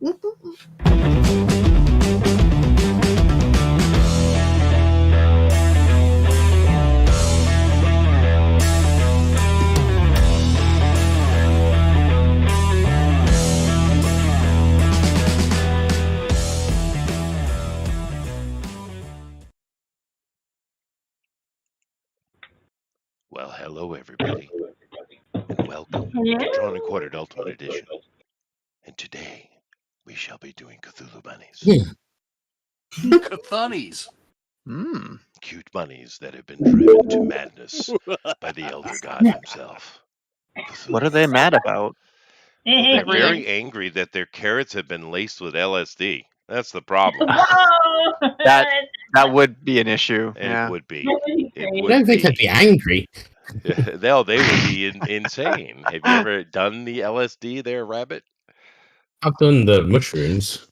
Well, hello everybody, and welcome to Drawn and Quartered Ultimate Edition. And today, we shall be doing Cthulhu bunnies. Cthulhunnies. Cute bunnies that have been driven to madness by the Elder God himself. Cthulhu. What are they mad about? Well, they're very angry that their carrots have been laced with LSD. That's the problem. Whoa! That would be an issue. It would be. It I would don't think be. I'd be angry. They would be insane. Have you ever done the LSD there, Rabbit? I've done the mushrooms.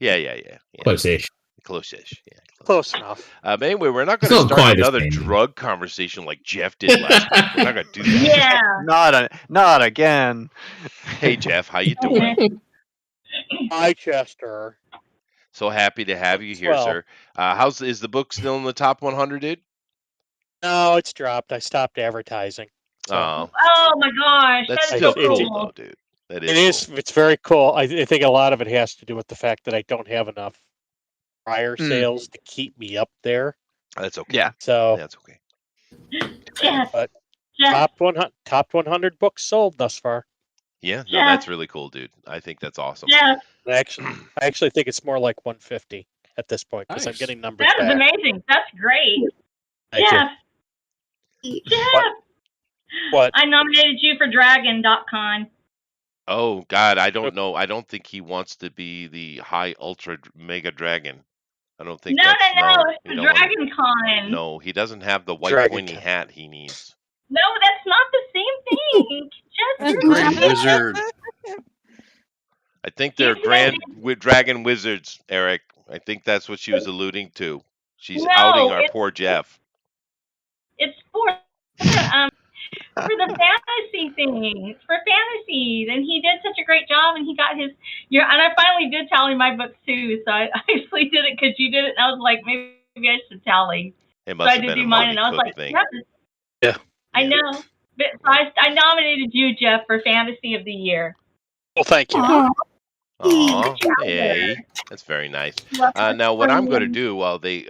Yeah. Close-ish. Close-ish. Yeah, Close enough. But anyway, we're not going It's to not start quite the another same. drug conversation like Jeff did last week. We're not going to do that. Yeah. Not again. Hey, Jeff, how you doing? Hi, Chester. So happy to have you here, Well. sir. Is the book still in the top 100, dude? No, it's dropped. I stopped advertising. So Oh, Oh my gosh, that's that's still so cool, cool. though, dude. That it is. is. Cool. It's very cool. I think a lot of it has to do with the fact that I don't have enough prior sales to keep me up there. That's okay. Yeah. So That's okay. Jeff, But Jeff, top 100 books sold thus far. Yeah, no, Jeff. that's really cool, dude. I think that's awesome. Jeff, I actually think it's more like 150 at this point because I'm Nice. getting numbers that is back. amazing. That's great. Thank you. Jeff, Jeff, What? I nominated you for Dragon.con. Oh, God, I don't know. I don't think he wants to be the high ultra mega dragon. I don't think No, that's... it's you the don't wanna- Dragon Con. No, he doesn't have the white Dragon pointy Con. hat he needs. No, that's not the same thing. That's Jeff, Great you're Wizard. I think they're dragon wizards, Eric. I think that's what she was alluding to. She's No, outing our it's- poor Jeff. It's for the fantasy thing. It's for fantasies, and he did such a great job, and he got his. And I finally did tally my books too. So I actually did it because you did it, and I was like, maybe I should tally. It So must I have did been do a mine, Marty and I was Cook like, thing. Yeah. I know. But so I nominated you, Jeff, for Fantasy of the Year. Well, thank you. Aw, yay. That's very nice. Now, what I'm going to do while they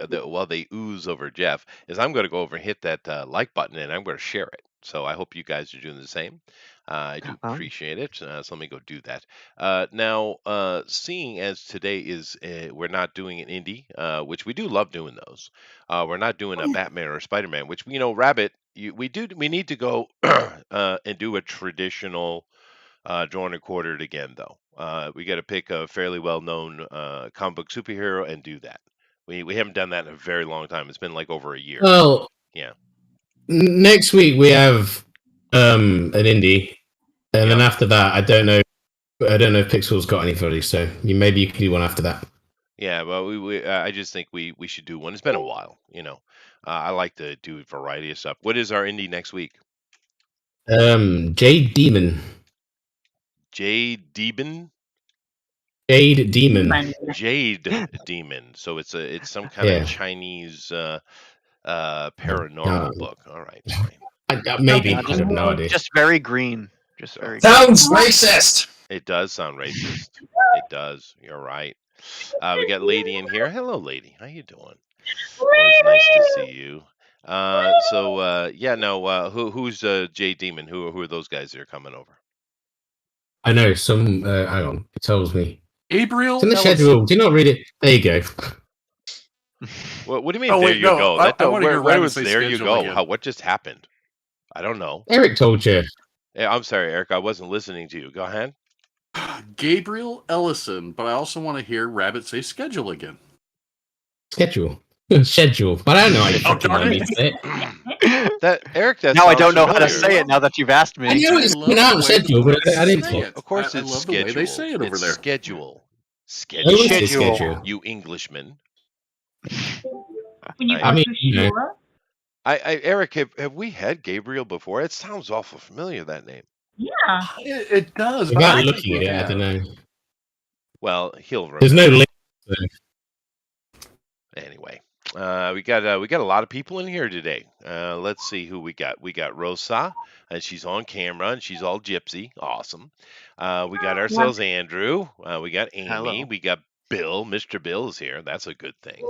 ooze over Jeff is I'm going to go over and hit that like button, and I'm going to share it. So I hope you guys are doing the same. I do appreciate it. So let me go do that. Now, seeing as today is we're not doing an indie, which we do love doing those. We're not doing a Batman or a Spider-Man, which Rabbit, we need to go and do a traditional Drawn and Quartered again, though. We got to pick a fairly well-known comic book superhero and do that. We haven't done that in a very long time. It's been like over a year. Well, Yeah. Next week we have an indie, and then after that, I don't know if Pixel's got anybody. So maybe you can do one after that. Yeah, well, I just think we should do one. It's been a while, I like to do a variety of stuff. What is our indie next week? Jade Demon. Jade Demon. Jade Demon. Jade Demon. So it's some kind of Chinese paranormal book. All right. Maybe I have no idea. Just very green. Just very. Sounds racist. It does sound racist. It does. You're right. We got Lady in here. Hello, Lady. How you doing? Always nice to see you. Who's Jade Demon? Who are those guys that are coming over? I know some. Hang on, it tells me. Gabriel. It's in the schedule. Do you not read it? There you go. What do you mean? Oh, there wait, you no, go. I wanna hear Where Rabbit was say there you schedule go? again. What just happened? I don't know. Eric told you. Yeah, I'm sorry, Eric. I wasn't listening to you. Go ahead. Gabriel Ellison, but I also want to hear Rabbit say schedule again. Schedule. Schedule. But I don't know how you Oh, fucking darn want it. me to say it. Eric, that Now I sounds don't know how to familiar. say it now that you've asked I me. know it's love coming out the way schedule, but I didn't say say it. it. Of course, I it's love the schedule. way they say it over It's there. Schedule. Oh, it's the Schedule. schedule. You Englishman. When you I go mean, to you know. Shura. Eric, have we had Gabriel before? It sounds awful familiar, that name. Yeah. It does. but Without I looking think at it, I don't know. Well, he'll remember. There's no link. So. Anyway, we got a lot of people in here today. Let's see who we got. We got Rosa, and she's on camera, and she's all gypsy. Awesome. We got ourselves Andrew. We got Amy. Hello. We got Bill. Mr. Bill is here. That's a good thing.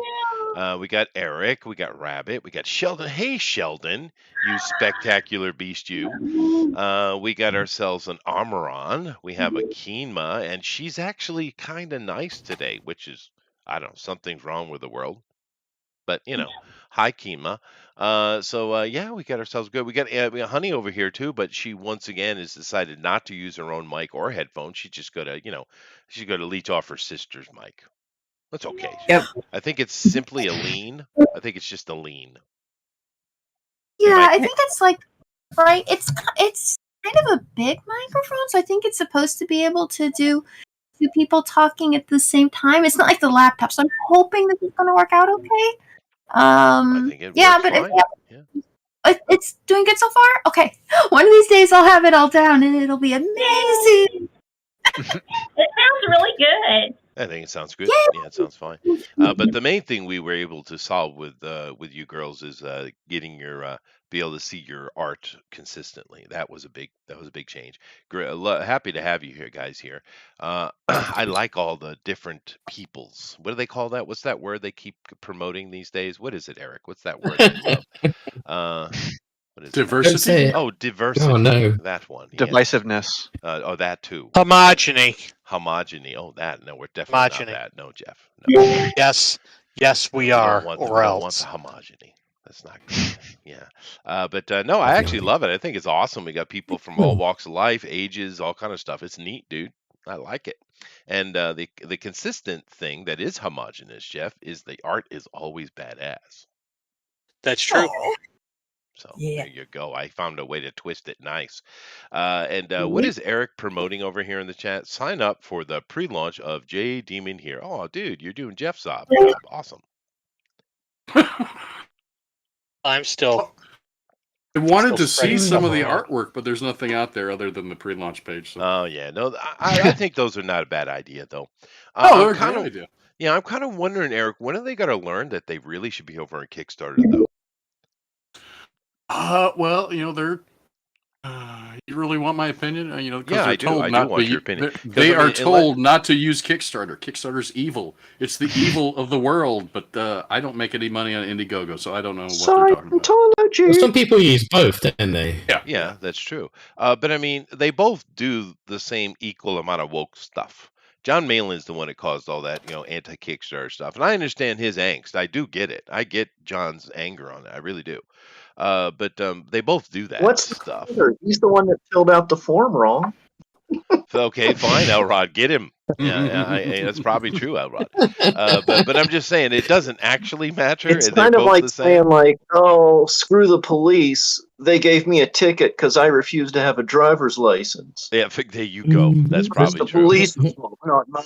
We got Eric. We got Rabbit. We got Sheldon. Hey, Sheldon, you spectacular beast, you. We got ourselves an Amaron. We have a Keenma, and she's actually kind of nice today, which is, I don't know, something's wrong with the world. But, hi, Keenma. Yeah, we got ourselves good. We got Honey over here, too, but she, once again, has decided not to use her own mic or headphones. She's just going to, she's going to leech off her sister's mic. That's okay. Yep. I think it's simply a lean. I think it's just a lean. Yeah, I think it's like, right, it's kind of a big microphone, so I think it's supposed to be able to do two people talking at the same time. It's not like the laptop, so I'm hoping this is going to work out okay. I think it works fine. It's doing good so far? Okay. One of these days I'll have it all down and it'll be amazing. It sounds really good. I think it sounds good. Yeah, it sounds fine. But the main thing we were able to solve with you girls is getting your be able to see your art consistently. That was a big change. Happy to have you here, guys. Here, I like all the different peoples. What do they call that? What's that word they keep promoting these days? What is it, Eric? What's that word I love? What is Diversity. That? Oh, diversity. Oh, no. That one. Divisiveness. Yeah. That too. Homogeny. Homogeny. Oh, that. No, we're definitely not that. No, Jeff. No. Yes, we are. Don't Or want else. the homogeny. That's not good. Yeah. But no, I actually love it. I think it's awesome. We got people from all walks of life, ages, all kind of stuff. It's neat, dude. I like it. And the consistent thing that is homogenous, Jeff, is the art is always badass. That's true. So Yeah. there you go. I found a way to twist it nice. What is Eric promoting over here in the chat? Sign up for the pre-launch of J Demon here. Oh, dude, you're doing Jeff's job. Awesome. I'm still. I wanted to spreading see some of stuff the around. artwork, but there's nothing out there other than the pre-launch page. So. Oh yeah, no, I think those are not a bad idea though. They're a great idea. Yeah, I'm kind of wondering, Eric, when are they going to learn that they really should be over on Kickstarter though? Well, they're. You really want my opinion? Because Yeah, they're I do. told I do not want to. your opinion. They are told not to use Kickstarter. Kickstarter's evil. It's the evil of the world. But I don't make any money on Indiegogo, so I don't know what they're talking about. Well, some people use both, don't they? Yeah, that's true. But I mean, they both do the same equal amount of woke stuff. John Malin's the one that caused all that, anti-Kickstarter stuff, and I understand his angst. I do get it. I get John's anger on it. I really do. But they both do that stuff. He's the one that filled out the form wrong. Okay, fine, Elrod, get him. Yeah, that's probably true, Elrod. But I'm just saying it doesn't actually matter. It's kind of like saying, "Oh, screw the police. They gave me a ticket because I refused to have a driver's license." Yeah, there you go. That's probably the true. police, not mine.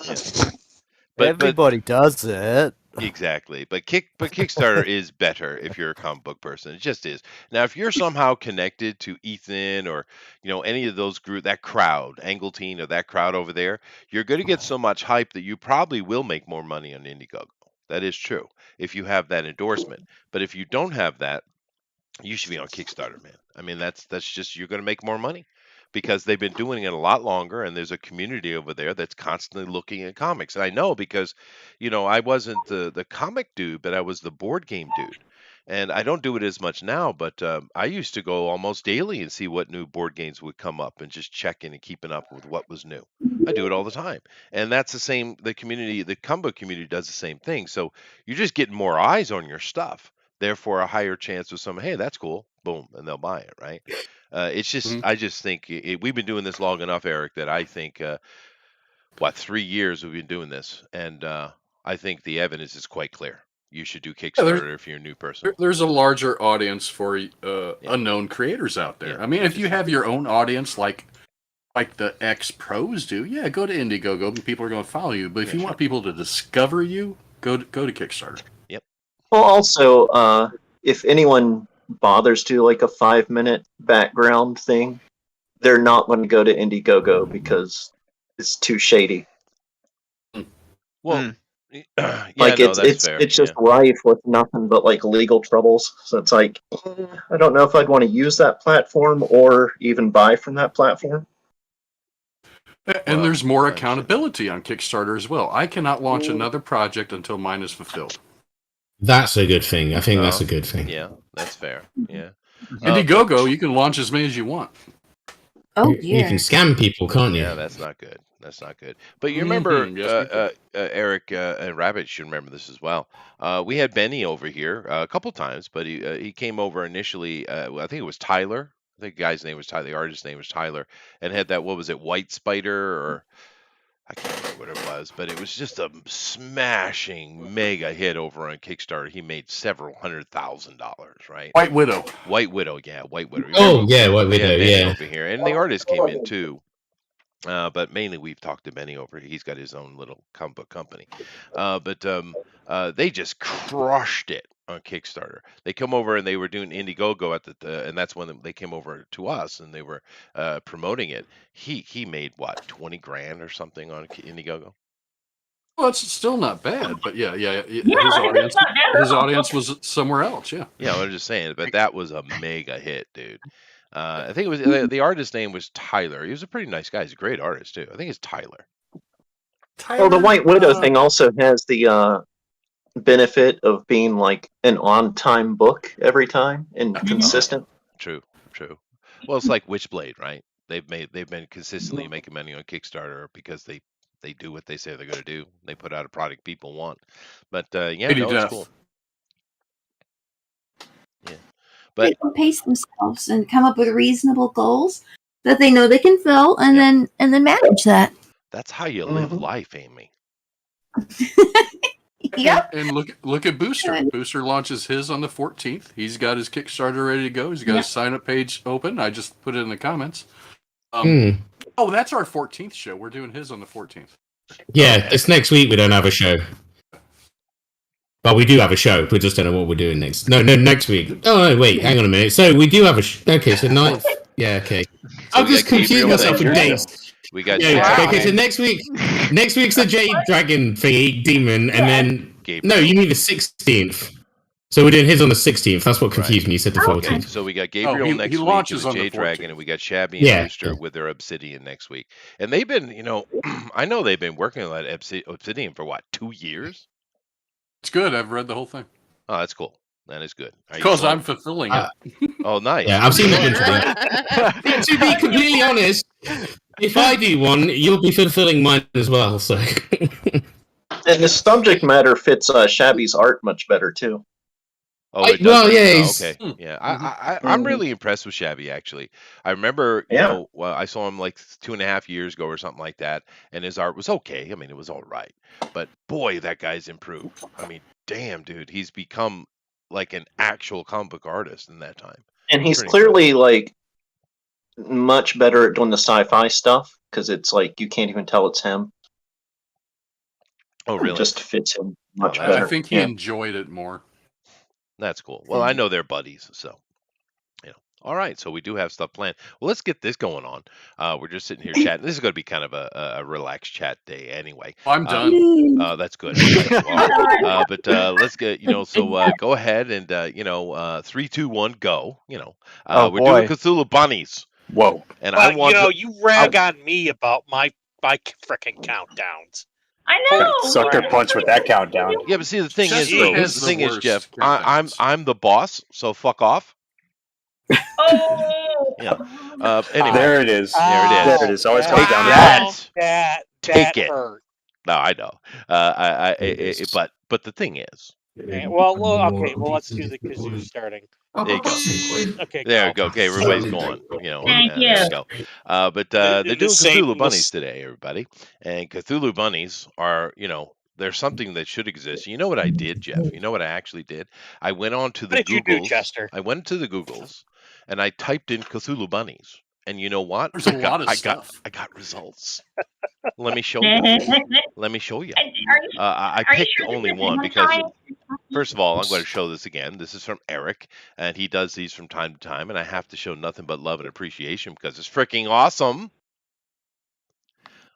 Yeah. Everybody does it. Exactly, but Kickstarter is better if you're a comic book person. It just is. Now, if you're somehow connected to Ethan or any of those that crowd, Angleteen or that crowd over there, you're going to get so much hype that you probably will make more money on Indiegogo. That is true if you have that endorsement. But if you don't have that, you should be on Kickstarter, man. I mean, that's just you're going to make more money. Because they've been doing it a lot longer, and there's a community over there that's constantly looking at comics. And I know because, I wasn't the comic dude, but I was the board game dude. And I don't do it as much now, but I used to go almost daily and see what new board games would come up and just checking and keeping up with what was new. I do it all the time. And that's the same, the comic community does the same thing. So you're just getting more eyes on your stuff. Therefore, a higher chance of someone, hey, that's cool, boom, and they'll buy it, right? It's just, I just think we've been doing this long enough, Eric, that I think, 3 years we've been doing this, and I think the evidence is quite clear. You should do Kickstarter if you're a new person. There's a larger audience for unknown creators out there. Yeah. I mean, if you have your own audience, like the ex-pros do, go to Indiegogo, and people are going to follow you. But if you want people to discover you, go to Kickstarter. Yep. Well, also, if anyone bothers to like a 5-minute background thing, they're not going to go to Indiegogo because it's too shady. Well, yeah, Like no, that's fair. it's Yeah. just rife with nothing but like legal troubles. So it's like I don't know if I'd want to use that platform or even buy from that platform. And Well, there's more I understand. accountability on Kickstarter as well. I cannot launch another project until mine is fulfilled. That's a good thing. I think that's a good thing. Yeah, that's fair. Yeah. Indiegogo, you can launch as many as you want. Oh You can scam people, can't you? Yeah, that's not good. That's not good. But you remember, Mhm, yes, we can. Eric and Rabbit should remember this as well. We had Benny over here a couple times, but he came over initially. I think it was Tyler. I think the guy's name was Tyler. The artist's name was Tyler, and had that, what was it, White Spider, or I can't remember what it was, but it was just a smashing mega hit over on Kickstarter. He made several $100,000, right? White Widow. White Widow, yeah, White Widow. Oh, Remember, yeah, White we had Widow, Benny yeah. over here, and the artist came in too. But mainly we've talked to Benny over here. He's got his own little comic book company. But they just crushed it on Kickstarter. They come over and they were doing Indiegogo at and that's when they came over to us and they were promoting it. He made what, 20 grand or something on Indiegogo? Well, it's still not bad, but yeah. His it's not bad at all. audience was somewhere else. Yeah. Yeah, I'm just saying, but that was a mega hit, dude. I think it was the artist's name was Tyler. He was a pretty nice guy. He's a great artist too. I think it's Tyler. Well, the White Widow thing also has the benefit of being like an on-time book every time and consistent. True. Well, it's like Witchblade, right? They've been consistently making money on Kickstarter because they do what they say they're going to do. They put out a product people want. But yeah, Lady no, it's Death. cool. Yeah, They but can pace themselves and come up with reasonable goals that they know they can fill, and then manage that. that's how you live life, Amy. Yep. And look at Booster. Booster launches his on the 14th. He's got his Kickstarter ready to go. He's got his sign-up page open. I just put it in the comments. Oh, that's our 14th show. We're doing his on the 14th. Yeah, it's next week. We don't have a show. But we do have a show. We just don't know what we're doing next. No, next week. Oh, no, wait, hang on a minute. So we do have a okay, so 9th. Yeah, okay. I've just confused myself with dates. We got Okay, so next week's the Jade Dragon thingy, demon, and then no, you mean the 16th. So we're doing his on the 16th. That's what confused me. You said the 14th. Okay, so we got Gabriel next week, launches and the on the Jade Dragon, 14th. and we got Shabby and Booster with their Obsidian next week. And they've been, I know they've been working on that Obsidian for what, 2 years? It's good. I've read the whole thing. Oh, that's cool. That is good. Because I'm fulfilling it. Oh, nice. Yeah, I've seen that. To be completely honest, if I do one, you'll be fulfilling mine as well. So, and the subject matter fits Shabby's art much better too. Oh, it does. Well, really? yeah, Oh, he's- okay. Yeah, I'm really impressed with Shabby, actually. I remember, I saw him like 2.5 years ago or something like that, and his art was okay. I mean, it was all right. But boy, that guy's improved. I mean, damn, dude, he's become like an actual comic book artist in that time. And he's clearly like much better at doing the sci-fi stuff because it's like you can't even tell it's him. Oh, really? It just fits him much I better. think he enjoyed it more. That's cool. Well, I know they're buddies, so all right. So we do have stuff planned. Well, let's get this going on. We're just sitting here chatting. This is going to be kind of a relaxed chat day, anyway. I'm done. That's good. But let's get So go ahead and 3, 2, 1, go. We're doing Cthulhu bunnies. Whoa! And I want you rag on me about my freaking countdowns. I know. Sucker punch with that countdown. Yeah, but see, the thing is, Chester though, has the the thing is, worst Jeff, countdowns. I'm the boss, so fuck off. Oh. Yeah. Anyway, There it is. There There it is. Always comes Take down to that. That Take it. hurt. No, I know. But the thing is, Okay, well, let's do the kazoo starting. there you go. Okay, There we go. Okay, everybody's going. Thank you. There you go. But they're doing same Cthulhu bunnies today, everybody. And Cthulhu bunnies are, they're something that should exist. You know what I did, Jeff? You know what I actually did? I went on to the What did you do, Googles. Chester? I went to the Googles and I typed in Cthulhu bunnies. And you know what? There's a lot of stuff. I got results. Let me show you. Let me show you. I Are you picked sure this only is one one because, time? first of all, I'm going to show this again. This is from Eric, and he does these from time to time, and I have to show nothing but love and appreciation because it's freaking awesome.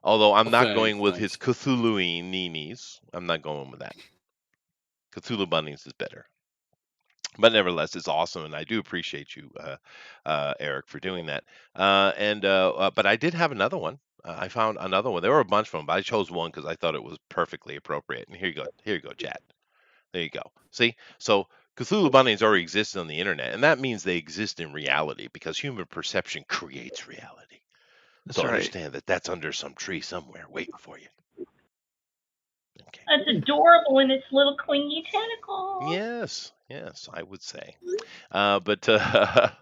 Although I'm not Thanks, going with his thanks. Cthulhu Ninis. I'm not going with that. Cthulhu Bunnies is better. But nevertheless, it's awesome, and I do appreciate you, Eric, for doing that. But I did have another one. I found another one. There were a bunch of them, but I chose one because I thought it was perfectly appropriate. And here you go. Here you go, chat. There you go. See? So Cthulhu Bunnies already exist on the internet, and that means they exist in reality because human perception creates reality. That's So right. understand that that's under some tree somewhere waiting for you. Okay. That's adorable in its little clingy tentacles. Yes, I would say. But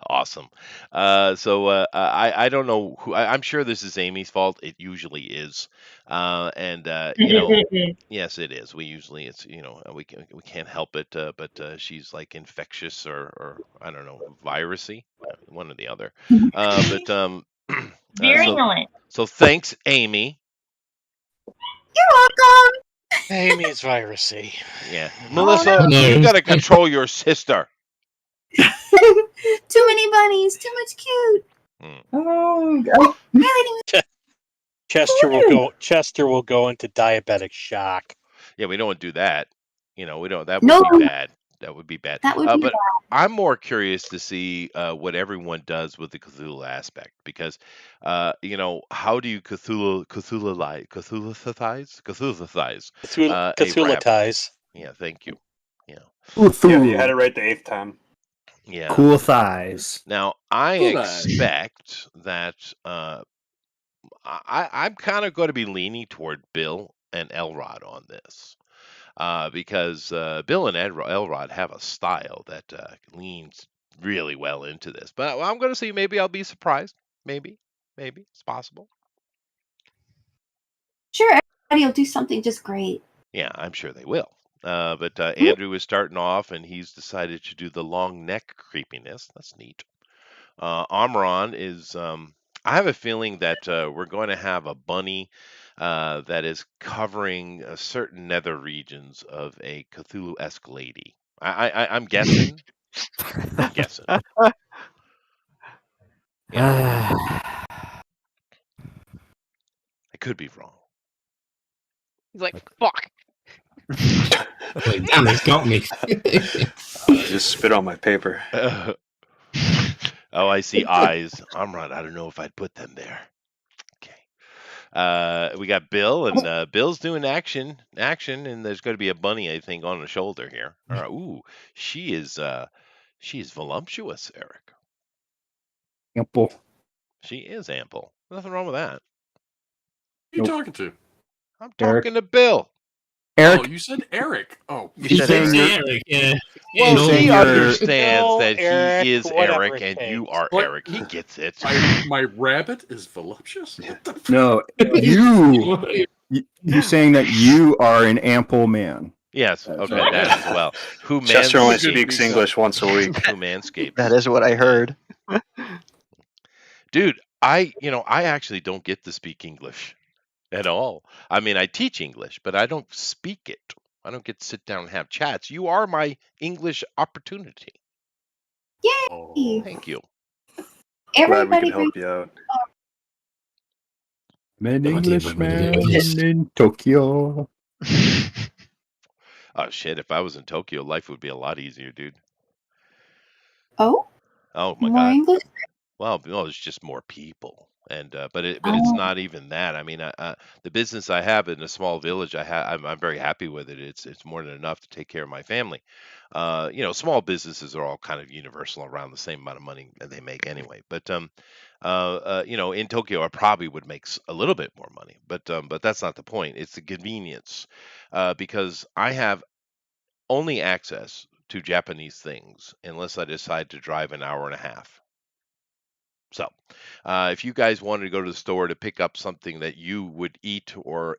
awesome. I don't know who. I'm sure this is Amy's fault. It usually is. Yes, it is. We usually we can't help it. But she's like infectious or I don't know, virusy, one or the other. Virulent. So thanks, Amy. You're welcome. Amy's virusy. Yeah, Melissa, no. you got to control your sister. Too many bunnies. Too much cute. Oh, Chester will go into diabetic shock. Yeah, we don't do that. We don't. That would No. be bad. That would be bad. That would be But bad. I'm more curious to see what everyone does with the Cthulhu aspect because, how do you Cthulhu-ize a rabbit? Cthulhu-tize. Yeah, thank you. Yeah. Yeah, you had it right the 8th time. Yeah. Cool thighs. Now I Cool eyes. expect that I'm kind of going to be leaning toward Bill and Elrod on this. Because Bill and Elrod have a style that leans really well into this. But I'm going to see. Maybe I'll be surprised. Maybe it's possible. Sure, everybody will do something just great. Yeah, I'm sure they will. But Andrew is starting off, and he's decided to do the long neck creepiness. That's neat. Amron is. I have a feeling that we're going to have a bunny that is covering certain nether regions of a Cthulhu-esque lady. I'm guessing. I'm guessing. Yeah. I could be wrong. He's like, fuck. Wait, damn, it's got me. Just spit on my paper. Oh, I see eyes. Amron, I don't know if I'd put them there. Okay. We got Bill, and Bill's doing action, and there's going to be a bunny, I think, on the shoulder here. Ooh, she is voluptuous, Eric. Ample. She is ample. Nothing wrong with that. Who are you talking to? I'm talking to Bill. Eric, Oh, you said Eric. Oh, You said saying Eric. Eric, yeah. Well, No, he you're- understands No, that Eric, he is whatever Eric it and you takes. are What? Eric. He gets it. my rabbit is voluptuous. Yeah. What the f- no, you're saying that you are an ample man. Yes, okay, that as well. Who Chester only manscapes? speaks English once a week. Who manscapes? That is what I heard. Dude, I actually don't get to speak English at all. I mean, I teach English, but I don't speak it. I don't get to sit down and have chats. You are my English opportunity. Yay! Thank you. Glad we Everybody can help you out. I'm an Oh, dear, what am I Englishman doing? in Tokyo. Oh shit! If I was in Tokyo, life would be a lot easier, dude. Oh, Oh my more god. English? Well, no, it's just more people, and but it's not even that. I mean, the business I have in a small village, I'm very happy with it. It's more than enough to take care of my family. Small businesses are all kind of universal around the same amount of money that they make anyway. But in Tokyo, I probably would make a little bit more money, but that's not the point. It's the convenience, because I have only access to Japanese things unless I decide to drive an hour and a half. So, if you guys wanted to go to the store to pick up something that you would eat or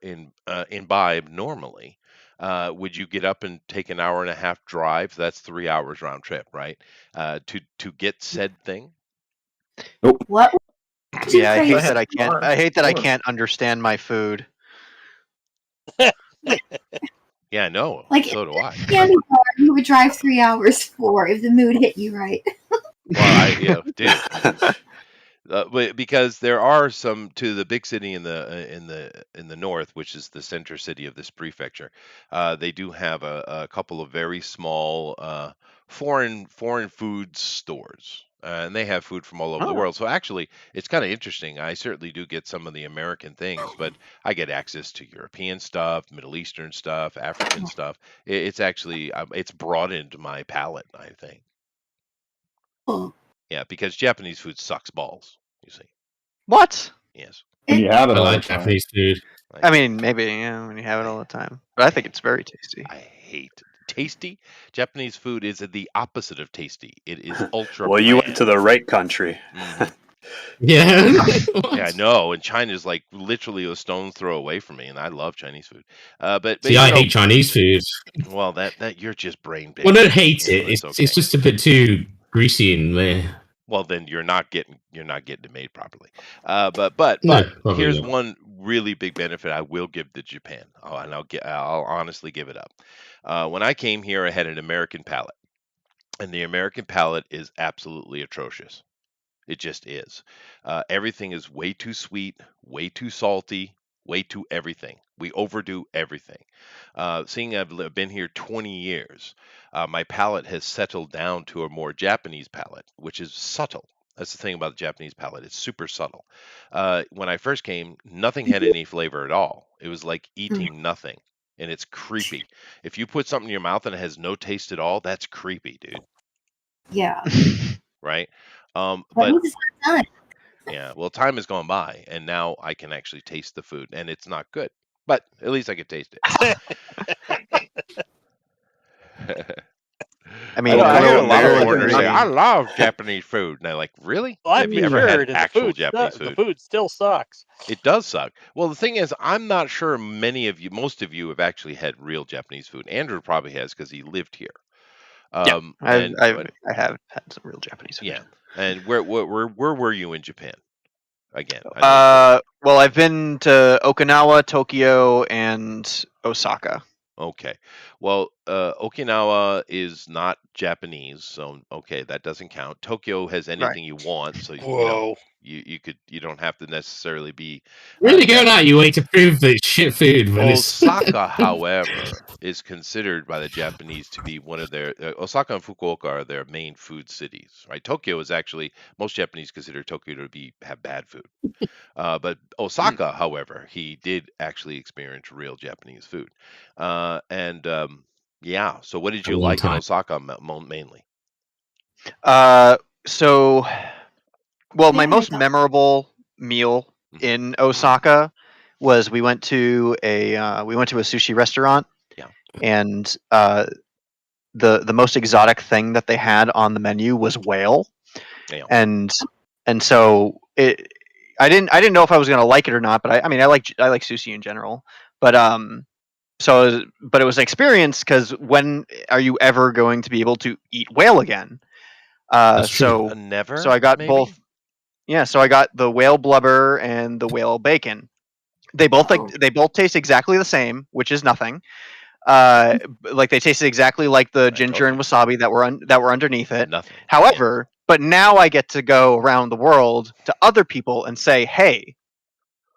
imbibe normally, would you get up and take an hour and a half drive? That's 3 hours round trip, right? To get said thing. What? Yeah, I hate Go that ahead. I can't. I hate that I can't understand my food. Yeah, I know. Like So do I. candy bar you would drive 3 hours for if the mood hit you right. Well, dude. Because there are some to the big city in the north, which is the center city of this prefecture. They do have a couple of very small foreign food stores. And they have food from all over the Oh. world. So actually, it's kind of interesting. I certainly do get some of the American things, but I get access to European stuff, Middle Eastern stuff, African stuff. It's actually it's broadened my palate, I think. Yeah, because Japanese food sucks balls, you see. What? Yes. When you have it I all like the time. Japanese food. I mean, maybe when you have it all the time, but I think it's very tasty. I hate tasty. Japanese food is the opposite of tasty. It is ultra Well, you went bland. to the right country. Yeah. Yeah, I know. And China's like literally a stone's throw away from me, and I love Chinese food. But See, you I know, hate Chinese food. well, that you're just brain big. Well, I don't hate it. It's It's just a bit too greasy and meh. Well, then you're not getting it made properly. But No, probably here's not. one really big benefit I will give to Japan. And I'll honestly give it up. When I came here, I had an American palate, and the American palate is absolutely atrocious. It just is. Everything is way too sweet, way too salty, way too everything. We overdo everything. Seeing I've been here 20 years, my palate has settled down to a more Japanese palate, which is subtle. That's the thing about the Japanese palate. It's super subtle. When I first came, nothing had any flavor at all. It was like eating nothing, and it's creepy. If you put something in your mouth and it has no taste at all, that's creepy, dude. Yeah. Right? That But means it's not done. yeah, well, time has gone by, and now I can actually taste the food, and it's not good, but at least I can taste it. I mean, I hear a no lot of matter foreigners say, the- "I love Japanese food," and they're like, "Really? Well, Have you ever had and actual the Japanese the food?" food still sucks. It does suck. Well, the thing is, I'm not sure most of you have actually had real Japanese food. Andrew probably has because he lived here. Yeah, I have had some real Japanese food. Yeah, and where were you in Japan? Again, I know Well, I've been to Okinawa, Tokyo, and Osaka. Okay. Well, Okinawa is not Japanese, so okay, that doesn't count. Tokyo has anything you want, so you know Whoa. you don't have to necessarily be Really going out your way to prove that shit food when it's Osaka, however, is considered by the Japanese to be one of their Osaka and Fukuoka are their main food cities, right? Tokyo is actually most Japanese consider Tokyo to have bad food. But Osaka, however, he did actually experience real Japanese food. Yeah, so what did A you long like in time. Osaka mainly? My most memorable meal in Osaka was we went to a sushi restaurant. Yeah. And the most exotic thing that they had on the menu was whale. Yeah. And so I didn't know if I was gonna like it or not, but I mean I like sushi in general. But it was an experience because when are you ever going to be able to eat whale again? Never. So I got maybe? both. Yeah, so I got the whale blubber and the whale bacon. They both taste exactly the same, which is nothing. Like they tasted exactly like the ginger and wasabi that were underneath it. Nothing. However, but now I get to go around the world to other people and say, "Hey,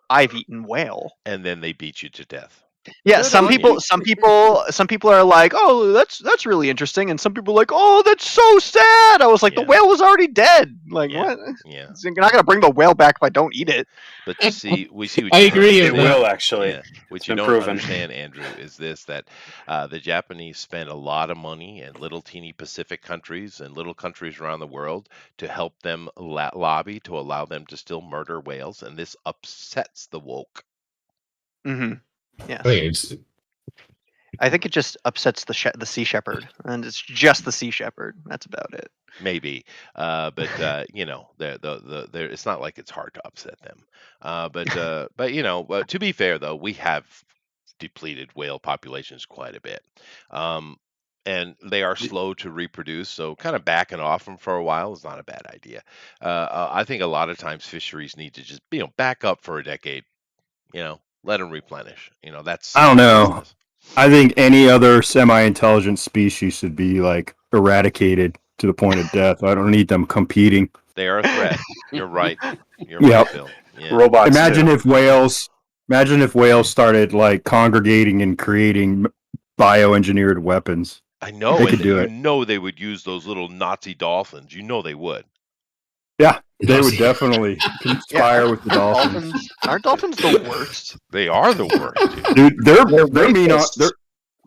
I've eaten whale." And then they beat you to death. Yeah, Good some on people you. some people are like, "Oh, that's really interesting," and some people are like, "Oh, that's so sad." I was like, "The whale was already dead. Like, what? Yeah. You're not gonna bring the whale back if I don't eat it." But we see what I you agree It with that. will actually. Yeah, what It's you been don't proven. understand, Andrew, is that the Japanese spend a lot of money in little teeny Pacific countries and little countries around the world to help them lobby to allow them to still murder whales, and this upsets the woke. Mm-hmm. Yes. I think it's I think it just upsets the sea shepherd, and it's just the sea shepherd. That's about it. Maybe, but you know, it's not like it's hard to upset them. But you know, to be fair though, we have depleted whale populations quite a bit, and they are slow to reproduce. So kind of backing off them for a while is not a bad idea. I think a lot of times fisheries need to just back up for a decade. You know, let them replenish. You know, that's I don't know. business. I think any other semi-intelligent species should be like eradicated to the point of death. I don't need them competing. They are a threat. You're right. You're Yep. right, Bill. Yeah. Robots. Imagine too. if whales started like congregating and creating bioengineered weapons. I know, They and could do you it. know they would use those little Nazi dolphins. You know they would. Yeah, they would Nazi. definitely conspire with the dolphins. Aren't dolphins the worst? They are the worst, dude. Dude, they're mean on rapists.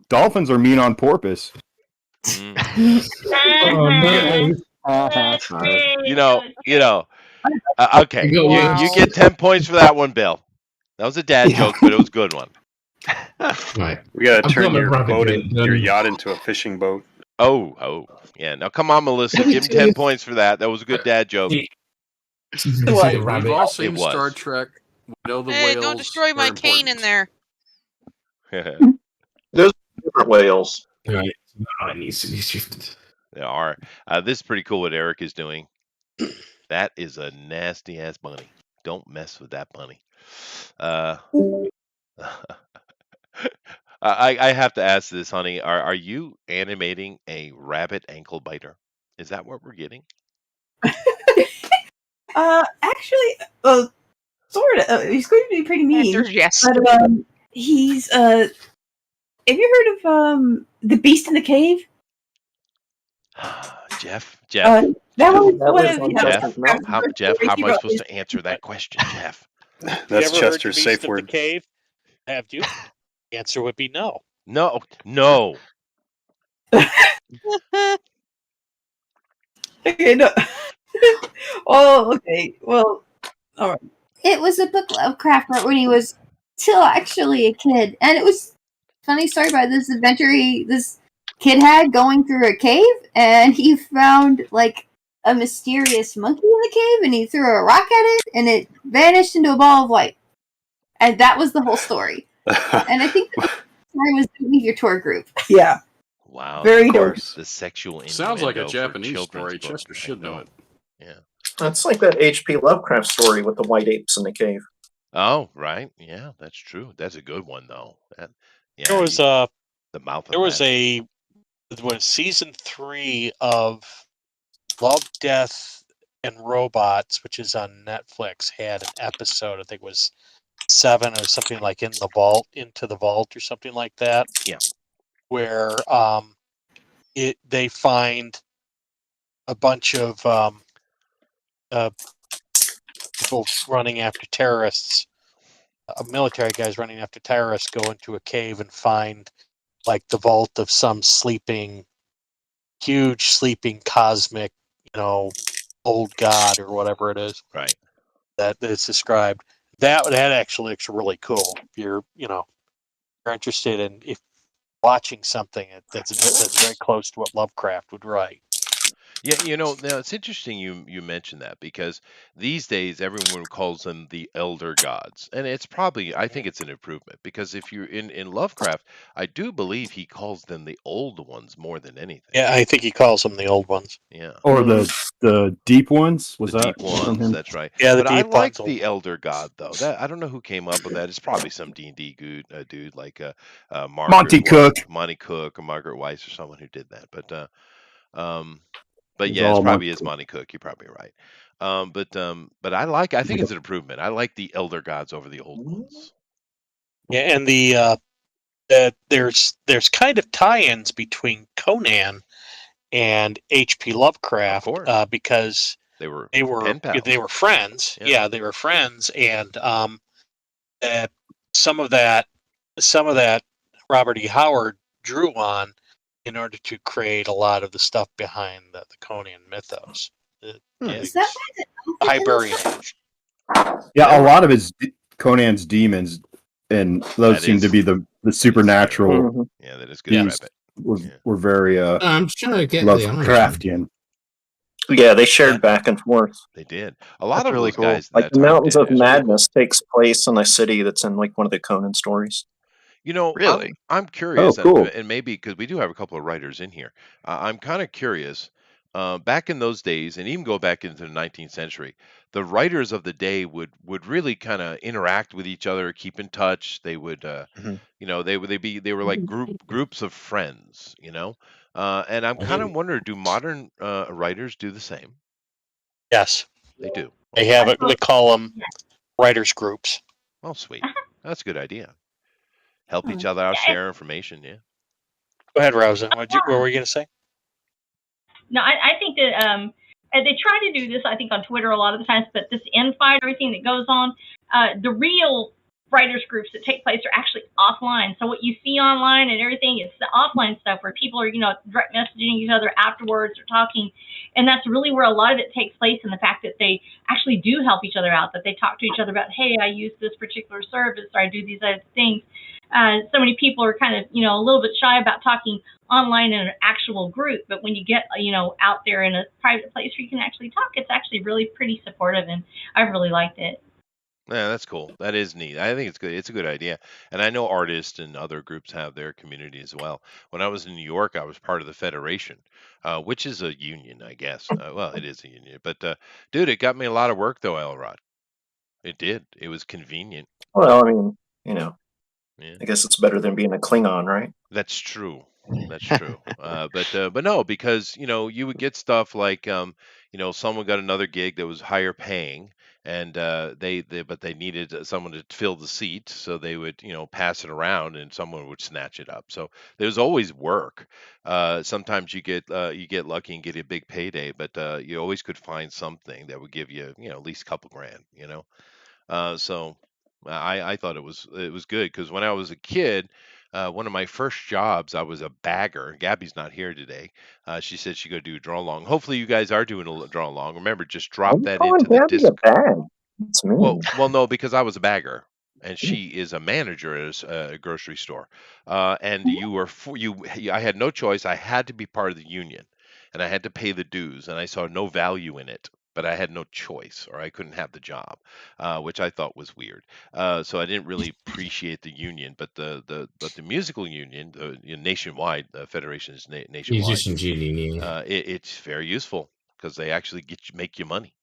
dolphins are mean on porpoise. Mm. Oh no! That's great. You know. Okay, You got you worms. get 10 points for that one, Bill. That was a dad joke, but it was a good one. Right. We gotta I've turn got my your rabbit boat joke and done. your yacht into a fishing boat. Oh, yeah. Now come on, Melissa, Me give him too. 10 points for that. That was a good dad joke. This is the We've rabbit. all seen It was. Star Trek. We know the Hey, whales. don't destroy my are cane in important. there. Different whales. Right. Oh, it needs to be shifted. They are. This is pretty cool what Eric is doing. That is a nasty ass bunny. Don't mess with that bunny. Uh, I have to ask this, honey. Are you animating a rabbit ankle biter? Is that what we're getting? Actually, sort of. He's going to be pretty mean. Answer yes. But he's have you heard of the Beast in the Cave? Jeff, That was That one lives of on the Chester's Mountain. Jeff, how am I supposed to answer that question, Jeff? That's you ever heard Chester's the safe Beast of word. the Cave? Have you? The answer would be no. No. Okay, no. Oh, okay. Well, all right. It was a book Lovecraft wrote when he was still actually a kid, and it was a funny story about this adventure this kid had going through a cave, and he found like a mysterious monkey in the cave, and he threw a rock at it, and it vanished into a ball of light, and that was the whole story. And I think the story was to leave your tour group. Yeah. Wow. Very of dark. course. The sexual Sounds like a innuendo for Japanese children's story. book. Chester should know it. Yeah. That's like that H.P. Lovecraft story with the white apes in the cave. Oh, right. Yeah, that's true. That's a good one though. Yeah. There was the mouth. There was season 3 of Love, Death, and Robots, which is on Netflix, had an episode. I think it was 7 or something like Into the Vault or something like that. Yeah. Where they find a bunch of people running after terrorists, military guys running after terrorists, go into a cave and find like the vault of some huge sleeping cosmic, old god or whatever it is. Right. That is described. That actually looks really cool. If you're interested in watching something that's very close to what Lovecraft would write. Yeah, now it's interesting you mentioned that because these days everyone calls them the elder gods, and it's probably I think it's an improvement because if you're in Lovecraft, I do believe he calls them the old ones more than anything. Yeah, I think he calls them the old ones. Yeah. Or the deep ones. Was The that deep ones? from him? That's right. Yeah, the but I deep like ones. the elder god though. That I don't know who came up with that. It's probably some D&D dude like Monty Cook. Monty Cook or Margaret Weiss or someone who did that. But It's yeah, it's all probably Monty is Cook. Monty Cook. You're probably right. But I think it's an improvement. I like the elder gods over the old ones. Yeah, and there's kind of tie-ins between Conan and H.P. Lovecraft because they were friends. Yeah. Yeah, they were friends, and some of that Robert E. Howard drew on in order to create a lot of the stuff behind the Conan mythos. Is that why the Iberian Age? Yeah, a lot of his Conan's demons, and those That seem to is- be the supernatural. Yeah, that is good. Beasts were very I'm trying to get Lovecraftian. Yeah, they shared back and forth. They did. A lot That's of really those cool. guys. Like that the time Mountains did. of Madness takes place in a city that's in like one of the Conan stories. Really? I'm curious, Oh, cool. and maybe because we do have a couple of writers in here, I'm kind of curious. Back in those days, and even go back into the 19th century, the writers of the day would really kind of interact with each other, keep in touch. They would, they were like groups of friends, and I'm kind of wondering, do modern writers do the same? Yes, They do. they have it. They call them writers groups. Oh, sweet. That's a good idea. Help each other out, share information. Yeah. Go ahead, Rosa. What were you going to say? No, I think that they try to do this, I think, on Twitter a lot of the times, but this infight, everything that goes on, the real writers groups that take place are actually offline. So what you see online and everything is the offline stuff where people are, direct messaging each other afterwards or talking. And that's really where a lot of it takes place, in the fact that they actually do help each other out, that they talk to each other about, hey, I use this particular service, or I do these other things. So many people are kind of, a little bit shy about talking online in an actual group, but when you get, out there in a private place where you can actually talk, it's actually really pretty supportive, and I've really liked it. Yeah, that's cool. That is neat. I think it's good. It's a good idea. And I know artists and other groups have their community as well. When I was in New York, I was part of the Federation, which is a union, I guess. Well, it is a union. But, dude, it got me a lot of work, though, Elrod. It did. It was convenient. Well, I mean, Yeah. I guess it's better than being a Klingon, right? That's true. That's true. But no, because you would get stuff like someone got another gig that was higher paying, and but they needed someone to fill the seat, so they would pass it around, and someone would snatch it up. So there's always work. Sometimes you get lucky and get a big payday, but you always could find something that would give you at least a couple grand. So I thought it was good, because when I was a kid, one of my first jobs, I was a bagger. Gabby's not here today. She said she'd go do a draw along. Hopefully, you guys are doing a draw along. Remember, just Why are drop you that calling into the Gabby disc. a bag? It's mean. Well, no, because I was a bagger, and she is a manager at a grocery store. And I had no choice. I had to be part of the union, and I had to pay the dues, and I saw no value in it. But I had no choice, or I couldn't have the job, which I thought was weird. So I didn't really appreciate the union, but the musical union, the nationwide, the federation is nationwide. Musicians union, yeah. It's very useful, because they actually make you money,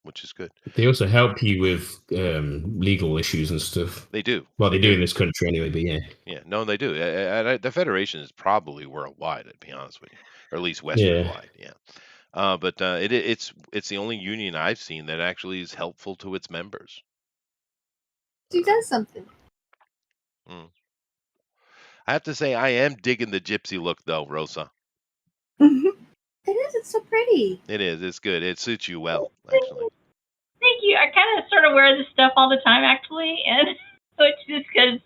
which is good. They also help you with legal issues and stuff. They do. Well, they do in this country anyway, but yeah. Yeah, no, they do. The Federation is probably worldwide, to be honest with you, or at least Western wide. Yeah. But it's the only union I've seen that actually is helpful to its members. Do that something. I have to say, I am digging the gypsy look, though, Rosa. It is. It's so pretty. It is. It's good. It suits you well, actually. Thank you. I kind of sort of wear this stuff all the time, actually, and so it's just because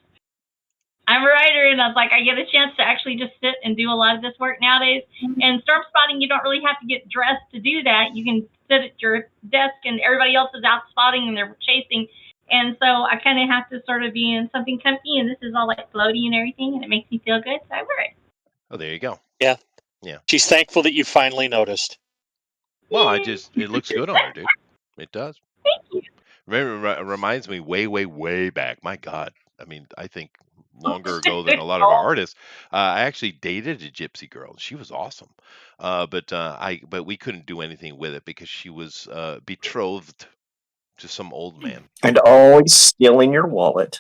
I'm a writer, and I was like, I get a chance to actually just sit and do a lot of this work nowadays. And storm spotting, you don't really have to get dressed to do that. You can sit at your desk, and everybody else is out spotting, and they're chasing. And so I kind of have to sort of be in something comfy, and this is all like floaty and everything, and it makes me feel good, so I wear it. Oh, there you go. Yeah. Yeah. She's thankful that you finally noticed. Well, it looks good on her, dude. It does. Thank you. Remember, it reminds me way, way, way back. My God. I mean, I think longer ago than a lot of our artists. I actually dated a gypsy girl. She was awesome. But we couldn't do anything with it because she was betrothed to some old man. And always stealing your wallet.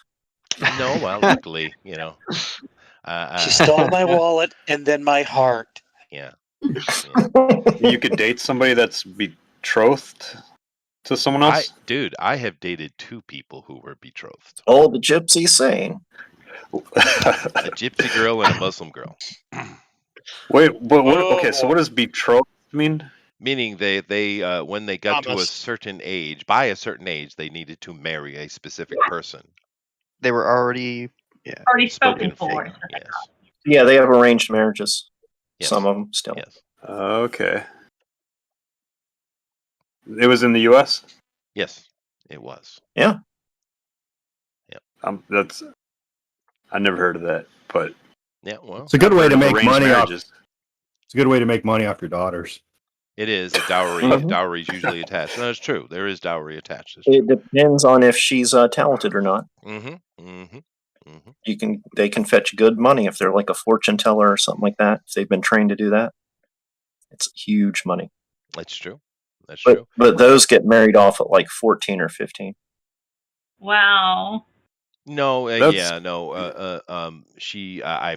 No, well, luckily, She stole my wallet and then my heart. Yeah. You could date somebody that's betrothed to someone else? I have dated 2 people who were betrothed. Oh, the gypsy saying. A gypsy girl and a Muslim girl. Wait, but what? Okay, so what does betrothed mean? Meaning they when they got to a certain age, by a certain age, they needed to marry a specific person. They were already spoken for. Yes. Yeah, they have arranged marriages. Yes. Some of them still. Yes. Okay. It was in the U.S.? Yes, it was. Yeah. Yeah. I never heard of that, but yeah, well, it's a good way to make money marriages. It's a good way to make money off your daughters. It is. The dowry is usually attached. No, it's true. There is dowry attached. It depends on if she's talented or not. Mm-hmm. They can fetch good money if they're like a fortune teller or something like that. If they've been trained to do that, it's huge money. That's true. That's true. But those get married off at like 14 or 15. Wow. No, That's I'm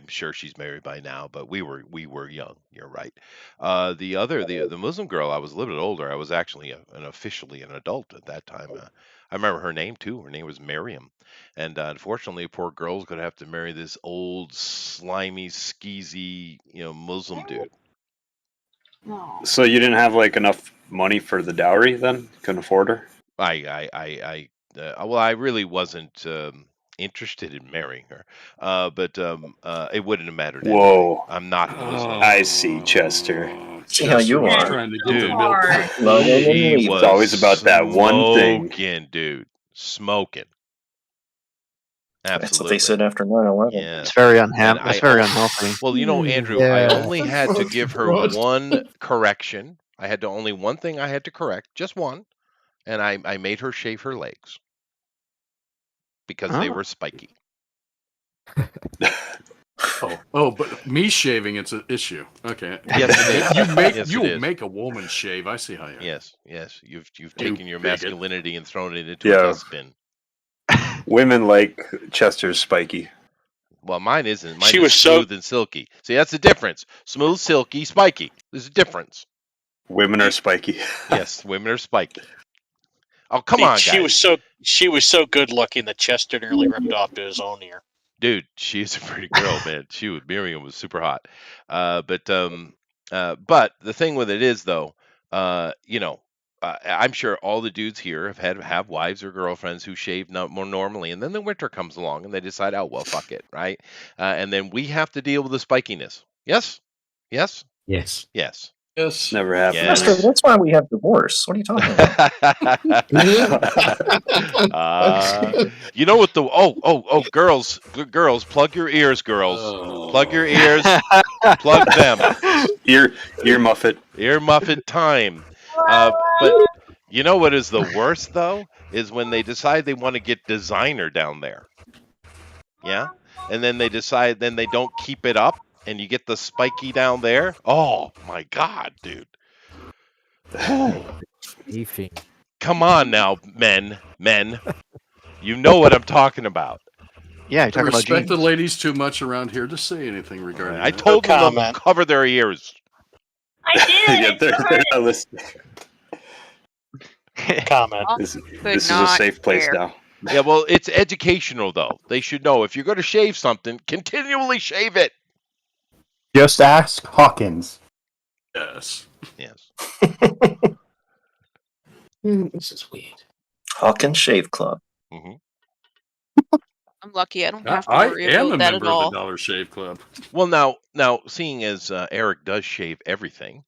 sure she's married by now, but we were young. You're right. The Muslim girl, I was a little bit older. I was actually officially an adult at that time. I remember her name too. Her name was Miriam, and unfortunately, poor girl's gonna have to marry this old, slimy, skeezy, Muslim dude. So you didn't have like enough money for the dowry then? Couldn't afford her? Well, I really wasn't interested in marrying her, but it wouldn't have mattered anyway. Whoa. I'm not Muslim. I see, Chester. See how you was are. trying to get the Dude. milk. Love and She leave. was It's always about that one thing. smoking, dude. Smoking. That's what Absolutely. they said after 9/11. Yeah. It's very And It's very unhealthy. Well, Andrew, Yeah. I only had to give her What? one correction. I had to only one thing I had to correct, just one, and I made her shave her legs because they Oh. were spiky. But me shaving, it's an issue. Okay. Yes, it is. Yes, You it is. make a woman shave. I see how you. Yes. You've You taken your bigot. masculinity and thrown it into a Yeah. dustbin. Women like Chester's spiky. Well, mine isn't. Mine She is was so- smooth and silky. See, that's the difference. Smooth, silky, spiky. There's a difference. Women are spiky. Yes, women are spiky. Oh, come on, guys. She was so good looking that Chester nearly ripped off to his own ear. Dude, she's a pretty girl, man. Miriam was super hot. But the thing with it is, though, I'm sure all the dudes here have wives or girlfriends who shave more normally, and then the winter comes along and they decide, oh well, fuck it, right? And then we have to deal with the spikiness. Yes. Yes. Yes. Yes. Never happened. Yes. Chester, that's why we have divorce. What are you talking about? You know what girls, plug your ears, girls. Plug your ears, plug them. Ear muffet. Ear muffet time. But you know what is the worst though? Is when they decide they want to get designer down there. Yeah? And then they decide, then they don't keep it up, and you get the spiky down there. Oh my God, dude. Come on now, men. You know what I'm talking about. Yeah, you're talking about Respect the jeans. ladies too much around here to say anything regarding I that. told them to comment. cover their ears. I did. Yeah, they're not listening. Comment. This is a safe place now. Yeah, well, it's educational though. They should know if you're going to shave something, continually shave it. Just ask Hawkins. Yes. This is weird. Hawkins Shave Club. Mm-hmm. I'm lucky. I don't have to I worry am about a that member at of all. the Dollar Shave Club. Well, now, seeing as Eric does shave everything,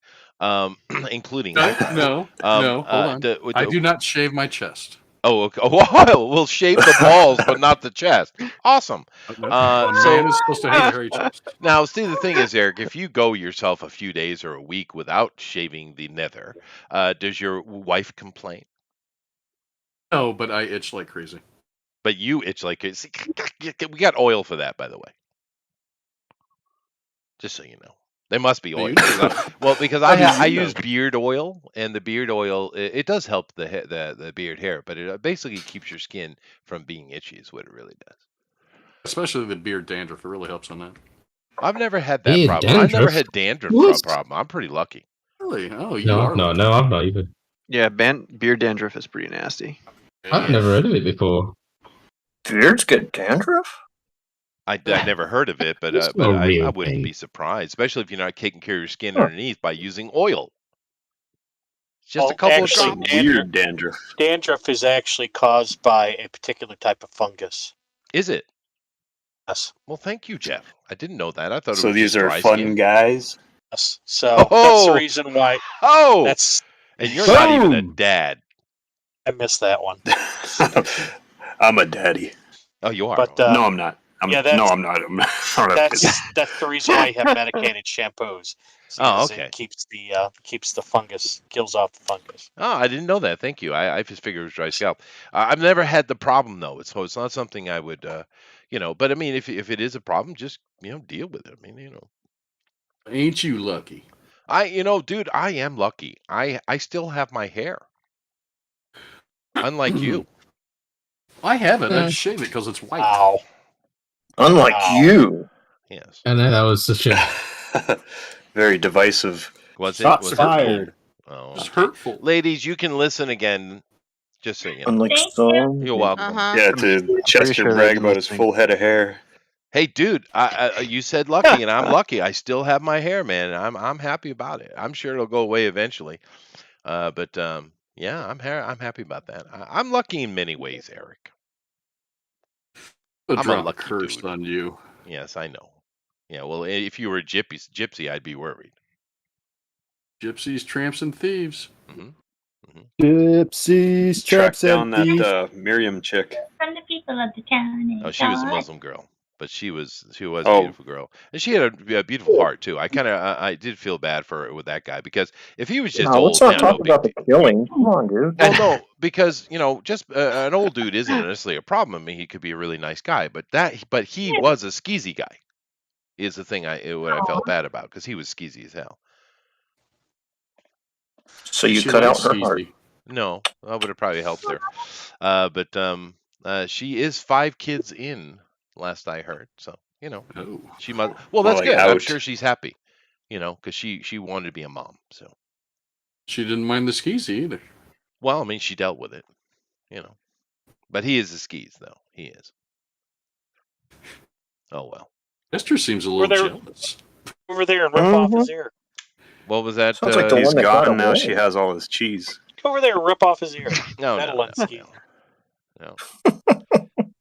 including No, hold on. I do not shave my chest. Oh, okay. Oh, we'll shave the balls, but not the chest. Awesome. A man is supposed to have a hairy chest. Now, see, the thing is, Eric, if you go yourself a few days or a week without shaving the nether, does your wife complain? No, but I itch like crazy. But you itch like crazy. We got oil for that, by the way. Just so you know. There must be oil. Because I use beard oil, and the beard oil it does help the beard hair, but it basically keeps your skin from being itchy. Is what it really does. Especially the beard dandruff, it really helps on that. I've never had that Beard problem. I've never dandruff? had dandruff What? problem. I'm pretty lucky. Really? Oh, you No, are. I'm not even. Yeah, beard dandruff is pretty nasty. I've never heard of it before. Beards get dandruff? I never heard of it, but It's I not a real wouldn't thing. be surprised, especially if you're not taking care of your skin underneath by using oil. It's just a couple actually, of drops. Weird dandruff. Dandruff is actually caused by a particular type of fungus. Is it? Yes. Well, thank you, Jeff. I didn't know that. I thought it So was these just are dry fun skin. guys. Yes. So that's the reason why. Oh, That's and you're not even a dad. I missed that one. I'm a daddy. Oh, you are. But No, I'm not. I'm not. I'm not a that's the reason why you have medicated shampoos. Oh, because okay. It keeps the fungus, kills off the fungus. Oh, I didn't know that. Thank you. I just figured it was dry scalp. I've never had the problem though. It's not something I would, But I mean, if it is a problem, just deal with it. I mean, Ain't you lucky? Dude, I am lucky. I still have my hair. Unlike you. I have it. I just shave it because it's white. Wow. Unlike you. Yes. I know that was such a very divisive. Was it? Shots Was fired. It? Oh, It's okay. hurtful. Ladies, you can listen again. Just so you know. Unlike Thank some. You're welcome. Yeah, to Chester sure brag they've been about his listening. full head of hair. Hey, dude, you said lucky, and I'm lucky. I still have my hair, man. I'm happy about it. I'm sure it'll go away eventually. But yeah, I'm happy about that. I'm lucky in many ways, Eric. I'll I'm drop a lucky curse dude. on you. Yes, I know. Yeah, well, if you were a gypsy, I'd be worried. Gypsies, tramps, and thieves. Mm-hmm. Gypsies, Track traps, down and thieves. that Miriam chick. From the people of the town. Oh, she was a Muslim girl, but she was a Oh. beautiful girl, and she had a beautiful heart too. I did feel bad for her with that guy because if he was just No, old, let's not yeah, talk no big about the killing. Come on, dude. Well, no, because just an old dude isn't necessarily a problem. I mean, he could be a really nice guy, but he was a skeezy guy. Is the thing what I felt bad about because he was skeezy as hell. So you She cut out likes her heart. skeezy. No, that would have probably helped her. But she is 5 kids in, last I heard. So Oh. she must. Well, that's Like good. I'm out. sure she's happy. Because she wanted to be a mom. So She didn't mind the skeezy either. well, I mean, she dealt with it. But he is a skis though. He is. Oh well. Esther seems a little jealous. Over there and rip off his ear. What was that? Sounds like the He's one that got gone now. away. She has all his cheese. Go over there and rip off his ear. No, That'll no, unskee. no.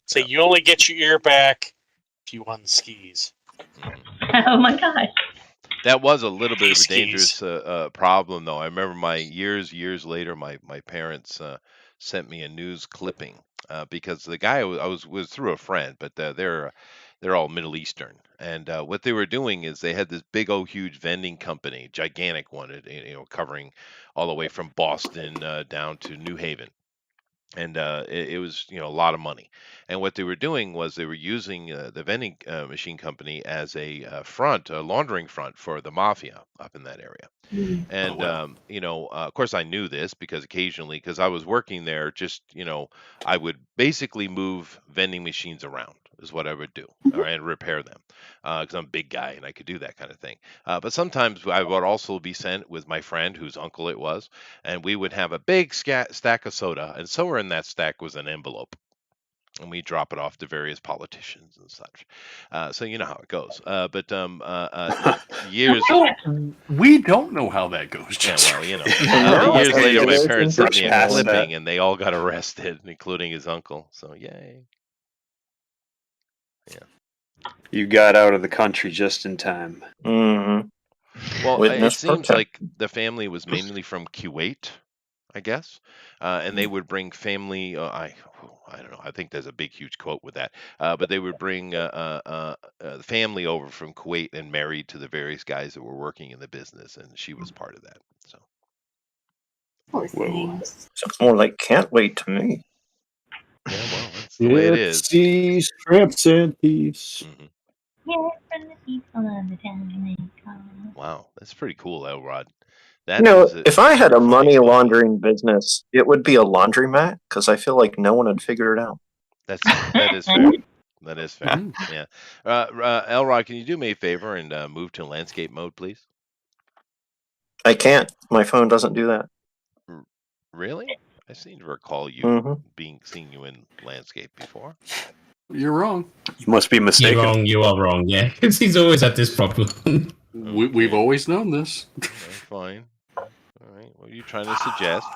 Say you only get your ear back if you unskis. Oh my gosh. That was a little bit of a Skis. dangerous problem, though. I remember my years later, my parents sent me a news clipping because the guy I was through a friend, but they're all Middle Eastern, and what they were doing is they had this big old huge vending company, gigantic one, covering all the way from Boston down to New Haven. And it was a lot of money, and what they were doing was they were using the vending machine company as a laundering front for the mafia up in that area. And of course I knew this because occasionally, because I was working there, I would basically move vending machines around is what I would do, and repair them because I'm a big guy and I could do that kind of thing. But sometimes I would also be sent with my friend whose uncle it was, and we would have a big stack of soda, and somewhere in that stack was an envelope. And we drop it off to various politicians and such. So you know how it goes. But years. We don't know how that goes. Yeah, Chester. well, years later, my Just parents sent me a past clipping, that. and they all got arrested, including his uncle. So yay! You got out of the country just in time. Mm-hmm. Well, Witness it seems protection. like the family was mainly from Kuwait, I guess, and they would bring family. I don't know. I think there's a big, huge quote with that. But they would bring family over from Kuwait and married to the various guys that were working in the business, and she was part of that. So Poor things. Sounds more like can't wait to me. yeah, well, that's the way it is. Gypsies, tramps, and thieves. Mhm. Yeah, from the people of the town. Wow, that's pretty cool, Elrod. If I had a money laundering business, it would be a laundromat because I feel like no one would figure it out. That is fair. That is fair. Yeah. Elrod, can you do me a favor and move to landscape mode, please? I can't. My phone doesn't do that. Really? I seem to recall you seeing you in landscape before. You're wrong. You must be mistaken. You're wrong. You are wrong. Yeah, because he's always had this problem. We've always known this. Okay, fine. All right. What are you trying to suggest?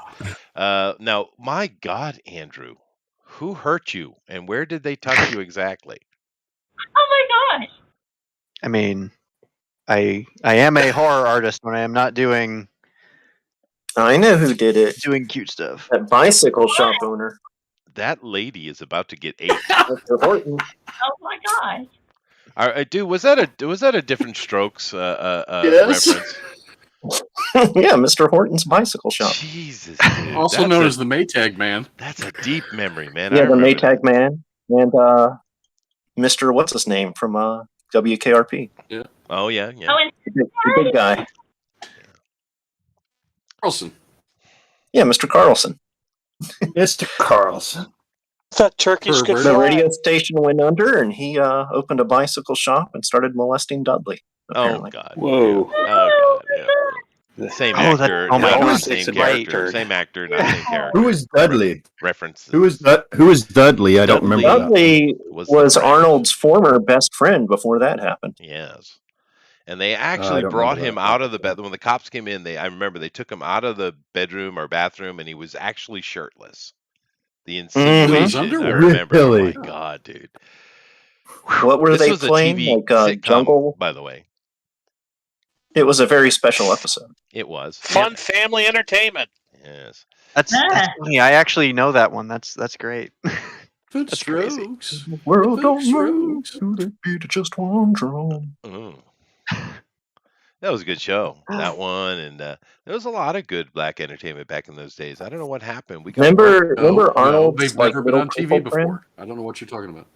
Now, my God, Andrew, who hurt you, and where did they touch you exactly? Oh my gosh. I mean, I am a horror artist when I am not doing I know who did it. doing cute stuff. That bicycle shop owner. That lady is about to get ate. Mr. Horton. Oh my gosh. Dude, was that a Different Strokes Yes. reference? Yeah, Mr. Horton's bicycle shop. Jesus, dude. Also known as the Maytag Man. That's a deep memory, man. Yeah, I the remember Maytag Man and Mr. What's his name from WKRP. Yeah. Oh yeah, yeah. Oh, and The big guy. Carlson. Yeah, Mr. Carlson. Mr. Carlson. thought turkey's good The for radio station went under, and he opened a bicycle shop and started molesting Dudley. Apparently. Oh God! Whoa! Yeah. Oh God! Yeah. Same actor, oh my not God. same Right. character. Same actor, not same character. Who was Dudley? References. Who was Dudley? I don't remember that. Dudley was was the friend. Arnold's former best friend before that happened. Yes. And they I actually don't brought remember him that. out of the bed when the cops came in. I remember they took him out of the bedroom or bathroom, and he was actually shirtless. The insinuation, I remember. Really? Oh my God, dude! What were This they was a playing? TV Like sitcom, Jungle? by the way. It was a very special episode. It was fun family entertainment. Yes. That's funny. I actually know that one. That's great. That's crazy. strokes. The world don't move Strokes. to the beat of just one drum. That was a good show. That one, and there was a lot of good black entertainment back in those days. I don't know what happened. We got Remember Arnold's they've like never been little on TV cripple friend? before. I don't know what you're talking about.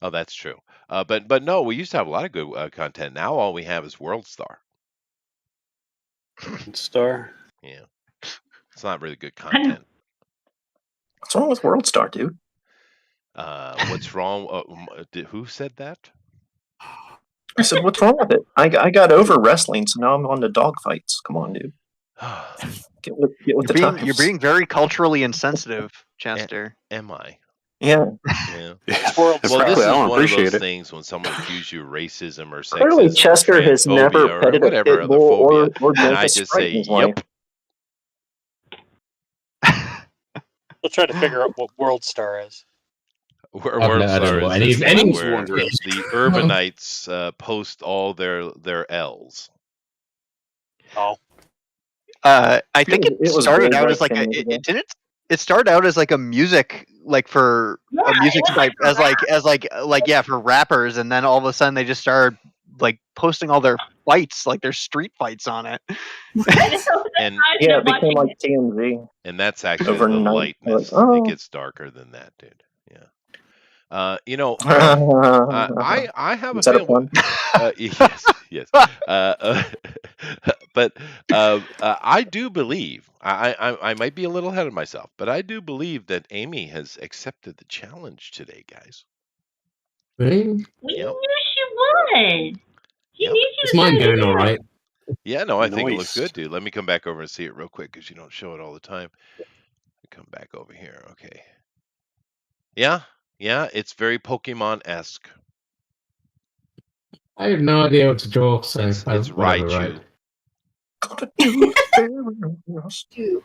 Oh, that's true. But no, we used to have a lot of good content. Now all we have is World Star. Star. Yeah, it's not really good content. What's wrong with World Star, dude? What's wrong? Who said that? I said, what's wrong with it? I got over wrestling, so now I'm on to dog fights. Come on, dude. Get with the times. You're being very culturally insensitive, Chester. Am I? Yeah. Yeah. World Well, Star. this is I don't one of appreciate those it. things when someone accuses you of racism or sexism. Clearly, Chester or has never transphobia petted or a whatever pit other bull phobia, or and drank I a just Sprite say, in his life. "Yep." We'll try to figure out what World Star is. Where I World don't Star know is what this any- thing any- where the urbanites post all their L's. Oh. I think It was started very out as like like 10 years ago. didn't it started out as like a music for a music type as for rappers, and then all of a sudden they just started like posting all their fights, like their street fights on it. And Yeah, it became like TMZ. And that's actually the Overnight, lightness. like, oh. It gets darker than that, dude. Yeah. I have Is a that a feeling. Yes. But I do believe I might be a little ahead of myself, but I do believe that Amy has accepted the challenge today, guys. Really? We knew she would. He knew she was Is mine gonna going do all it. right? Yeah, no, I think it looks Nice. good, dude. Let me come back over and see it real quick because you don't show it all the time. Come back over here, okay. Yeah, it's very Pokemon-esque. I have no idea what to draw, so It's whatever, Raichu.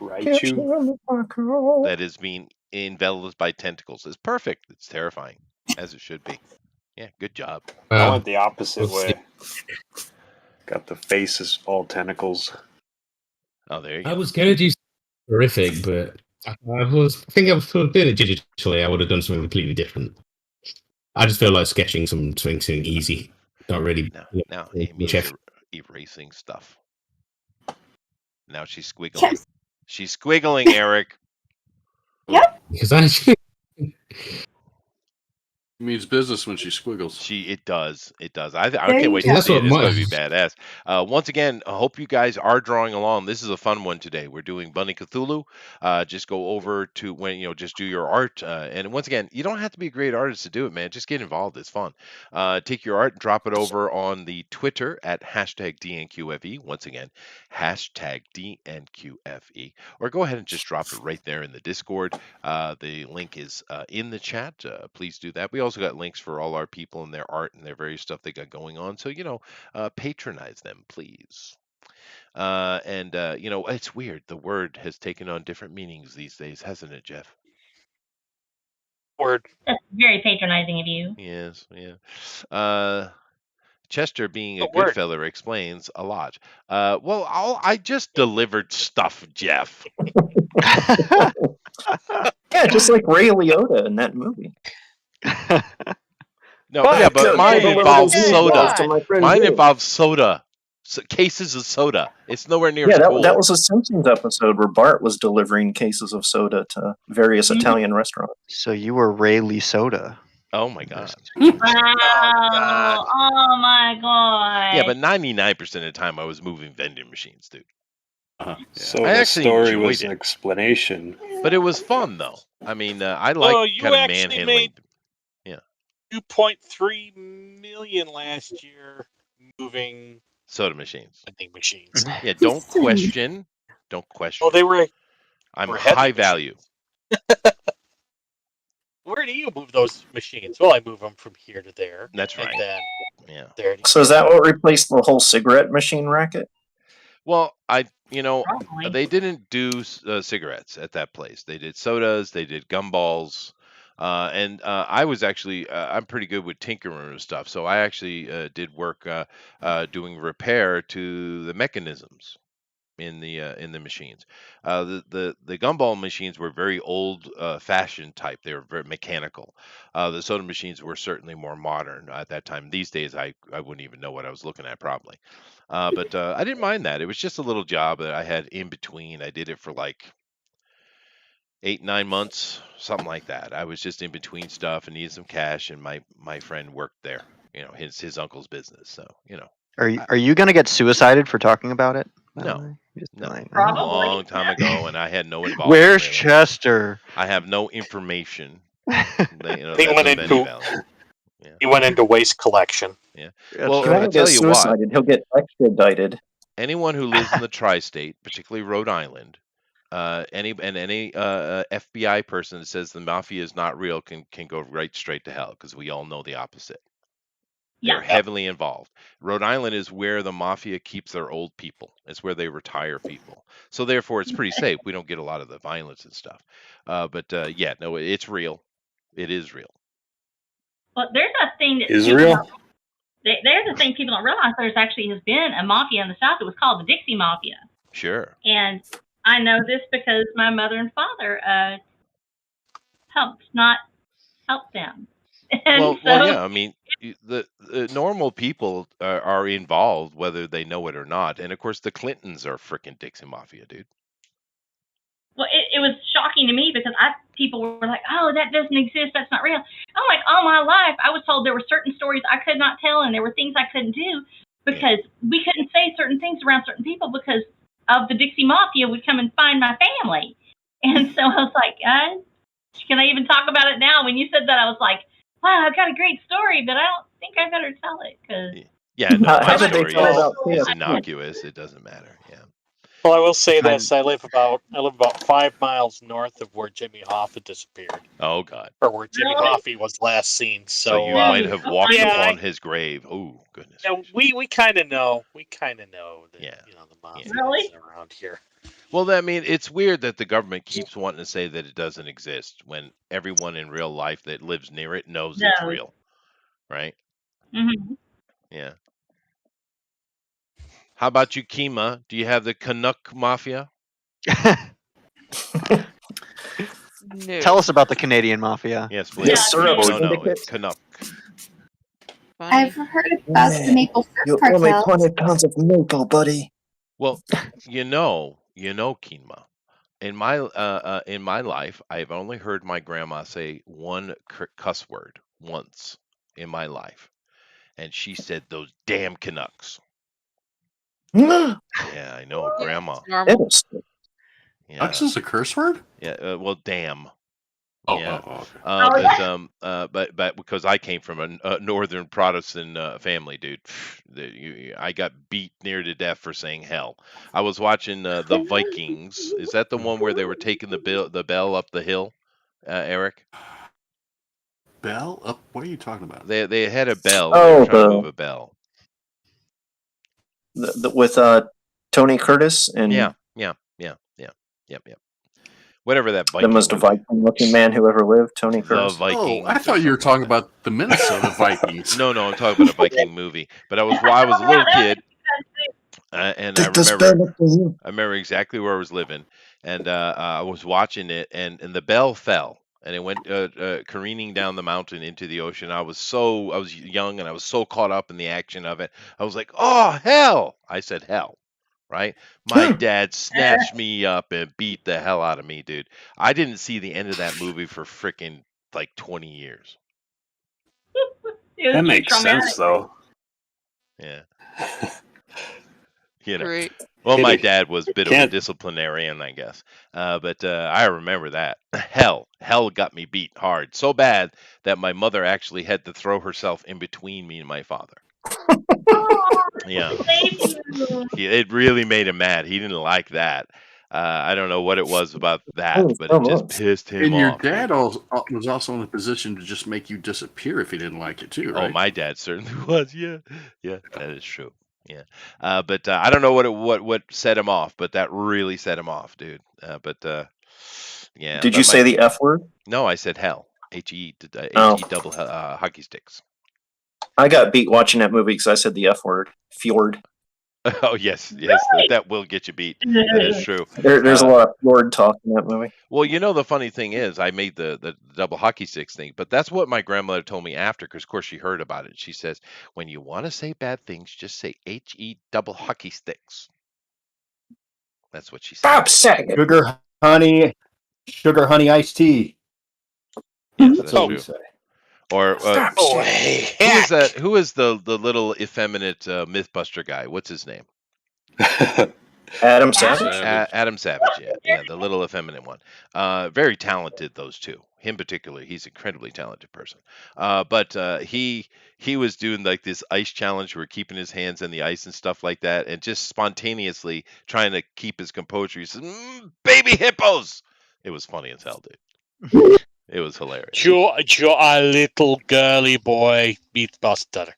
Raichu. That is being enveloped by tentacles. It's perfect. It's terrifying, as it should be. Yeah, good job. I went the opposite we'll see. way. Got the faces all tentacles. Oh, there you I go. was going to do horrific, but I think I was doing it digitally. I would have done something completely different. I just feel like sketching something easy. Not really. Now Amy's erasing stuff. Now she's squiggling. Yes. She's squiggling, Eric. Yep. Because I It means business when she squiggles. It does. I There can't you wait go. to That's see it. what It's going mine- to be badass. Once again, I hope you guys are drawing along. This is a fun one today. We're doing Bunny Cthulhu. Just go over to just do your art. And once again, you don't have to be a great artist to do it, man. Just get involved. It's fun. Take your art, drop it over on the Twitter at #DNQFE. Once again, #DNQFE. Or go ahead and just drop it right there in the Discord. The link is in the chat. Please do that. We also got links for all our people and their art and their various stuff they got going on. So, patronize them, please. It's weird. The word has taken on different meanings these days, hasn't it, Jeff? Word. That's very patronizing of you. Yes, yeah. Chester, being a What good word? fella, explains a lot. I just delivered stuff, Jeff. Yeah, just like Ray Liotta in that movie. No, but mine involves soda. To my friend Mine Jay. involves soda. Cases of soda. It's nowhere near Yeah, as cool. that was a Simpsons episode where Bart was delivering cases of soda to various Italian restaurants. So you were Ray Lee Soda. Oh my god. Wow. Oh my god. Yeah, but 99% of the time I was moving vending machines, dude. So I the actually story enjoyed was it. an explanation. But it was fun though. I mean, I like Well, you kind of actually manhandling. made 2.3 million last year moving Soda machines. vending machines. Yeah, don't question. Don't question. Oh, they were. I'm were high heavy value. Where do you move those machines? Well, I move them from here to there. That's right. And then Yeah. there. So is that what replaced the whole cigarette machine racket? Well, Probably. they didn't do cigarettes at that place. They did sodas, they did gumballs, and I was actually I'm pretty good with tinkering and stuff. So I actually did work doing repair to the mechanisms in the machines. The gumball machines were very old fashioned type. They were very mechanical. The soda machines were certainly more modern at that time. These days, I wouldn't even know what I was looking at probably. But I didn't mind that. It was just a little job that I had in between. I did it for like 8-9 months, something like that. I was just in between stuff and needed some cash, and my friend worked there. His uncle's business. So Are you gonna get suicided for talking about it? No. No, like, a Probably. long time ago, and I had no involvement. Where's really. Chester? I have no information. He That's went of any into value. he went into waste collection. Yeah. That's Well, He right. I won't tell get you what, suicided. He'll get extradited. anyone who lives in the tri-state, particularly Rhode Island, any FBI person that says the mafia is not real can go right straight to hell, because we all know the opposite. They're Yeah. heavily involved. Rhode Island is where the mafia keeps their old people. It's where they retire people. So therefore, it's pretty safe. We don't get a lot of the violence and stuff. But yeah, no, it's real. It is real. Well, there's a thing that Is people real? don't- there's a thing people don't realize. There's actually has been a mafia in the South. It was called the Dixie Mafia, Sure. and I know this because my mother and father helped not help them. And Well, so, yeah. I mean, the normal people are involved, whether they know it or not. And of course, the Clintons are freaking Dixie Mafia, dude. well, it was shocking to me because people were like, "Oh, that doesn't exist. That's not real." I'm like, all my life, I was told there were certain stories I could not tell, and there were things I couldn't do because we couldn't say certain things around certain people because of the Dixie Mafia would come and find my family. And so I was like, can I even talk about it now? When you said that, I was like, wow, I've got a great story, but I don't think I better tell it because. Yeah, no, How my did they story tell about is KFC? innocuous. It doesn't matter. Yeah. Well, I will say this: I live about 5 miles north of where Jimmy Hoffa disappeared, Oh God. or where Jimmy Really? Hoffa was last seen. So you So might have walked yeah, upon his grave. Oh goodness. we kind of know. We kind of know that the mafia Really? is around here. Well, I mean, it's weird that the government keeps wanting to say that it doesn't exist when everyone in real life that lives near it knows it's Knows. real, right? Mm-hmm. Yeah. How about you, Kima? Do you have the Canuck Mafia? No. Tell us about the Canadian mafia. Yes, please. Yes, syrup No, syndicate. it's Canuck. I've heard about the maple You syrup owe me cartel. 20 pounds of maple, buddy. Well, Kima. In my life, I've only heard my grandma say one cuss word once in my life, and she said those damn Canucks. Yeah, I know, Grandma. Normal. Yeah. Canucks is a curse word? Yeah. Well, damn. Oh, Yeah. okay. But because I came from a northern Protestant family, dude, I got beat near to death for saying hell. I was watching the Vikings. Is that the one where they were taking the bell up the hill, Eric? Bell up? What are you talking about? They had a bell. They were trying to move a bell. With Tony Curtis and Yeah. Whatever that Viking. the most Viking-looking man who ever lived, Tony Curtis. Vikings. Oh, I thought you were talking about the Minnesota Vikings. No, I'm talking about a Viking movie. But I was a little kid, and I remember exactly where I was living, and I was watching it, and the bell fell, and it went careening down the mountain into the ocean. I was young, and I was so caught up in the action of it. I was like, "Oh hell!" I said, "Hell." Right? My dad snatched me up and beat the hell out of me, dude. I didn't see the end of that movie for freaking like 20 years. That makes sense, though. Yeah. Great. Well, my dad was a bit of a disciplinarian, I guess. But I remember that. Hell got me beat hard. So bad that my mother actually had to throw herself in between me and my father. Yeah. It really made him mad. He didn't like that. I don't know what it was about that, but it just pissed him And your off. dad was also in a position to just make you disappear if he didn't like it too, right? Oh, my dad certainly was. Yeah, that is true. Yeah, but I don't know what set him off, but that really set him off, dude. Yeah. Did you say the F word? No, I said hell. He double hockey sticks. I got beat watching that movie because I said the F word. Fjord. Oh yes, that will get you beat. That is true. There's a lot of fjord talk in that movie. Well, the funny thing is, I made the double hockey sticks thing, but that's what my grandmother told me after, because of course she heard about it. She says, when you want to say bad things, just say HE double hockey sticks. That's what she said. Stop saying it. Sugar honey iced tea. Yes, that's what true. we say. Or Stop who is the little effeminate MythBuster guy? What's his name? Adam Savage. Adam Savage. Yeah, the little effeminate one. Very talented, those two. Him particularly, he's an incredibly talented person. But he was doing like this ice challenge where keeping his hands in the ice and stuff like that, and just spontaneously trying to keep his composure. He says, "Baby hippos." It was funny as hell, dude. It was hilarious. You're a little girly boy, Mythbuster.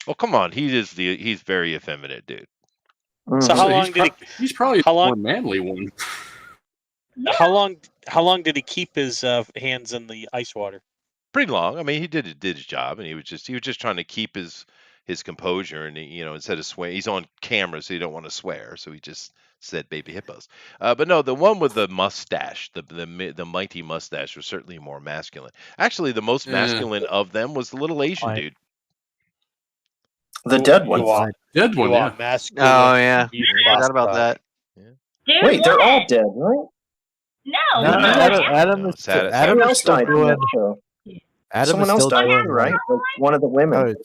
Oh, come on. He's very effeminate, dude. So how long did he? He's probably how long, the more manly one. How long did he keep his hands in the ice water? Pretty long. I mean, he did his job, and he was just trying to keep his composure, and instead of swear, he's on camera, so he don't want to swear, so he just said baby hippos. But no, the one with the mustache, the mighty mustache, was certainly more masculine. Actually, the most masculine of them was the little Asian dude. The dead one. Dead one, yeah. Masculine. Oh yeah, forgot about that. Dude, wait, they're all dead, right? No, Adam is still died in doing. that show. Adam Someone is else still died doing too, right? Like one of the women.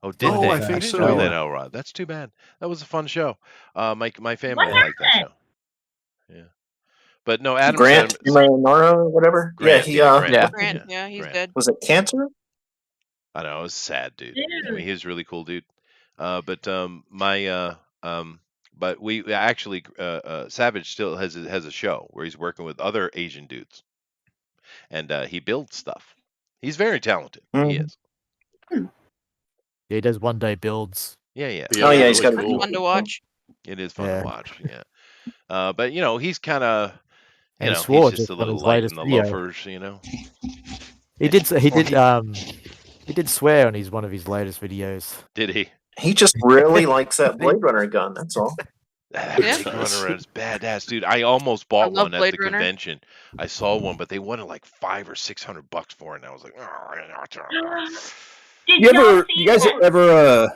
Oh, did Oh, they? I think didn't so, know yeah. that, Elrod. That's too bad. That was a fun show. My family liked that show. Yeah, but no, Adam Grant Imahara or whatever. Grant, Grant, He's dead. Was it cancer? I know, it was sad, dude. I Dude. mean, he was a really cool dude. But we actually Savage still has a show where he's working with other Asian dudes, and he builds stuff. He's very talented. He is. Yeah, he does one day builds. Yeah. Oh yeah, he's got That's fun to watch. It is fun to watch. Yeah. But he's kind of And he's swore just a on little his light in latest the video. loafers. He did swear on one of his latest videos. Did he? He just really likes that Blade Runner gun. That's all. Blade Runner is badass, dude. I almost bought love one at Blade the Runner. convention. I saw one, but they wanted like $500 or $600 for it, and I was like, you guys ever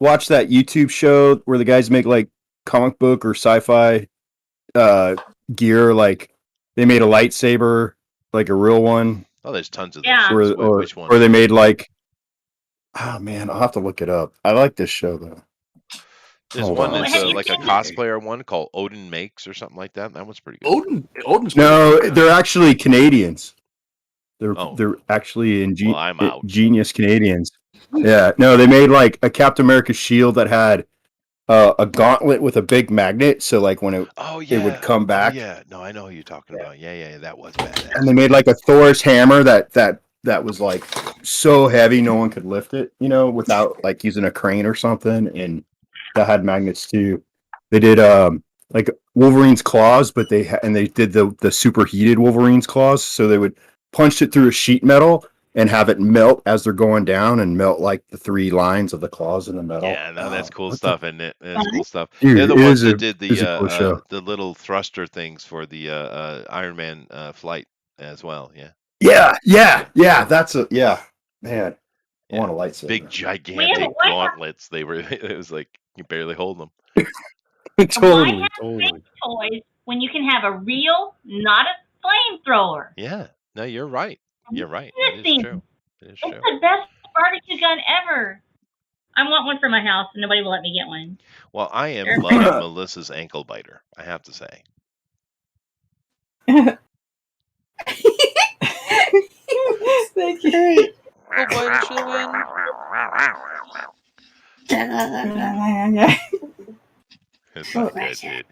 watch that YouTube show where the guys make like comic book or sci-fi gear? Like they made a lightsaber, like a real one. Oh, there's tons of Yeah. those. Or Which one? or they made like, oh man, I'll have to look it up. I like this show though. There's Hold one on. that's like a cosplayer one called Odin Makes or something like that. That one's pretty good. Odin's No, they're actually Canadians. They're Oh. they're actually Well, I'm out. genius Canadians. Yeah, no, they made like a Captain America shield that had a gauntlet with a big magnet. So like when it would come back, Oh, yeah. No, I know who you're talking about. Yeah. That was badass. and they made like a Thor's hammer that was like so heavy no one could lift it, without like using a crane or something, and that had magnets too. They did like Wolverine's claws, but they did the superheated Wolverine's claws, so they would punch it through a sheet metal and have it melt as they're going down and melt like the 3 lines of the claws in the metal. Yeah, no, that's cool stuff, isn't it? That's cool stuff. Dude, They're the it ones is that a- did it is a cool show. the little thruster things for the Iron Man flight as well. Yeah. Yeah. That's man. I want a lightsaber. Big gigantic gauntlets. They were. It was like you barely hold them. totally. toys when you can have a real, not a flamethrower. Yeah. No, you're right. You're right. That is true. That is It's true. the best barbecue gun ever. I want one for my house, and nobody will let me get one. Well, I am loving Melissa's ankle biter, I have to say. Thank you. Oh, why did you win? It's not good, dude.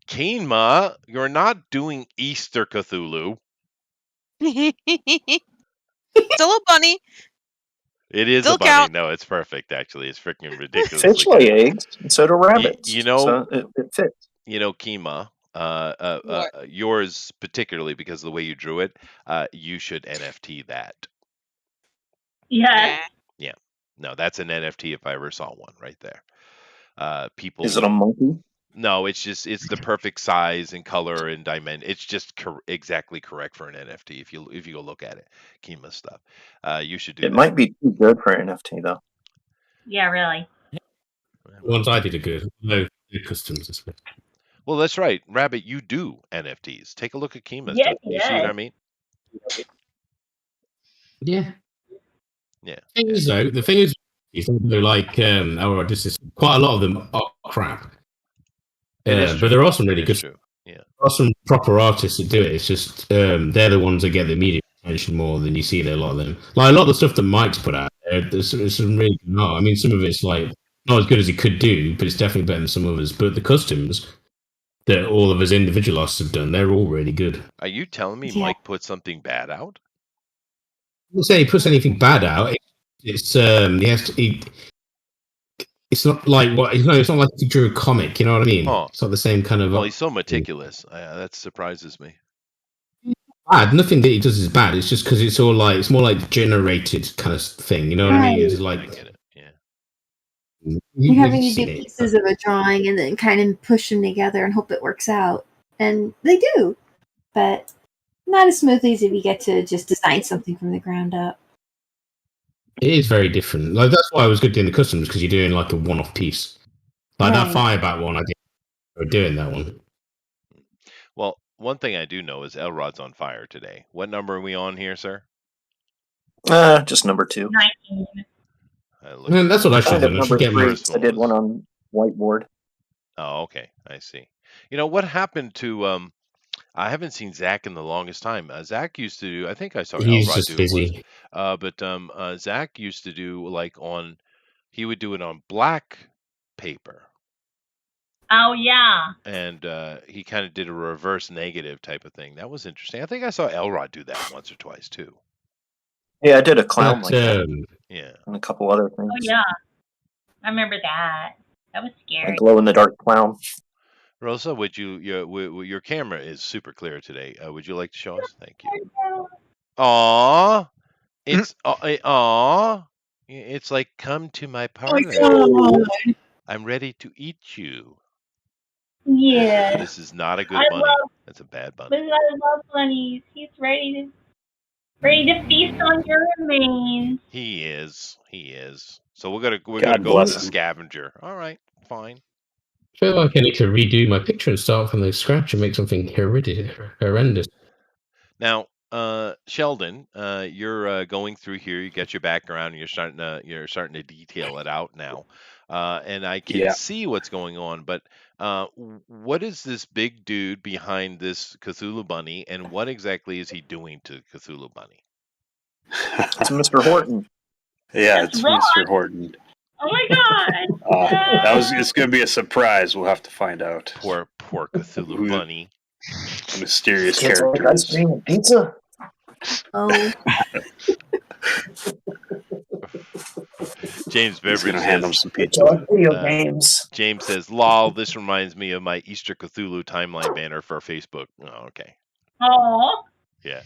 Keenma, you're not doing Easter Cthulhu. Still a bunny. It is Still a bunny. count. No, it's perfect, actually. It's freaking ridiculously Fish lay eggs, and so do rabbits. You know, so it fits. You know, Kima, yours particularly because of the way you drew it, you should NFT that. Yes. Yeah. No, that's an NFT if I ever saw one right there. People. Is it a monkey? No, it's the perfect size and color and dimension. It's just exactly correct for an NFT if you go look at it. Kima stuff. You should do It that. might be too good for an NFT though. Yeah, really. The ones I did are good. No customs as well. Well, that's right, Rabbit. You do NFTs. Take a look at Kima's. Yes, You see what I mean? Yeah. Yeah. The thing is, they're like, this is quite a lot of them are crap. But there are some really good. Yeah. There are some proper artists that do it. It's just they're the ones that get the media attention more than you see there. A lot of them, like a lot of the stuff that Mike's put out there's some really good art. I mean, some of it's like not as good as he could do, but it's definitely better than some others. But the customs that all of his individual artists have done, they're all really good. Are you telling me Mike put something bad out? I wouldn't say he puts anything bad out. It's it's not like it's not like he drew a comic. You know what I mean? Oh. It's not the same kind of. Well, he's so meticulous. That surprises me. Bad. Nothing that he does is bad. It's just because it's all like it's more like generated kind of thing. You know what I mean? It's like I get it. Yeah. You're having to do pieces of a drawing and then kind of push them together and hope it works out, and they do, but not as smoothly as if you get to just design something from the ground up. It is very different. Like that's why I was good doing the customs because you're doing like a one-off piece. Like that Firebat one, I did doing that one. Well, one thing I do know is Elrod's on fire today. What number are we on here, sir? Just number 2. 19. Man, that's what I should do. I should get my. I did one on whiteboard. Oh, okay. I see. You know what happened to I haven't seen Zach in the longest time. Zach used to do. I think I saw He's Elrod just do busy. it once. But Zach used to do he would do it on black paper. Oh yeah. And he kind of did a reverse negative type of thing. That was interesting. I think I saw Elrod do that once or twice too. Yeah, I did a clown like that. Yeah. And a couple other things. Oh yeah. I remember that. That was scary. A glow in the dark clown. Rosa, your camera is super clear today. Would you like to show us? Thank you. Aww. It's aww. It's like come to my parlor. I'm ready to eat you. Yeah. This is not a good bunny. That's a bad bunny. But I love bunnies. He's ready to feast on your remains. He is. So we're gonna go with the scavenger. All right, fine. I feel like I need to redo my picture and start from the scratch and make something horrendous. Now, Sheldon, you're going through here. You got your background. And you're starting to detail it out now, and I can see what's going on. But what is this big dude behind this Cthulhu bunny, and what exactly is he doing to Cthulhu bunny? It's Mr. Horton. Yeah, it's Mr. Horton. Oh my god! It's going to be a surprise. We'll have to find out. Poor Cthulhu bunny. Mysterious Kids character. like ice cream and pizza. Oh. James Beveridge gonna hand him says, some pizza. Video games. James says, "Lol, this reminds me of my Easter Cthulhu timeline banner for Facebook." Oh, okay. Oh. Yeah.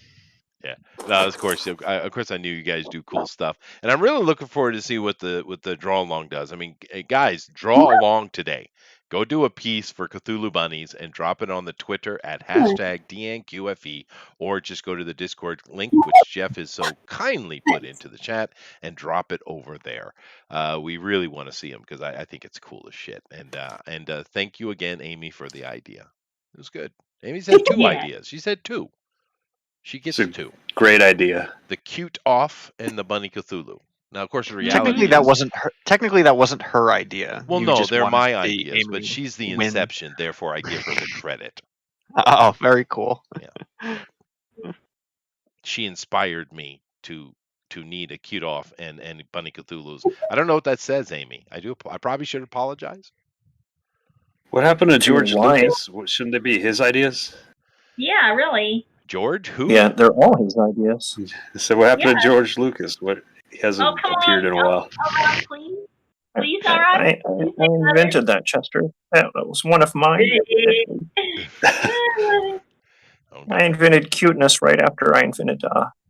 No, of course I knew you guys do cool stuff, and I'm really looking forward to see what the draw along does. I mean, guys, draw along today. Go do a piece for Cthulhu bunnies and drop it on the Twitter at #DNQFE, or just go to the Discord link, which Jeff has so kindly put into the chat, and drop it over there. We really want to see them because I think it's cool as shit. And thank you again, Amy, for the idea. It was good. Amy said 2 ideas. She said 2. She gets 2. Great idea. The cute off and the bunny Cthulhu. Now, of course, the reality technically that wasn't her idea. Well, You no, just they're wanted my to see ideas, but Amy she's the win. inception. Therefore, I give her the credit. Oh, very cool. Yeah. She inspired me to need a cute off and Bunny Cthulhu's. I don't know what that says, Amy. I probably should apologize. What happened to George why? Lucas? Shouldn't they be his ideas? Yeah, really. George, who? Yeah, they're all his ideas. So what happened Yeah. to George Lucas? What he hasn't Come appeared on. in a while. Rob, please. Please, all right. I invented that, Chester. That was one of mine. I invented cuteness right after I invented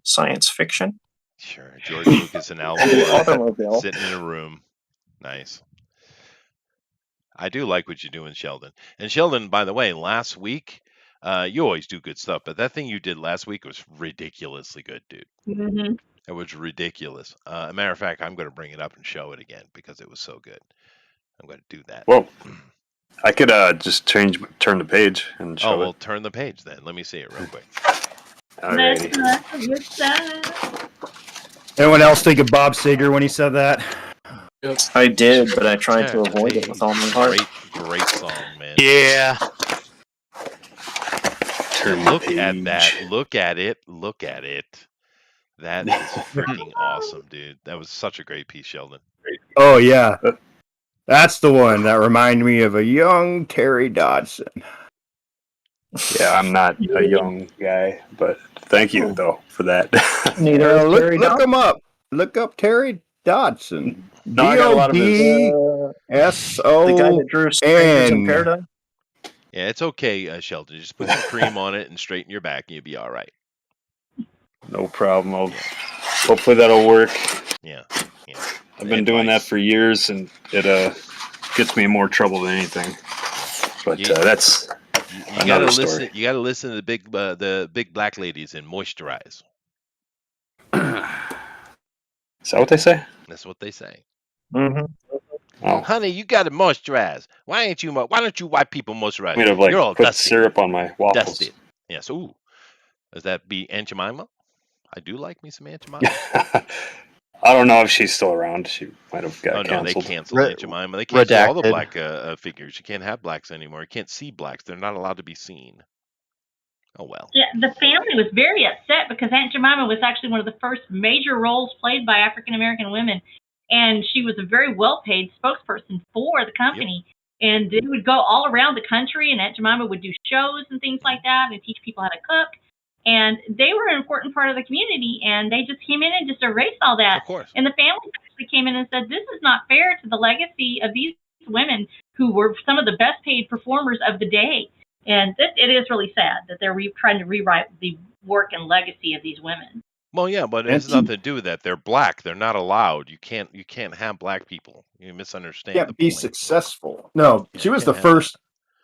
science fiction. Sure, George Lucas and Al Gore sitting in a room. Nice. I do like what you're doing, Sheldon. And Sheldon, by the way, last week, you always do good stuff, but that thing you did last week was ridiculously good, dude. Mm-hmm. It was ridiculous. A matter of fact, I'm going to bring it up and show it again because it was so good. I'm going to do that. Well, I could just turn the page and show well, it. turn the page then. Let me see it real quick. Alrighty. Anyone else think of Bob Seger when he said that? I did, but I tried to avoid it with all my heart. Great song, man. Yeah. Look at that. Look at it. Look at it. That is freaking awesome, dude. That was such a great piece, Sheldon. Oh, yeah. That's the one that reminded me of a young Terry Dodson. Yeah, I'm not a young guy, but thank you, though, for that. Neither look him up. Look up Terry Dodson. No, I got a lot of his. D-O-D-S-O-N. The guy that drew Strangers in Paradise? Yeah, it's okay, Sheldon. Just put some cream on it and straighten your back, and you'll be all right. No problem. Hopefully that'll work. Yeah. I've been doing that for years, and it gets me in more trouble than anything. But that's you gotta listen. Story. You gotta listen to the big black ladies and moisturize. Is that what they say? That's what they say. Mm-hmm. Oh. Honey, you gotta moisturize. Why don't you white people moisturize? You'd have You're all put dusty. syrup on my waffles. Dusted. Yes. Ooh. Does that be Aunt Jemima? I do like me some Aunt Jemima. I don't know if she's still around. She might have got canceled. No, they canceled Aunt Jemima. They canceled all the black figures. You can't have blacks anymore. You can't see blacks. They're not allowed to be seen. Oh, well. Yeah, the family was very upset because Aunt Jemima was actually one of the first major roles played by African-American women. And she was a very well-paid spokesperson for the company. Yep. And they would go all around the country, and Aunt Jemima would do shows and things like that and teach people how to cook. And they were an important part of the community, and they just came in and just erased all that. Of course. And the family actually came in and said, this is not fair to the legacy of these women who were some of the best-paid performers of the day. And it is really sad that they're trying to rewrite the work and legacy of these women. Well, yeah, but it has nothing to do with that. They're black. They're not allowed. You can't have black people. You misunderstand. Can't be successful. No, she was the first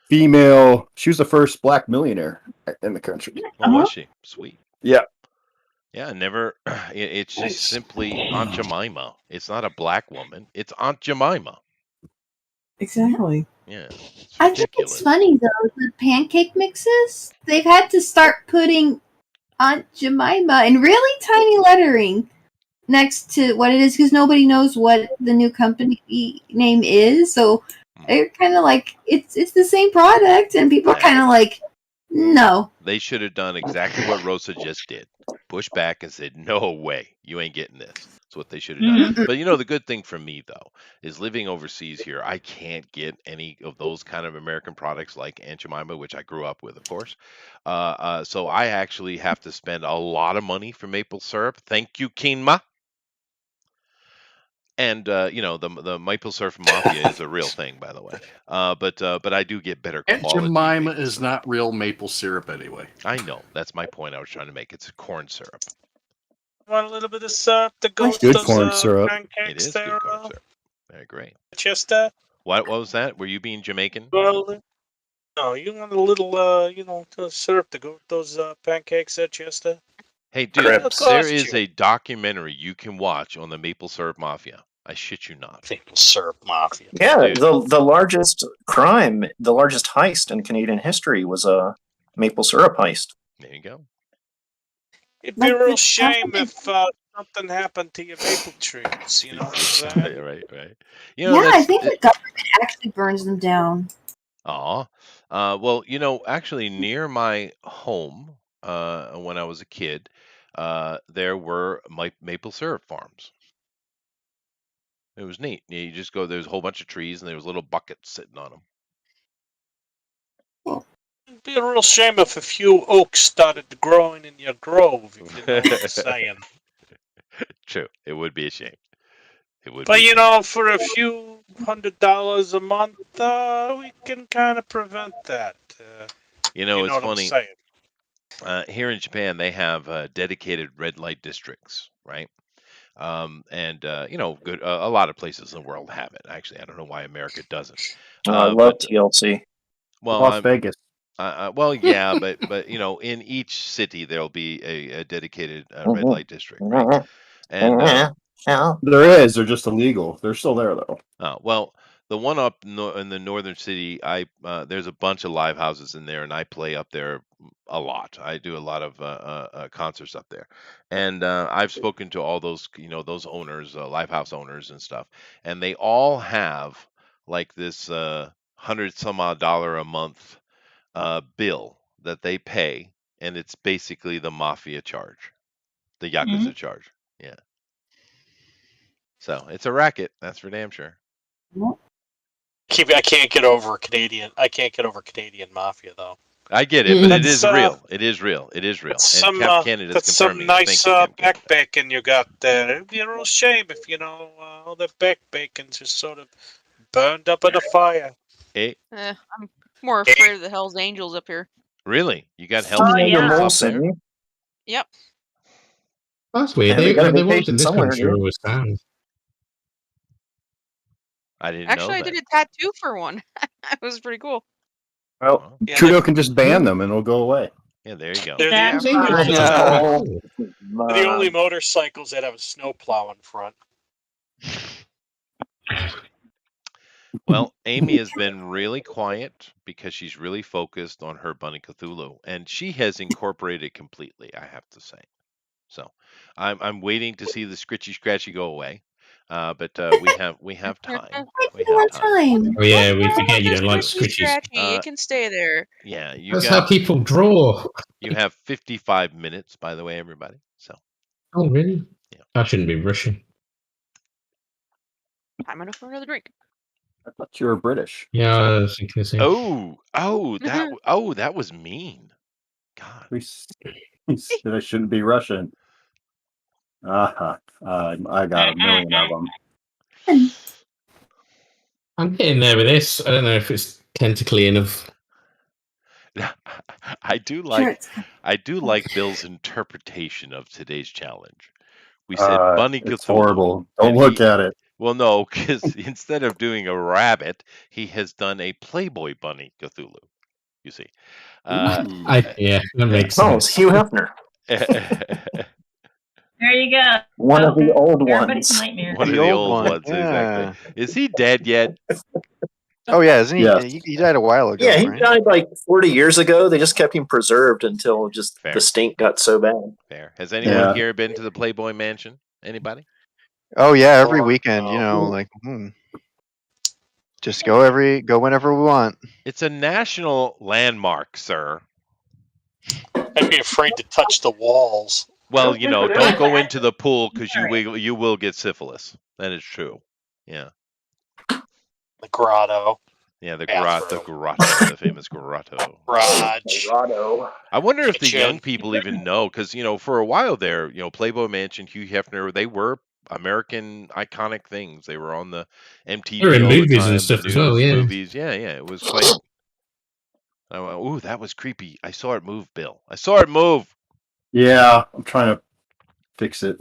female. She was the first black millionaire in the country. Oh, was she? Sweet. Yeah. Yeah, never. It's just simply Aunt Jemima. It's not a black woman. It's Aunt Jemima. Exactly. Yeah. I think it's funny though, the pancake mixes, they've had to start putting Aunt Jemima in really tiny lettering next to what it is because nobody knows what the new company name is. So they're kind of like, it's the same product, and people are kind of like, no. They should have done exactly what Rosa just did. Push back and said, no way, you ain't getting this. That's what they should have done. But the good thing for me, though, is living overseas here, I can't get any of those kind of American products like Aunt Jemima, which I grew up with, of course. So I actually have to spend a lot of money for maple syrup. Thank you, Kinma. And the maple syrup mafia is a real thing, by the way. But I do get better quality. Aunt Jemima is not real maple syrup anyway. I know. That's my point I was trying to make. It's corn syrup. Want a little bit of syrup to go with good those corn syrup. It is there, good corn syrup. Very great. Chester? What was that? Were you being Jamaican? Well, no, you want a little, syrup to go with those pancakes there, Chester? Hey, dude, there is a documentary you can watch on the maple syrup mafia. I shit you not. Maple syrup mafia. Yeah, the largest crime, the largest heist in Canadian history was a maple syrup heist. There you go. It'd be a real shame if something happened to your maple trees. You know what I'm saying? right. Yeah, I think the government actually burns them down. Aw. Well, actually, near my home, when I was a kid, there were maple syrup farms. It was neat. You just go. There's a whole bunch of trees, and there was little buckets sitting on them. It'd be a real shame if a few oaks started growing in your grove, if you know what I'm saying. True. It would be a shame. It would. But for a few $100 a month, we can kind of prevent that. It's what funny. I'm saying. Here in Japan, they have dedicated red light districts, right? Good. A lot of places in the world have it. Actually, I don't know why America doesn't. I love TLC. Well, Las Vegas. Well, yeah, but in each city there'll be a dedicated red light district, right? And there is. They're just illegal. They're still there though. well, the one up in the northern city, there's a bunch of live houses in there, and I play up there a lot. I do a lot of concerts up there, and I've spoken to all those those owners, live house owners and stuff, and they all have like this $100-some-odd a month bill that they pay, and it's basically the mafia charge, the Yakuza charge. Yeah. So it's a racket, that's for damn sure. I can't get over Canadian. I can't get over Canadian mafia though. I get it, but it is real. It is real. It is real. And Cap Canada's that's confirming some nice back bacon you got there. It'd be a real shame if all the back bacon's just sort of burned up in a fire. I'm more afraid of the Hell's Angels up here. Really? You got Hell's Angels up there? Yep. That's weird. They wanted in this country always found. I didn't Actually, know I that. did a tattoo for one. It was pretty cool. Well, Trudeau can just ban them and it'll go away. Yeah, there you go. They're the only motorcycles that have a snowplow in front. Well, Amy has been really quiet because she's really focused on her Bunny Cthulhu, and she has incorporated it completely, I have to say. So I'm waiting to see the scritchy scratchy go away. But we have time. We have time. Oh yeah, we forget you don't like scritchies. It can stay there. Yeah, That's how people draw. You have 55 minutes, by the way, everybody. So. Oh really? Yeah. I shouldn't be rushing. I'm enough for another drink. I thought you were British. Yeah, I was thinking the same. That was mean. God. He said I shouldn't be Russian. I got a million of them. I'm getting there with this. I don't know if it's tentacly enough. I do like Bill's interpretation of today's challenge. We said Bunny Cthulhu. It's horrible. Don't look at it. Well, no, because instead of doing a rabbit, he has done a Playboy Bunny Cthulhu. You see. Yeah, that makes sense. Oh, it's Hugh Hefner. There you go. One of the old Everybody's ones. nightmare. One of the old ones, exactly. Is he dead yet? Oh yeah, isn't he? Yeah. He died a while ago. Yeah, he right? died like 40 years ago. They just kept him preserved until just the stink got so bad. Fair. Has anyone here been to the Playboy Mansion? Anybody? Oh yeah, every weekend. Just go whenever we want. It's a national landmark, sir. I'd be afraid to touch the walls. Well, don't go into the pool because you will get syphilis. That is true. Yeah. The grotto. Yeah, the grotto, the famous grotto. Grotto. I wonder if the young people even know, because for a while there, Playboy Mansion, Hugh Hefner, they were American iconic things. They were on the MTV. They were in all the movies time, and stuff the as well. Yeah. Movies. Yeah. It was quite. Ooh, that was creepy. I saw it move, Bill. I saw it move. Yeah, I'm trying to fix it.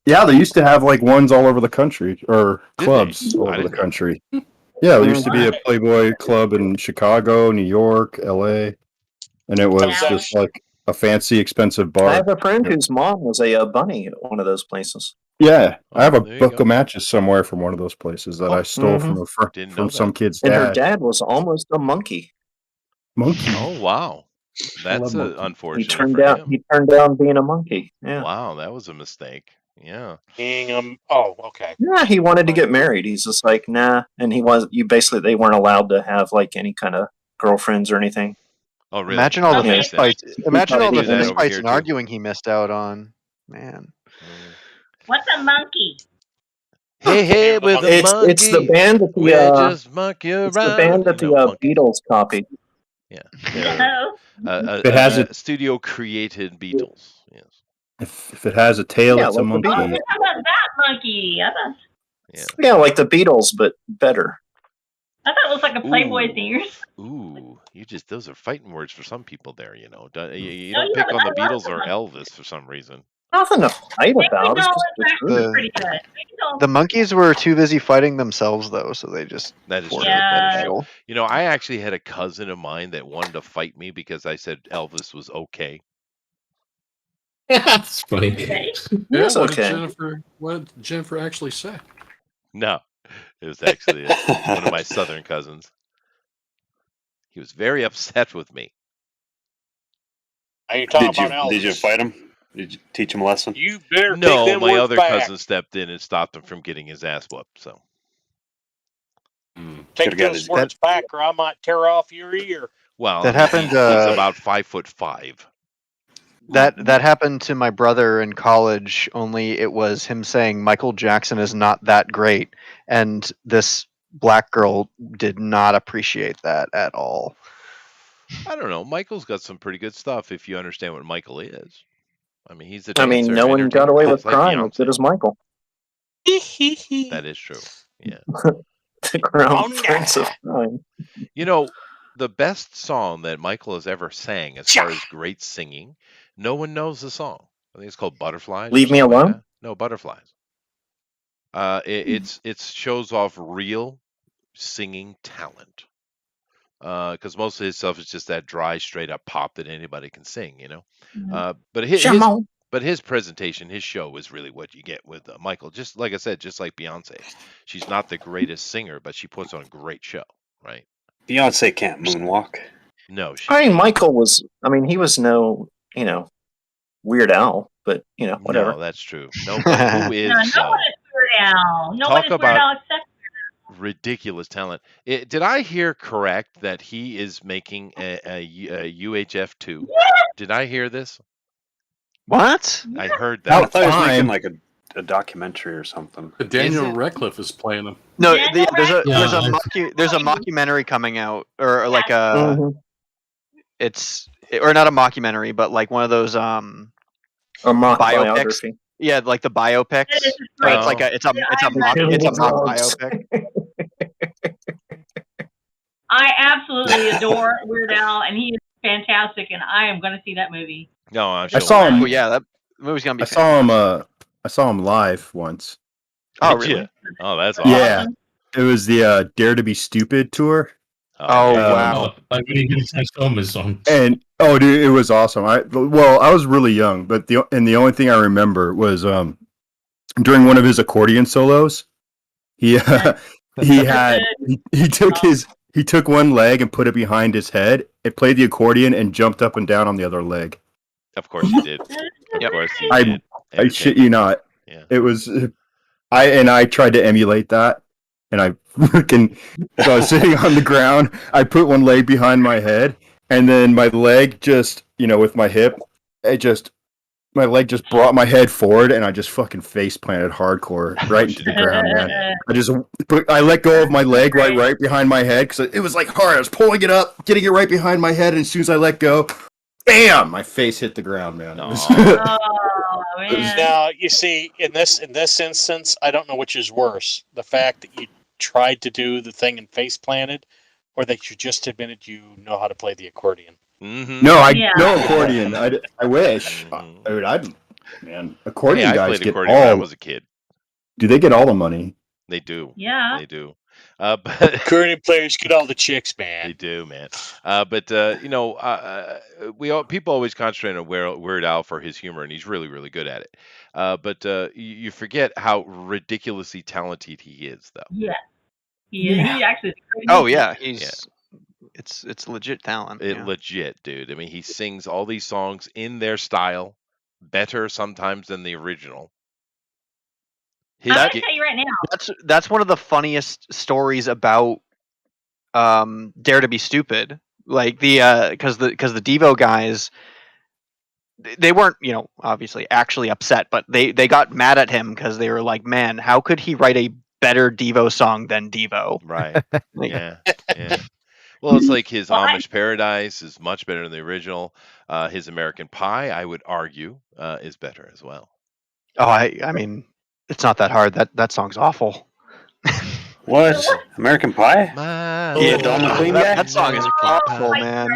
Yeah, they used to have like ones all over the country, or clubs all over the country. Yeah, there used to be a Playboy club in Chicago, New York, LA, and it was just like a fancy, expensive bar. I have a friend whose mom was a bunny at one of those places. Yeah, I have a book of matches somewhere from one of those places that I stole from some kid's dad. And her dad was almost a monkey. Monkey? Oh, wow. That's monkey. unfortunate He turned for out him. he turned down being a monkey. Yeah. Wow, that was a mistake. Yeah. Being oh, okay. Yeah, he wanted to get married. He's just like, nah. And they weren't allowed to have like any kind of girlfriends or anything. Oh, really? Imagine all the Okay. fist fights. Imagine They all do the that fist over fights here, and too. arguing he missed out on. Man. What's a monkey? Hey, we're the It's the monkeys. band that We're just monkey around. it's the band that the Beatles copied. Yeah. No. If it has a studio created Beatles. Yes. if it has a tail, Yeah, it's a like the monkey. Oh, how about that monkey? Yeah, like the Beatles, but better. I thought it was like a Playboy Ooh. singers. Ooh, those are fighting words for some people there, you know. You No, don't yeah, pick but on the I love Beatles or them. Elvis for some reason. Nothing to fight about. It's just the actually truth. pretty good. The monkeys were too busy fighting themselves, though, so they just That is true. forced That the is true. battle. You know, I actually had a cousin of mine that wanted to fight me because I said Elvis was okay. That's funny. Yeah, It's what okay. did Jennifer actually say? No, it was actually one of my southern cousins. He was very upset with me. Are you talking about Elvis? Did you fight him? Did you teach him a lesson? You better take No, them my words other back. cousin stepped in and stopped him from getting his ass whooped. So Take Could've got those his- words back, or I might tear off your ear. well, That happened, He's about 5'5". That happened to my brother in college, only it was him saying Michael Jackson is not that great, and this black girl did not appreciate that at all. I don't know. Michael's got some pretty good stuff if you understand what Michael is. I mean, he's a I mean, dancer, no one got entertainer, away with just like crime as Beyonce. good as Michael. That is true. Yeah. The crown prince of crime. You know, the best song that Michael has ever sang, as far as great singing, no one knows the song. I think it's called Butterflies. or Leave Me something like Alone? that. No, Butterflies. It shows off real singing talent. Because most of his stuff is just that dry, straight up pop that anybody can sing, you know. But his presentation, his show is really what you get with Michael. Just like I said, just like Beyonce, she's not the greatest singer, but she puts on a great show, right? Beyonce can't moonwalk. No, she I mean, can't. Michael was. I mean, he was no, Weird Al, but whatever. No, that's true. No, but who is? No one is Weird Al. No talk one is Weird about- Al except ridiculous talent. Did I hear correct that he is making a UHF 2? Did I hear this? What? I heard I that. thought he was making like a documentary or something. Daniel Is it? Radcliffe is playing him. No, Daniel there's a mockumentary coming out, or like Mhm. or not a mockumentary, but like one of those A mock biopics. biography. Yeah, like the biopics. It is Or great. it's like it's a mock biopic. I absolutely adore Weird Al, and he is fantastic, and I am going to see that movie. No, I'm I sure. saw him. Oh yeah, that movie's gonna be. I saw him. I saw him live once. Oh Did really? ya? Oh, that's awesome. Yeah, it was the Dare to Be Stupid tour. Oh yeah. wow. I really did Transformers song. And dude, it was awesome. I was really young, but the only thing I remember was during one of his accordion solos, he took one leg and put it behind his head. It played the accordion and jumped up and down on the other leg. Of course you did. Of course you did. I shit you not. Yeah. It was I tried to emulate that, and I was sitting on the ground. I put one leg behind my head, and then my leg just, with my hip, my leg just brought my head forward, and I just fucking face planted hardcore right into the ground, man. I let go of my leg right behind my head because it was like hard. I was pulling it up, getting it right behind my head, and as soon as I let go, bam! My face hit the ground, man. Oh man. Now you see, in this instance, I don't know which is worse: the fact that you tried to do the thing and face planted, or that you just admitted you know how to play the accordion. Mm-hmm. No, no accordion. I wish. Man, accordion I guys played get accordion when I all. was a kid. Do they get all the money? They do. Yeah. They do. But Accordion players get all the chicks, man. they do, man. People always concentrate on Weird Al for his humor, and he's really, really good at it. But you forget how ridiculously talented he is, though. Yeah. He actually is a great Oh musician. yeah, he's it's legit talent. Legit, dude. I mean, he sings all these songs in their style, better sometimes than the original. I'm gonna tell you right now. That's one of the funniest stories about Dare to Be Stupid. Like because the Devo guys, they weren't, obviously actually upset, but they got mad at him because they were like, man, how could he write a better Devo song than Devo? Right. Yeah. Well, it's like his Amish Paradise is much better than the original. His American Pie, I would argue, is better as well. Oh, I mean, it's not that hard. That song's awful. What? American Pie? Yeah, Don McLean guy? that song is awful, man.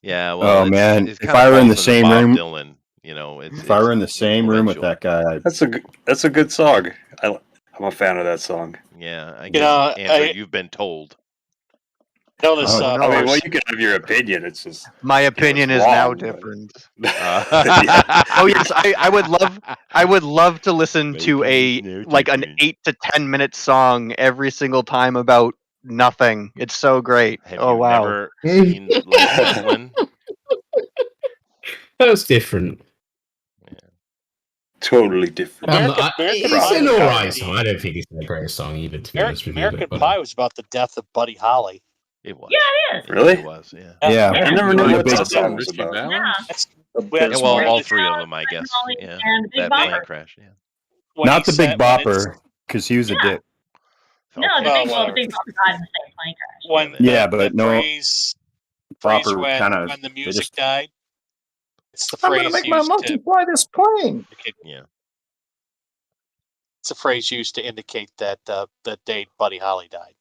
Yeah, well, man, it's if kinda I were in the falls same Bob room, Dylan, if I were in the same room with that guy, That's a good song. I'm a fan of that song. Yeah, I guess, Andrew, you've been told. Notice, I mean, well, you can have your opinion. It's just my opinion is wrong, now but- different. Yeah. Oh yes, I would love to listen to an 8 to 10 minute song every single time about nothing. It's so great. Have oh you wow. never seen Led Zeppelin? That's different. Totally different. It's an alright song. I don't think it's the greatest song either, to be honest with you. American but- Pie was about the death of Buddy Holly. It was. Yeah, it is. Really? It was, yeah. Yeah. I never knew what that song was Richie about. Valens? Yeah, well, all three of them, I guess. Yeah, And Big that Bopper. plane crash. Yeah. not the Big Bopper, because he was a dick. No, the Big Bopper died in the same plane crash. When Yeah, but no, phrase Bopper when, kind of. when the music died, it's the I'm phrase gonna make my used monkey to fly this plane. Yeah. it's a phrase used to indicate that the day Buddy Holly died.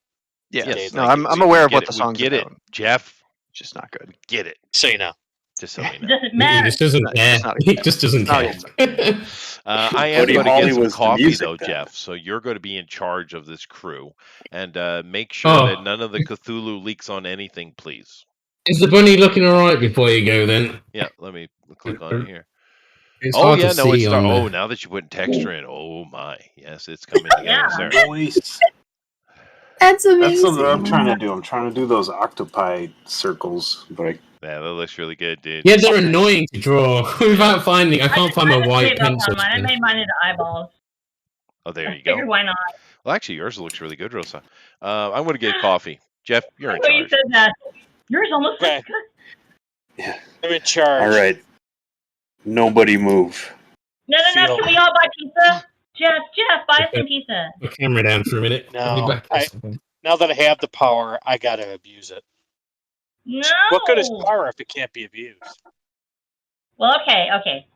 Yes. The No, day I'm that- aware of Get what it. the We song's get it, about. Jeff. It's just not good. Get it. So you know. Just so you It know. doesn't He matter. just doesn't care. He just doesn't care. I am Buddy going to Holly get some was the coffee, music though, then. Jeff. So you're going to be in charge of this crew. And make sure Oh. that none of the Cthulhu leaks on anything, please. Is the bunny looking alright before you go then? Yeah, let me click on it here. It's Oh, hard yeah, to no, it's see on Oh, the- now that you put texture in. Oh, my. Yes, it's coming together, sir. Voice. That's That's amazing. what I'm trying to do. I'm trying to do those octopi circles, but Yeah, that looks really good, dude. Yeah, they're annoying to draw without finding. I can't find my I white gave up on pencil. mine. I made mine into eyeballs. Oh, there I you go. figured why not? Well, actually, yours looks really good, Rosa. I'm going to get coffee. Jeff, you're in Well, you charge. said that. Yours almost Okay. looks good. I'm in charge. all right. Nobody move. No. Feel- Can we all buy pizza? Jeff, buy us some pizza. Put the camera down for a minute. I'll be No, back. now that I have the power, I gotta abuse it. No. What good is power if it can't be abused? Well, okay.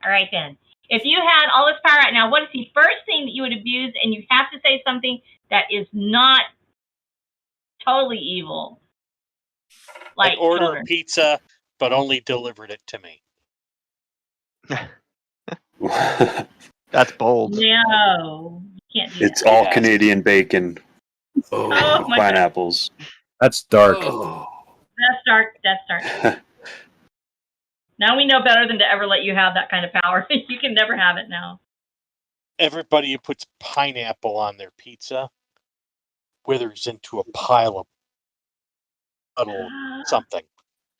All right then. If you had all this power right now, what is the first thing that you would abuse? And you have to say something that is not totally evil. Like I'd order children. a pizza, but only delivered it to me. That's bold. No, you can't do It's that. all Yeah. Canadian bacon. Oh my God. Pineapples. That's dark. Oh. That's dark. Now we know better than to ever let you have that kind of power. You can never have it now. Everybody who puts pineapple on their pizza withers into a pile of puddle something.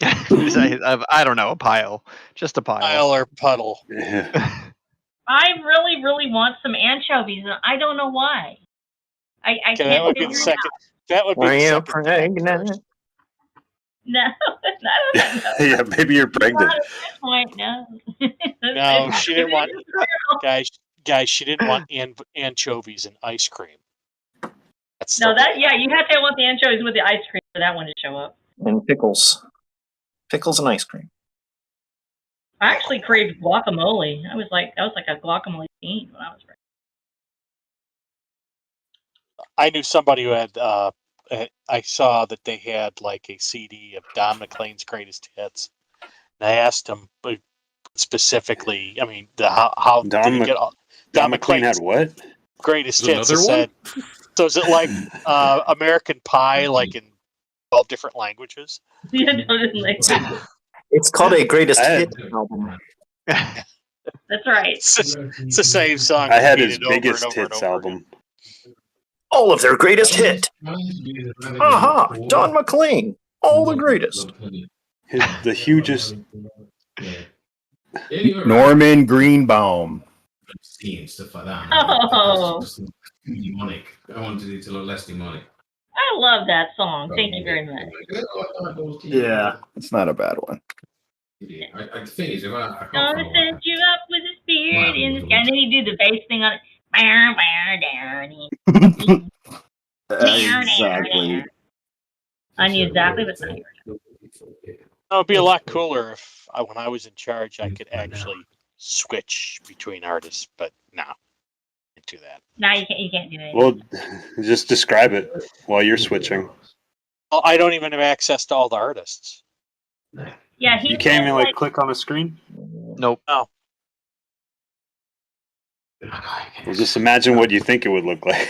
I don't know, a pile. Just a pile. Pile or puddle. I really, really want some anchovies, and I don't know why. I Okay, that can't would be figure the it second. out. That would be Are the you second thing pregnant? first. No, I don't know. Yeah, maybe you're pregnant. Not at this point, no. No, she didn't want guys. She didn't want anchovies and ice cream. That's No, the- yeah, you have to want the anchovies with the ice cream for that one to show up. And pickles. Pickles and ice cream. I actually craved guacamole. That was like a guacamole fiend when I was pregnant. I knew somebody who had. I saw that they had like a CD of Don McLean's greatest hits. And I asked him specifically. I mean, how did Don he get all? Don McLean had what? Greatest There's hits. I another said, so is it like American Pie, like in 12 different languages? Yeah, totally. It's called a greatest I had- hit album. That's right. It's the same song. I had his repeated over and biggest over and hits over album. All of their greatest hit. Aha! Don McLean. All the greatest. The hugest. Norman Greenbaum. And stuff like that. Oh. Just demonic. I wanted it to look less demonic. I love that song. Thank you very much. Yeah, it's not a bad one. I think it's I can't Gonna find set you up with a spirit in the sky. And then you do the bass thing on it. Exactly. I knew exactly what that was. It would be a lot cooler if, when I was in charge, I could actually switch between artists, but no, can't do that. No, you can't do that. Well, just describe it while you're switching. Well, I don't even have access to all the artists. Yeah, you can't even like click on the screen. Nope. No. Well, just imagine what you think it would look like,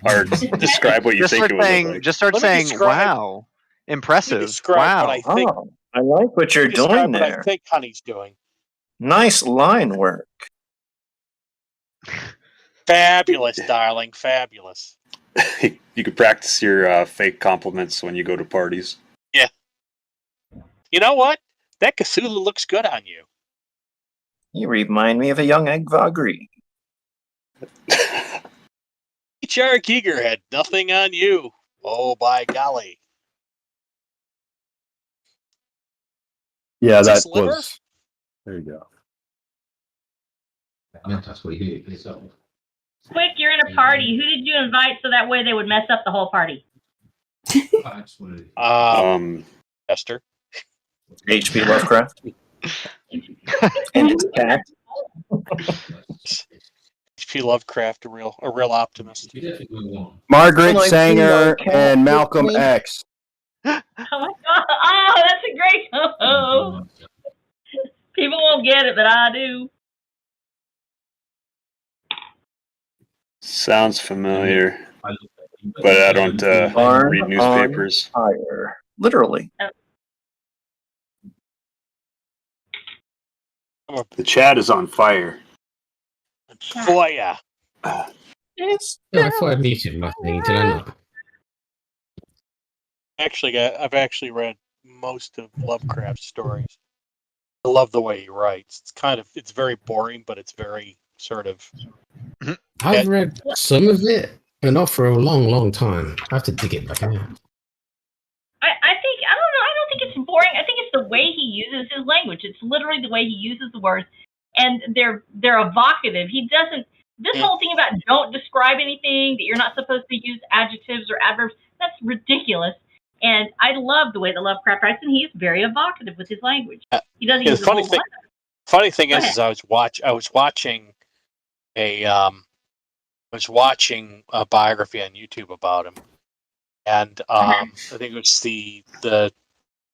or describe what you think it would look like. Just start saying, "Wow, impressive! Wow, what I think. Oh, I like what you're doing what there. I think Honey's doing. Nice line work. Fabulous, darling, fabulous. You could practice your fake compliments when you go to parties. Yeah. You know what? That Cthulhu looks good on you. You remind me of a young Egvagri. H.R. Giger had nothing on you. Oh, by golly. Yeah, that liver? was. There you go. That's what he did. Quick, you're in a party. Who did you invite so that way they would mess up the whole party? Esther. H.P. Lovecraft. And its cat. H.P. Lovecraft, a real optimist. Margaret Sanger and Malcolm X. Oh my god! Oh, that's a great. Oh, people won't get it, but I do. Sounds familiar, but I don't read newspapers. Fire. Literally. The chat is on fire. Boy, yeah. I thought I muted my thing, did I not? I've actually read most of Lovecraft's stories. I love the way he writes. It's very boring, but it's very sort of. I've read some of it, but not for a long, long time. I have to dig it back out. I don't know. I don't think it's boring. I think it's the way he uses his language. It's literally the way he uses the words, and they're evocative. He doesn't. This whole thing about don't describe anything, that you're not supposed to use adjectives or adverbs. That's ridiculous. And I love the way that Lovecraft writes, and he's very evocative with his language. He doesn't use the whole thing. Funny thing is I was watching a biography on YouTube about him, and I think it was the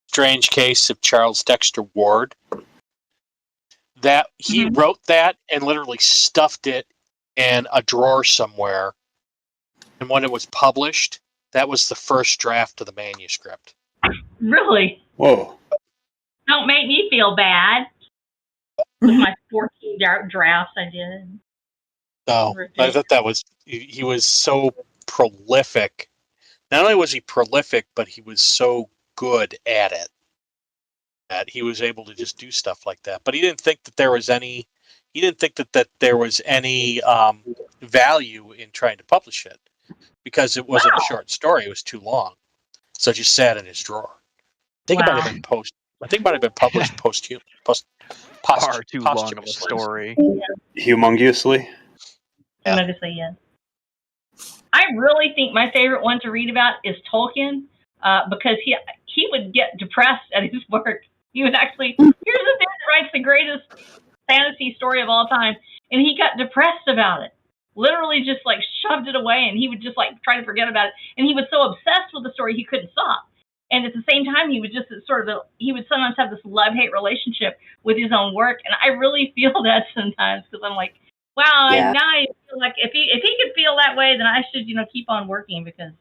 Strange Case of Charles Dexter Ward. That he wrote that and literally stuffed it in a drawer somewhere, and when it was published, that was the first draft of the manuscript. Really? Whoa! Don't make me feel bad. With my 14 drafts I did. So I thought that was he was so prolific. Not only was he prolific, but he was so good at it that he was able to just do stuff like that. But he didn't think that there was any. He didn't think that there was any value in trying to publish it because it wasn't a short story; it was too long. So it just sat in his drawer. I think it might have been published far too long of a story. Humongously. Humongously, yes. I really think my favorite one to read about is Tolkien, because he would get depressed at his work. He would actually, here's the dude that writes the greatest fantasy story of all time, and he got depressed about it. Literally just like shoved it away, and he would just like try to forget about it. And he was so obsessed with the story he couldn't stop. And at the same time, he would just he would sometimes have this love-hate relationship with his own work. And I really feel that sometimes because I'm like, wow, Yeah. now I feel like if he could feel that way, then I should, keep on working because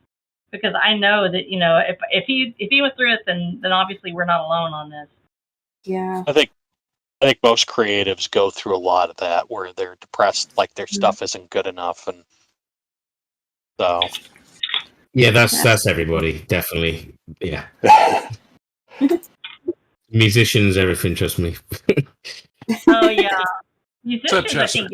I know that, if he went through it, then obviously we're not alone on this. Yeah. I think most creatives go through a lot of that where they're depressed, like their stuff isn't good enough, and so. Yeah, that's everybody, definitely. Yeah. Musicians, everything, trust me. Oh yeah, musicians. I think.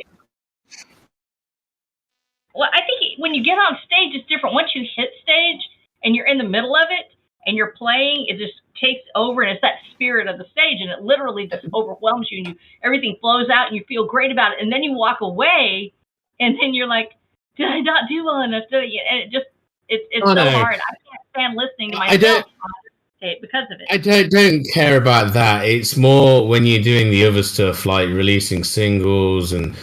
Well, I think when you get on stage, it's different. Once you hit stage and you're in the middle of it and you're playing, it just takes over, and it's that spirit of the stage, and it literally just overwhelms you, and everything flows out, and you feel great about it. And then you walk away, and then you're like, "Did I not do well enough?" And it's so hard. I can't stand listening to myself because of it. I don't care about that. It's more when you're doing the other stuff, like releasing singles and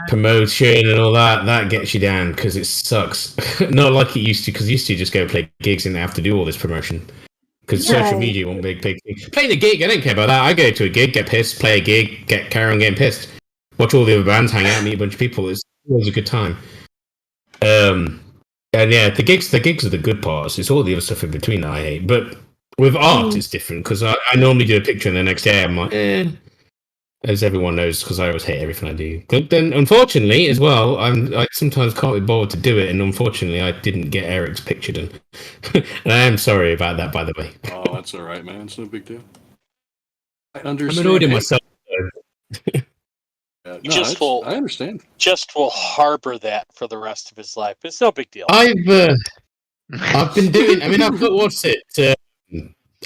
promotion and all that. That gets you down because it sucks. Not like it used to, because used to just go play gigs and they have to do all this promotion. Because social media won't big thing. Playing a gig, I don't care about that. I go to a gig, get pissed, play a gig, carry on getting pissed. Watch all the other bands, hang out, meet a bunch of people. It's always a good time. And yeah, the gigs are the good parts. It's all the other stuff in between that I hate. But with art, it's different because I normally do a picture and the next day I'm like, as everyone knows, because I always hate everything I do. But then, unfortunately, as well, I sometimes can't be bothered to do it, and unfortunately, I didn't get Eric's picture done. And I am sorry about that, by the way. Oh, that's all right, man. It's no big deal. I understand. I'm annoyed at myself. I understand. Just will harbor that for the rest of his life. It's no big deal. I've been doing. I mean, I've got what's it.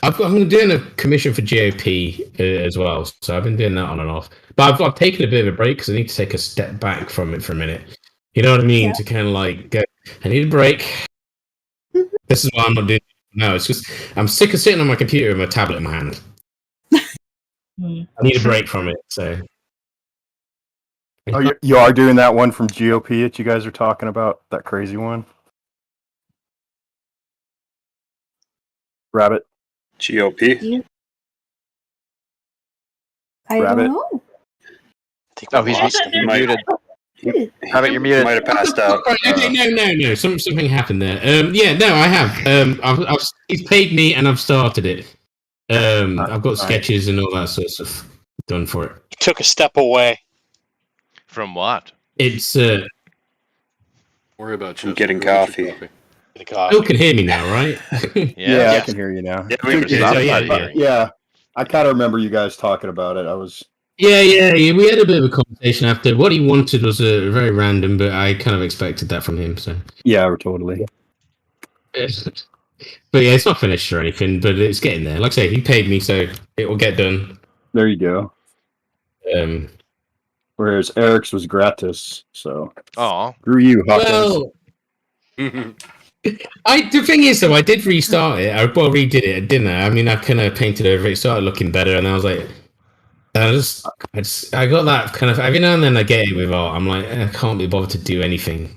I'm doing a commission for GOP as well, so I've been doing that on and off. But I've taken a bit of a break because I need to take a step back from it for a minute. You know what I mean? To kind of like go, I need a break. This is why I'm not doing it now. It's just I'm sick of sitting on my computer with my tablet in my hand. I need a break from it. So. Oh, you are doing that one from GOP that you guys are talking about? That crazy one? Rabbit? GOP? I Rabbit? don't know. Oh, he's muted. Rabbit, you're muted. Might have passed out. No. Something happened there. Yeah, no, I have. He's paid me and I've started it. I've got sketches and all that sort of stuff done for it. You took a step away. From what? It's worry about you getting coffee. You can hear me now, right? Yeah, I can hear you now. Yeah, I kind of remember you guys talking about it. I was. Yeah. We had a bit of a conversation after. What he wanted was very random, but I kind of expected that from him. So. Yeah, totally. But yeah, it's not finished or anything, but it's getting there. Like I say, he paid me, so it will get done. There you go. Whereas Eric's was gratis, so. Oh. Screw you, Hawkins. Well, the thing is, though, I did restart it. I redid it, didn't I? I mean, I kind of painted over it, started looking better, and I was like, I got that kind of. Every now and then I get it with art. I'm like, I can't be bothered to do anything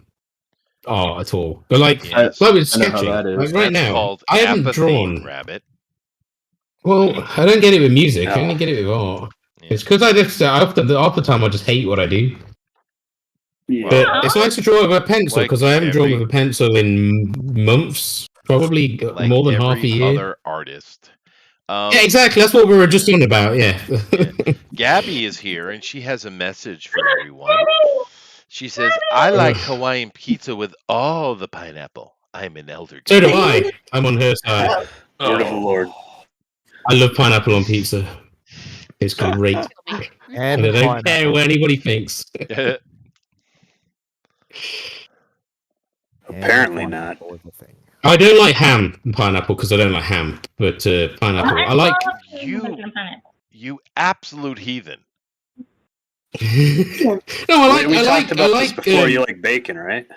art at all. But like with sketching, like right now, I haven't drawn. Rabbit. Well, I don't get it with music. I only get it with art. Yeah. It's because half the time I just hate what I do. Yeah. But it's nice to draw with a pencil because I haven't drawn with a pencil in months, probably more than half a year. Other artist. Yeah, exactly. That's what we were just on about. Yeah. Gabby is here, and she has a message for everyone. She says, "I like Hawaiian pizza with all the pineapple. I'm an elder." So do I. I'm on her side. Word of the Lord. I love pineapple on pizza. It's great. And I don't care what anybody thinks. Apparently not. I don't like ham and pineapple because I don't like ham, but pineapple. I like you absolute heathen. No, I We like. talked about this before. You like bacon, right?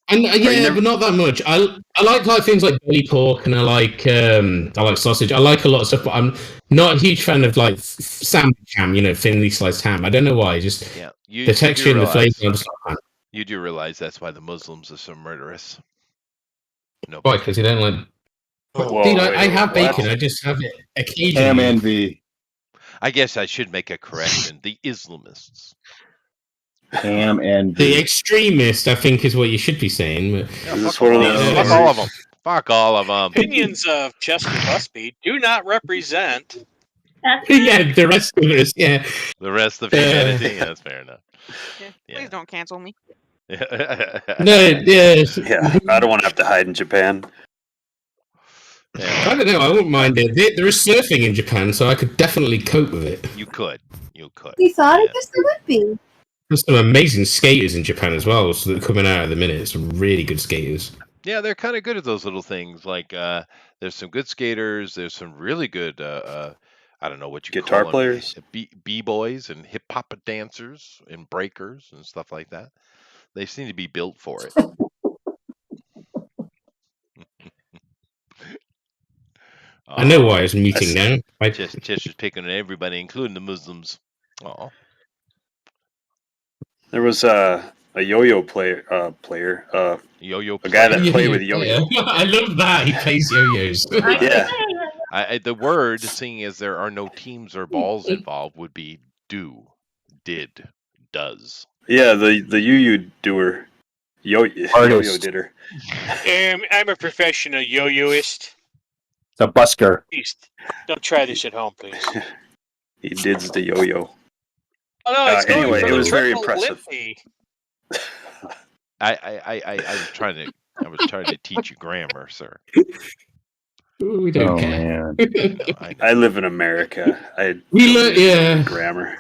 And but not that much. I like things like belly pork, and I like sausage. I like a lot of stuff, but I'm not a huge fan of like sandwich ham. Thinly sliced ham. I don't know why. Just the texture and the flavor. I'm just not a fan. You do realize that's why the Muslims are so murderous. No, why? Because you don't like. Dude, I have bacon. I just have it occasionally. Ham envy. I guess I should make a correction. The Islamists. Ham and the extremist, I think, is what you should be saying. But... fuck all of them. Fuck all of them. Opinions of Chester Busby do not represent. Yeah, the rest of us. Yeah, the rest of humanity. Yeah, that's fair enough. Yeah, please don't cancel me. No, yeah. Yeah, I don't want to have to hide in Japan. I don't know. I wouldn't mind it. There is surfing in Japan, so I could definitely cope with it. You could. You could. You thought? I guess there would be. There's some amazing skaters in Japan as well, so they're coming out at the minute. Some really good skaters. Yeah, they're kind of good at those little things. Like, there's some good skaters. There's some really good, I don't know what you Guitar call them, players? b-boys and hip hop dancers and breakers and stuff like that. They seem to be built for it. I know why it's muting now. Just picking on everybody, including the Muslims. Oh, There was a yo-yo player, yo-yo a guy that player. played with yo-yo. I love that. He plays yo-yos. Yeah. The word, seeing as there are no teams or balls involved, would be do, did, does. Yeah, the yo-yo doer. Yo-yo didder. I'm a professional yo-yoist. It's a busker. Please, don't try this at home, please. He dids the yo-yo. Oh, no, it's going Anyway, for it the was very triple impressive. lippy. I was trying to teach you grammar, sir. We don't care. Man. I live in America. I We learned, grammar.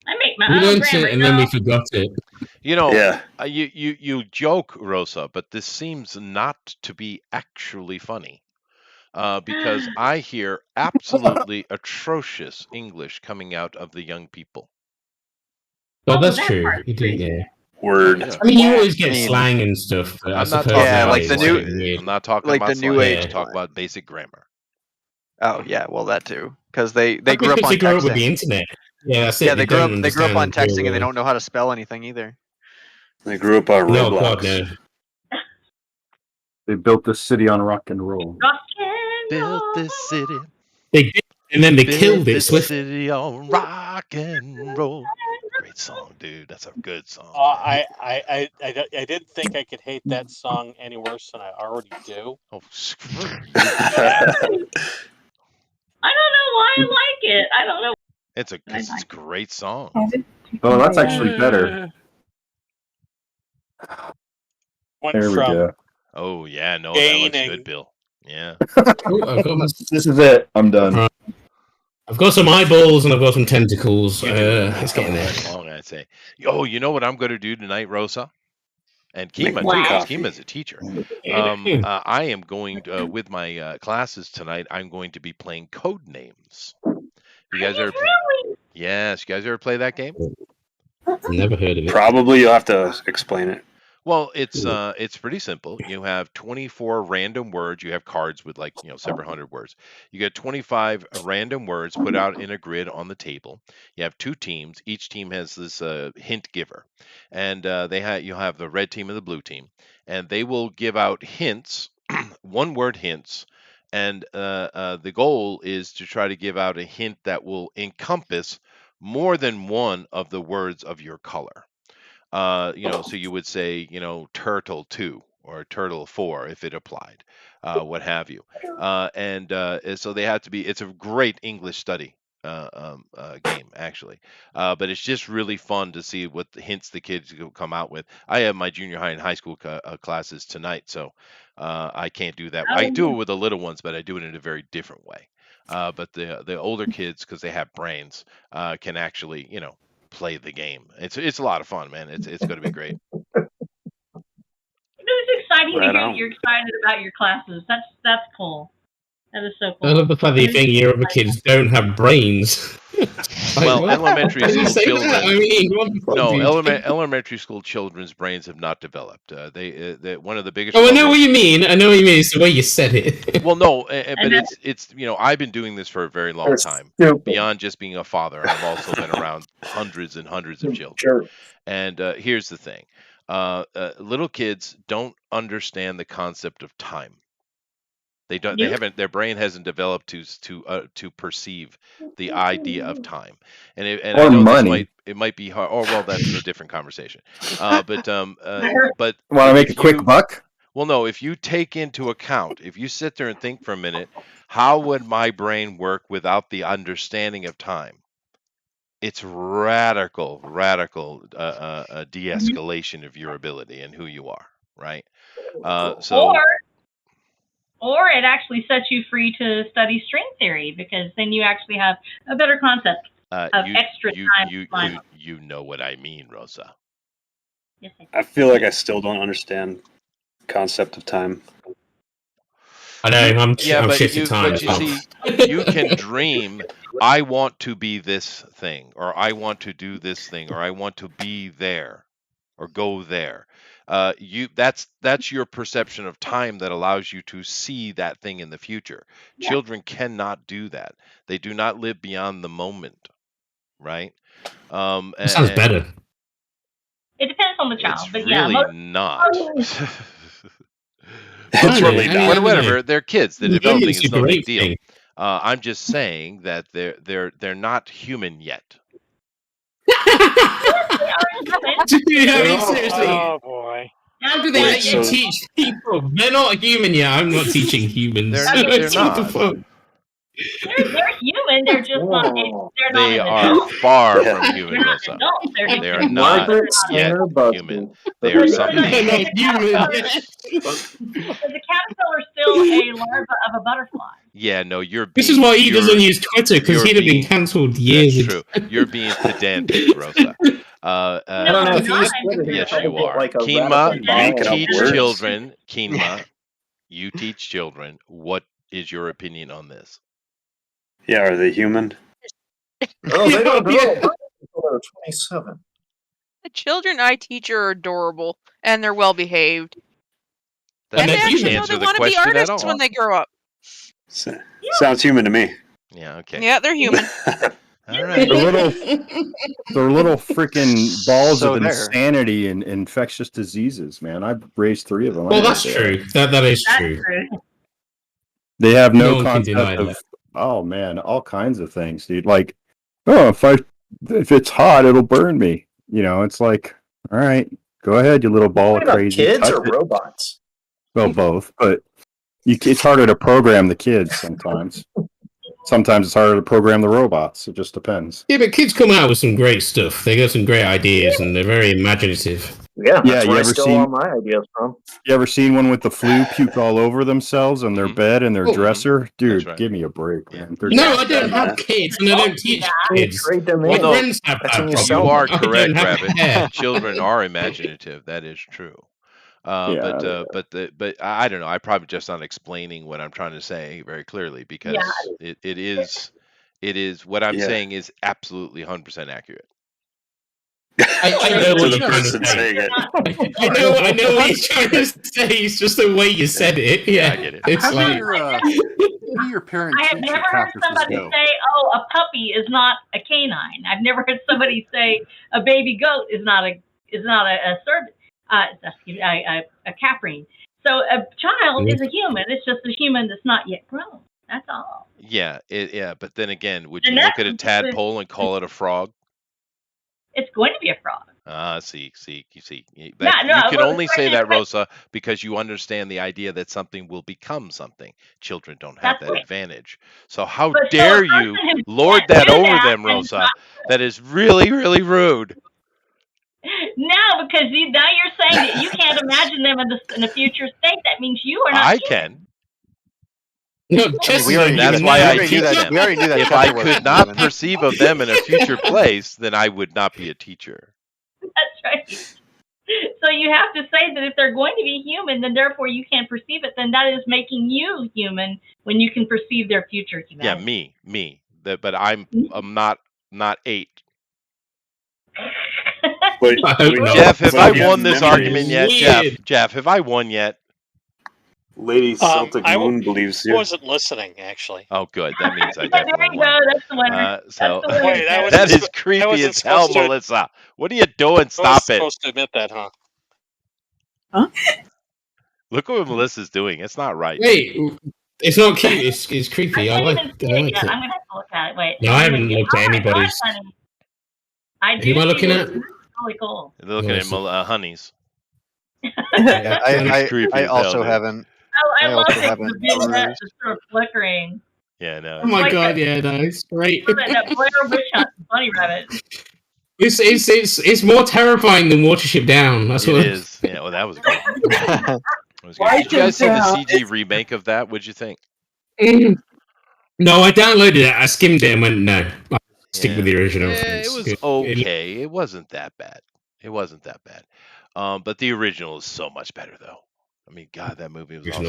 I make my we own learned grammar. it and then we forgot it. You know, Yeah. You joke, Rosa, but this seems not to be actually funny. Because I hear absolutely atrocious English coming out of the young people. Well, that's true. You do, yeah. Word. Yeah. I mean, you always get I mean, slang and stuff. But I I'm not suppose talking Yeah, about like the slang. new- I'm not talking like about the new slang. age I'm talking slang. about basic grammar. Oh yeah, well that too, because they That's grew up because on they grew up with the texting. internet. Yeah, that's it. Yeah, they grew up don't on understand texting and they real don't know how to spell anything either. They grew up on No, Roblox. God, no. They built this city on rock and roll. Rock and Built roll. this city. They did, and then they Built killed it this swiftly. city on rock and roll. Great song, dude. That's a good song. I didn't think I could hate that song any worse than I already do. Oh, screw you. I don't know why I like it. I don't know. It's a great song. Oh, that's actually better. Went There we from go. Oh yeah, no, that looks gaining. good, Bill. Yeah. Oh, I've got This is it. I'm done. I've got some eyeballs and I've got some tentacles. It's getting there. Long, I'd say. Oh, you know what I'm going to do tonight, Rosa? And Make Kima, more too, 'cause coffee. Kima's a teacher. I am going with my classes tonight. I'm going to be playing Code Names. You guys ever? Really? Yes, you guys ever play that game? Never heard of it. Probably you'll have to explain it. Well, it's pretty simple. You have 24 random words. You have cards with like several hundred words. You get 25 random words put out in a grid on the table. You have two teams. Each team has this hint giver, and you'll have the red team and the blue team, and they will give out hints, one word hints, and the goal is to try to give out a hint that will encompass more than one of the words of your color. So you would say, turtle 2 or turtle 4 if it applied, what have you. And so they have to be. It's a great English study game, actually. But it's just really fun to see what the hints the kids come out with. I have my junior high and high school classes tonight, so I can't do that. I do it with the little ones, but I do it in a very different way. But the older kids, because they have brains, can actually, play the game. It's a lot of fun, man. It's going to be great. It's exciting Right to hear on. that you're excited about your classes. That's cool. That is so cool. I love the fact that you think your other kids don't have brains. Well, what? elementary Why do you school say children. that? I mean, what the fuck No, do you- elementary school children's brains have not developed. They one of the biggest. Oh, I know troubles- what you mean. I know what you mean. It's the way you said it. Well, no, but And it's I've been doing this for a very long time. Beyond just being a father, I've also been around hundreds and hundreds of children. Sure. And here's the thing: little kids don't understand the concept of time. They don't. They Nope. haven't. Their brain hasn't developed to perceive the idea of time. And I Or know money. it might be hard. Oh well, that's a different conversation. But Want to if make a quick you- buck? Well, no. If you take into account, if you sit there and think for a minute, how would my brain work without the understanding of time? it's radical de-escalation of your ability and who you are, right? So or it actually sets you free to study string theory, because then you actually have a better concept of extra time. You know what I mean, Rosa. Yes, I feel like I still don't understand the concept of time. I know. I'm shit at time. But you see, you can dream. I want to be this thing, or I want to do this thing, or I want to be there, or go there. That's your perception of time that allows you to see that thing in the future. Yeah. Children cannot do that. They do not live beyond the moment, right? That sounds better. It depends on the child, but really yeah, not. It's really not. Whatever. They're kids. The developing is no big deal. I'm just saying that they're not human yet. Seriously. Oh boy. How do they let you teach people? They're not human yet. I'm not teaching humans. They're not. They're human. They're just not. They are far from human, Rosa. They are not yet human. They are something else. The caterpillar is still a larva of a butterfly. Yeah, no, This is why he doesn't use Twitter, because he'd have been cancelled years ago. That's true. You're being pedantic, Rosa. I don't know if you use Twitter. Yes, you are. Keenma, you teach children. Keenma, you teach children. What is your opinion on this? Yeah, are they human? Oh, they don't know. They're 27. The children I teach are adorable, and they're well behaved. And they actually know they want to be artists when they grow up. Sounds human to me. Yeah. Okay. Yeah, they're human. All right. They're little freaking balls of insanity and infectious diseases, man. I've raised 3 of them. Well, that's true. That is true. They have no concept of. Oh man, all kinds of things, dude. Like, if it's hot, it'll burn me. You know, it's like, all right, go ahead, you little ball of crazy. Kids or robots? Well, both, but it's harder to program the kids sometimes. Sometimes it's harder to program the robots. It just depends. Yeah, but kids come out with some great stuff. They got some great ideas, and they're very imaginative. Yeah, yeah. You ever seen all my ideas from? You ever seen one with the flu puke all over themselves on their bed and their dresser? Dude, give me a break, man. No, I don't have kids, and I don't teach kids. My friends have that problem. You are correct, Rabbit. Children are imaginative. That is true. But I don't know. I'm probably just not explaining what I'm trying to say very clearly, because it is what I'm saying is absolutely 100% accurate. I know what you're trying to say. I know what you're trying to say. It's just the way you said it. Yeah, I get it. It's like your parents. I have never heard somebody say, "Oh, a puppy is not a canine." I've never heard somebody say a baby goat is not a servant. A caprine. So a child is a human. It's just a human that's not yet grown. That's all. Yeah, but then again, would you look at a tadpole and call it a frog? It's going to be a frog. See. You can only say that, Rosa, because you understand the idea that something will become something. Children don't have that advantage. So how dare you lord that over them, Rosa? That is really, really rude. No, because now you're saying that you can't imagine them in the future state. That means you are not. I can. No, that's why I teach them. We already knew that. If I could not perceive of them in a future place, then I would not be a teacher. That's right. So you have to say that if they're going to be human, then therefore you can't perceive it. Then that is making you human when you can perceive their future humanity. Yeah, me. But I'm not 8. Wait, Jeff, have I won this argument yet? Jeff, have I won yet? Lady Celtic Moon believes you. I wasn't listening, actually. Oh, good. That means I definitely won. That's the winner. That is creepy as hell, Melissa. What are you doing? Stop it. I was supposed to admit that, huh? Huh? Look what Melissa's doing. It's not right. Wait, it's not cute. It's creepy. I like it. I'm going to have to look at it. Wait. No, I haven't looked at anybody's. Who am I looking at? Really cool. They're looking at honeys. I also haven't. I love the vignette just sort of flickering. Yeah, no. Oh my Like god, that- yeah, no, it's great. that Blair Witch Hunt bunny rabbit. It's more terrifying than Watership Down. That's It what is. Yeah, well, that was good. That was good. Did you guys see the CG remake of that? What'd you think? No, I downloaded it. I skimmed it and went, no, I'll stick with the original. Yeah, it was okay. It wasn't that bad. It wasn't that bad. But the original is so much better, though. I mean, God, that movie was awesome.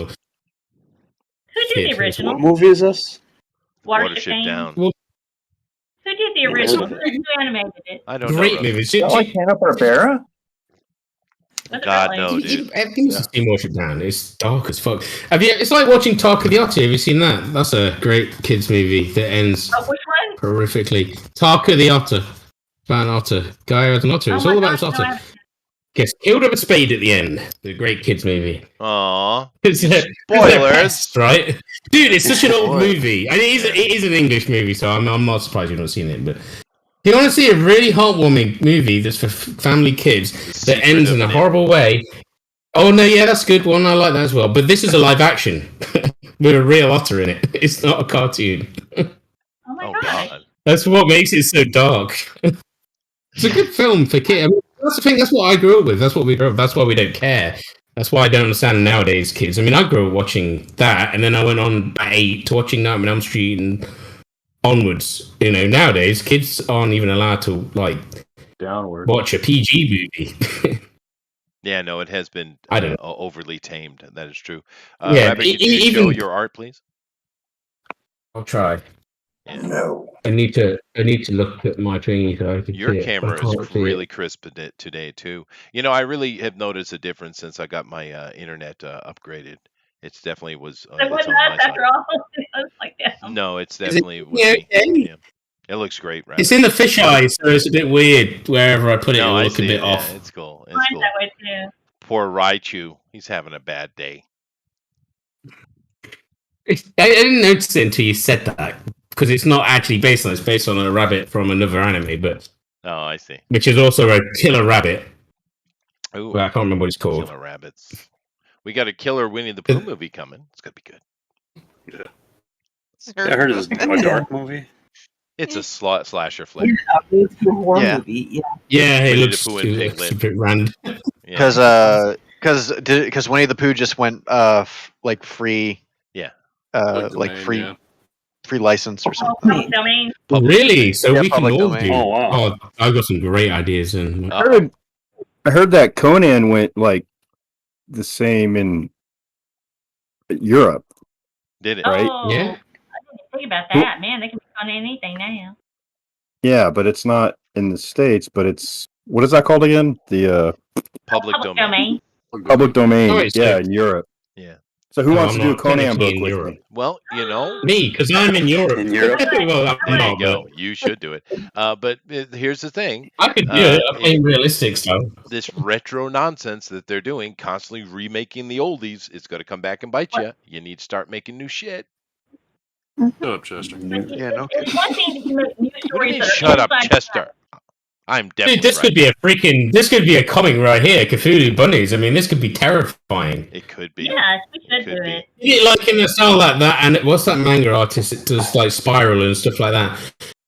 Who did the original? What movie is this? Watership Down. Who did the original? Who animated it? I don't Great know. movie. Is that like Hanna-Barbera? God, no, dude. I've seen Watership Down. It's dark as fuck. It's like watching Talk of the Otter. Have you seen that? That's a great kids movie that ends Which one? horrifically. Talk of the Otter. About an otter. Guy who has an otter. It's all about his otter. Gets killed with a spade at the end. The great kids movie. Aww. Spoilers, right? Dude, it's such an old movie. And it is an English movie, so I'm not surprised you've not seen it. But if you want to see a really heartwarming movie that's for family kids that ends in a horrible way. Oh no, yeah, that's a good one. I like that as well. But this is a live action with a real otter in it. It's not a cartoon. Oh my god. That's what makes it so dark. It's a good film for kids. I mean, that's the thing. That's what I grew up with. That's what we grew up. That's why we don't care. That's why I don't understand nowadays kids. I mean, I grew up watching that, and then I went on at 8 to watching Nightmare on Elm Street and onwards. You know, nowadays kids aren't even allowed to watch a PG movie. Yeah, no, it has been I don't know. overly tamed. That is true. Yeah, Rabbit, could you show your art, please? I'll try. Yeah. No. I need to look at my thingy so I can Your see camera it. I can't is see really it. crisp today too. You know, I really have noticed a difference since I got my internet upgraded. It's definitely was. It It's wasn't on my us side. after all. It was like that. No, it's Is it- definitely. was yeah, me. okay. Yeah. It looks great, right? It's in the fisheye, so it's a bit weird. Wherever I put it, No, it'll I look a see bit it. off. Yeah, it's cool. It's Mine's cool. that way too. Poor Raichu. He's having a bad day. I didn't notice it until you said that because it's not actually based on. It's based on a rabbit from another anime, but Oh, I see. which is also a killer rabbit. Ooh, But I can't remember what it's called. killer rabbits. We got a killer Winnie the Pooh movie coming. It's gonna be good. I heard this is a dark movie. It's a slasher flick. It's a horror Yeah. movie. Yeah. Yeah, it Winnie the looks, Pooh and it looks a Piglet. bit random. Yeah. Because Winnie the Pooh just went like free, Yeah. like domain, free yeah. free license or Oh, something. public domain. Really? So Yeah, we can public all domain. do. Oh, wow. Oh, I got some great ideas. And I heard that Conan went like the same in Europe. Did it? Right? Oh, Yeah. I didn't think about that. Man, they can be on anything now. Yeah, but it's not in the States. But it's what is that called again? The Public domain. public domain. Oh, wait, so- yeah, in Europe. Yeah. So who No, wants I'm to do a not Conan technically book in with Europe. me? Well, you know, Me, because I'm in Europe. In Europe? Well, I'm there not, you go. but You should do it. But here's the thing: I could do it. I'm it- playing realistic stuff. this retro nonsense that they're doing, constantly remaking the oldies, is going to come back and bite you. You need to start making new shit. Shut up, Chester. Yeah, no It's one thing to make new What do you stories mean, that are shut up, inside Chester? I'm definitely Dude, this right. could be this could be a comic right here, Cthulhu Bunnies. I mean, this could be terrifying. It could be. Yes, we should Could do be. it. Is it like in a style like that? And what's that manga artist that does like Spiral and stuff like that?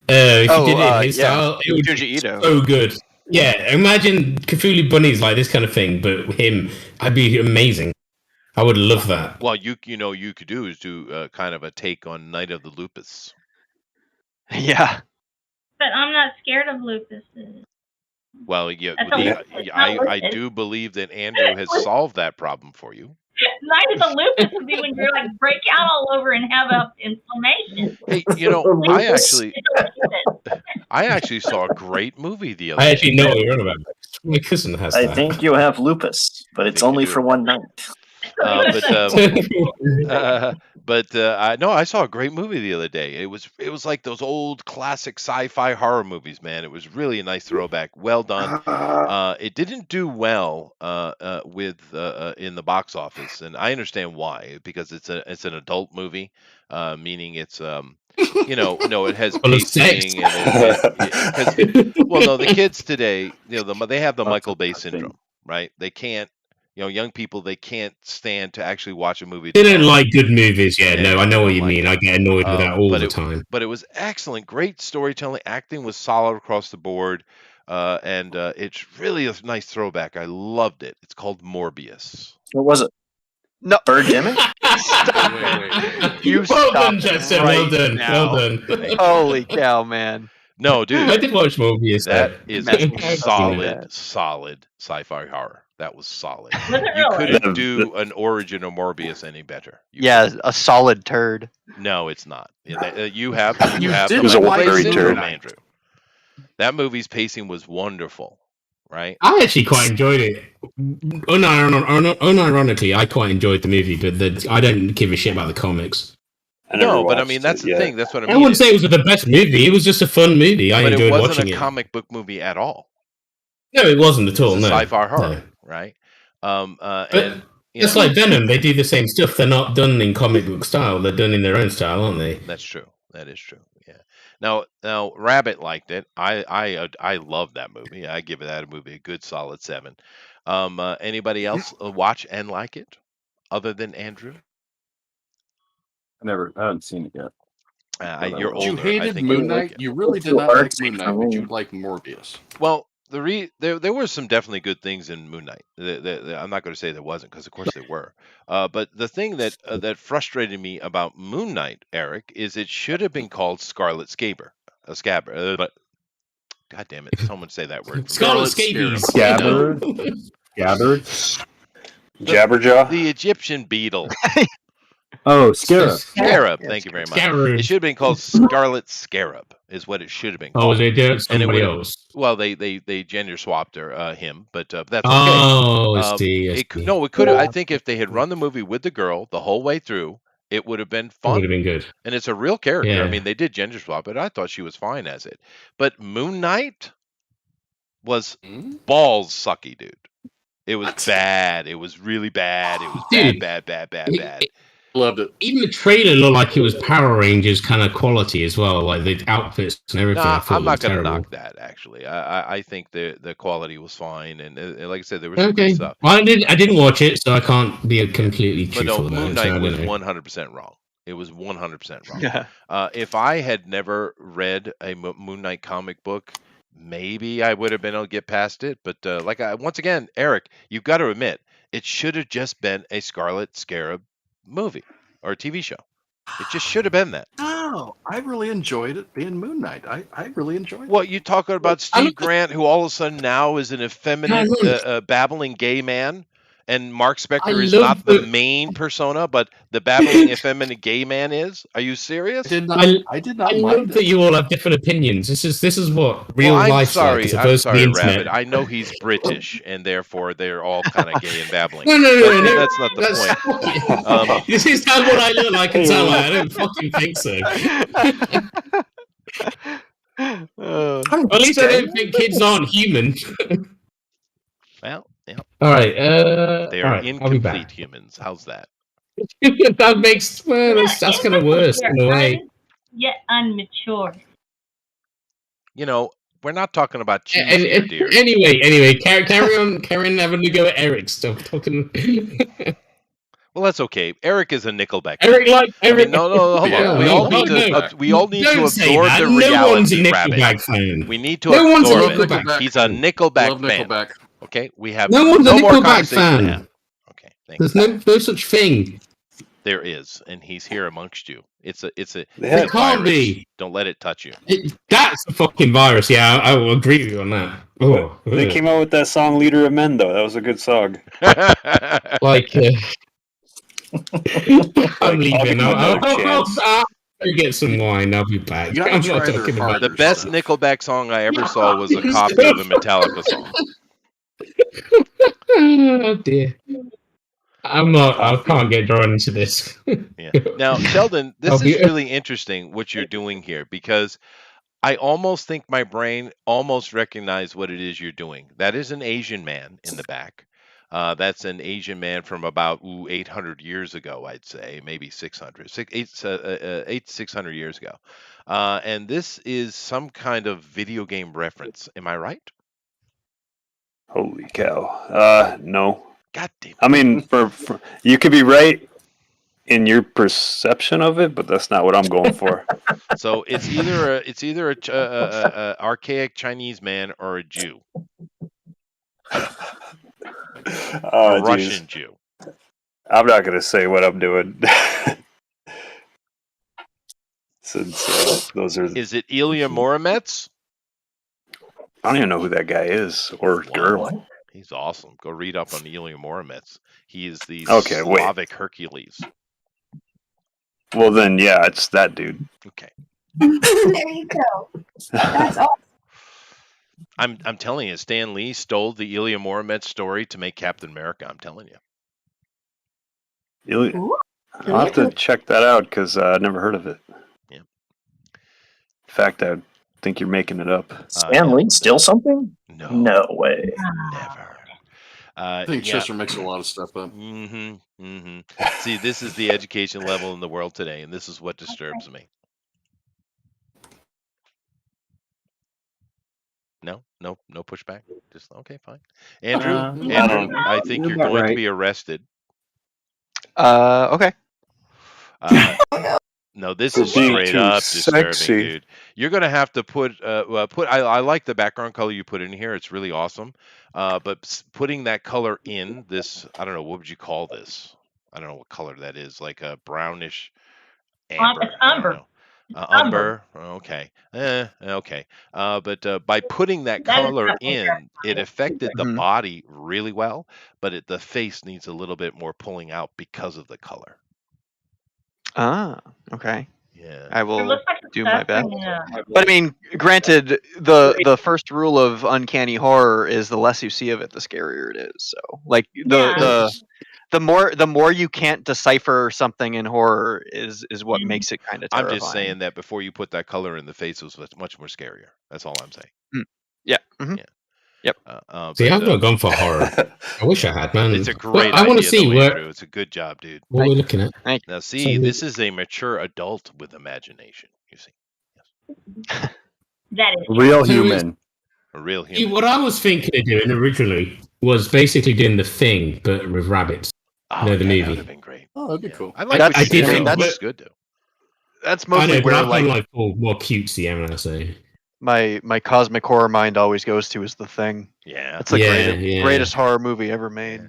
If you did it in his style, it would Junji be Ito. so good. Yeah, imagine Cthulhu Bunnies like this kind of thing, but with him, I'd be amazing. I would love that. Well, you could do is do kind of a take on Night of the Lupus. Yeah. But I'm not scared of lupuses. Well, yeah, That's a lupus, not I lupus. do believe that Andrew has solved that problem for you. Night of the lupus would be when you're like break out all over and have a inflammation. Hey, I actually saw a great movie the other I day. actually know what you're on about. My cousin has I that. think you have lupus, but it's only for one night. No, I saw a great movie the other day. It was like those old classic sci-fi horror movies, man. It was really a nice throwback. Well done. It didn't do well with in the box office, and I understand why, because it's an adult movie, meaning it's no, it has Full of sex. pacing and well, no, the kids today, they have the Michael Bay syndrome, right? They can't young people, they can't stand to actually watch a movie. They don't like good movies. Yeah, no, I know what you mean. it. I get annoyed with that all but the it, time. But it was excellent, great storytelling. Acting was solid across the board, and it's really a nice throwback. I loved it. It's called Morbius. What was it? No, Birdemic. Stop. You well stop done, it Justin. right Well done. now. Well done. Holy cow, man! No, dude, I did watch Morbius. that is Messing with us like that. solid sci-fi horror. That was solid. Was it You really? couldn't do an origin of Morbius any better. Yeah, a solid turd. No, it's not. You have You have did the was a Michael Bay very syndrome, turd. Andrew. That movie's pacing was wonderful, right? I actually quite enjoyed it. Unironically, I quite enjoyed the movie, but I don't give a shit about the comics. No, but I mean that's the thing. That's what I mean. I wouldn't say it was the best movie. It was just a fun movie. I but enjoyed it wasn't watching a it. comic book movie at all. No, it wasn't at all. It's a No, sci-fi horror, no. right? And it's like Venom. They do the same stuff. They're not done in comic book style. They're done in their own style, aren't they? That's true. That is true. Yeah. Now, Rabbit liked it. I love that movie. I give that movie a good solid 7. Anybody else watch and like it, other than Andrew? I haven't seen it yet. You're older. You hated I think Moon you like Knight. it. You really did not like Moon Knight, but you like Morbius. Well, there were some definitely good things in Moon Knight. I'm not going to say there wasn't, because of course there were. But the thing that frustrated me about Moon Knight, Eric, is it should have been called Scarlet Scabbard. But God damn it, someone say that word. Scarlet Scabies. Scabbard. Scabbard. Jabberjaw. The Egyptian beetle. Oh, Scarab. Scarab. Thank you very much. Scarab. It should have been called Scarlet Scarab, is what it should have been called. Oh, they did it And it somebody would've- else. Well, they gender swapped him, but that's okay. Oh, I see. It could have. I think if they had run the movie with the girl the whole way through, it would have been It fun. would have been good. And it's a real character. I Yeah. mean, they did gender swap it. I thought she was fine as it. But Moon Knight was balls sucky, dude. It was bad. It was really bad. It was Dude. bad. Loved it. Even the trailer looked like it was Power Rangers kind of quality as well, like the outfits and everything. I Nah, thought I'm not was going to terrible. knock that. Actually, I think the quality was fine, and like I said, there was some good Okay, stuff. well, I didn't watch it, so I can't be completely But no, truthful about Moon it. So I Knight don't was know. 100% wrong. It was 100% wrong. Yeah. If I had never read a Moon Knight comic book, maybe I would have been able to get past it. But once again, Eric, you've got to admit, it should have just been a Scarlet Scarab movie or a TV show. It just should have been that. No, I really enjoyed it being Moon Knight. I really enjoyed it. What, you talking about Steve Grant, who all of a sudden now is an effeminate, babbling gay man? And Mark Spector is not the main persona, but the babbling effeminate gay man is? Are you serious? I did not I mind love that you all have different opinions. This is what real Well, I'm life's sorry, like, as I'm opposed to the sorry, internet. Rabbit. I know he's British, and therefore they're all kind of gay and babbling. No, But that's not the point. This is not what I look like and sound like. I don't fucking think so. At least I don't think kids aren't human. Well, yeah. All right. They all are right, I'll be incomplete back. humans. How's that? That makes that's kind of worse in a way. Yet unmature. You know, we're not talking about cheese And- here, dear. Anyway, carry on having to go at Eric. Stop talking. Well, that's okay. Eric is a Nickelback. Eric, like I mean, Eric. no, hold on. We all need to. We all need to Don't say absorb that. the No one's a reality, Nickelback Rabbit. fan. We need to No one's a absorb it. Nickelback He's a Nickelback Love fan. Nickelback. Okay, we have No one's a more Nickelback conversation to fan. have. Okay, thanks. There's no such thing. There is, and he's here amongst you. It's a It virus. can't be. Don't let it touch you. That's a fucking virus. Yeah, I will agree with you on that. Oh, They came out with that song "Leader of Men," though. That was a good song. like. I'm leaving. I'll give them another chance. I'll get some wine. I'll be back. You gotta I'm try not their talking about harder The best stuff. Nickelback song I ever saw was a copy of a Metallica song. Oh dear. I'm not. I can't get drawn into this. Yeah. Now, Sheldon, this I'll be- is really interesting what you're doing here, because I almost think my brain almost recognized what it is you're doing. That is an Asian man in the back. That's an Asian man from about 800 years ago, I'd say, maybe 600, 600 years ago. And this is some kind of video game reference. Am I right? Holy cow! No. God damn. I mean, for you could be right in your perception of it, but that's not what I'm going for. So it's either a archaic Chinese man or a Jew, a Russian Jew. I'm not going to say what I'm doing. Since those are. Is it Ilya Muromets? I don't even know who that guy is or girl. He's awesome. Go read up on Ilya Muromets. He is the Okay, wait. Slavic Hercules. Well, then, yeah, it's that dude. Okay. There you go. That's awesome. I'm telling you, Stan Lee stole the Ilya Muromets story to make Captain America. I'm telling you. I'll have to check that out because I never heard of it. Yeah. In fact, I think you're making it up. Stan Lee steal something? No way. Never. I think Chester makes a lot of stuff up. See, this is the education level in the world today, and this is what disturbs me. No pushback. Just okay, fine. Andrew, I think you're going to be arrested. Okay. No, this is straight up disturbing, dude. You're gonna have to put. I like the background color you put in here. It's really awesome. But putting that color in this, I don't know, what would you call this? I don't know what color that is. Like a brownish amber. It's umber. Umber. Okay. Okay. But by putting that color in, it affected the body really well. But the face needs a little bit more pulling out because of the color. Ah, okay. Yeah. I will like do my best. yeah. But I mean, granted, the first rule of uncanny horror is the less you see of it, the scarier it is. So, like the more you can't decipher something in horror is what makes it kind of terrifying. I'm just saying that before you put that color in, the face was much more scarier. That's all I'm saying. Yeah. Yeah. Yep. See, I've not gone for horror. I wish I had, man. It's a great I want idea, to see though, Andrew. It's a good job, dude. what we're looking at. Now, see, this is a mature adult with imagination. You see, That is Real human. a real See, human. what I was thinking of doing originally was basically doing The Thing, but with rabbits. Oh, the yeah, that movie. would have been great. Oh, that'd be cool. I like That's- what you I did did. think That's that's- good, though. That's I mostly know, but where I've done like more cutesy, haven't I? So my cosmic horror mind always goes to is The Thing. Yeah. It's the Yeah. greatest horror movie ever made.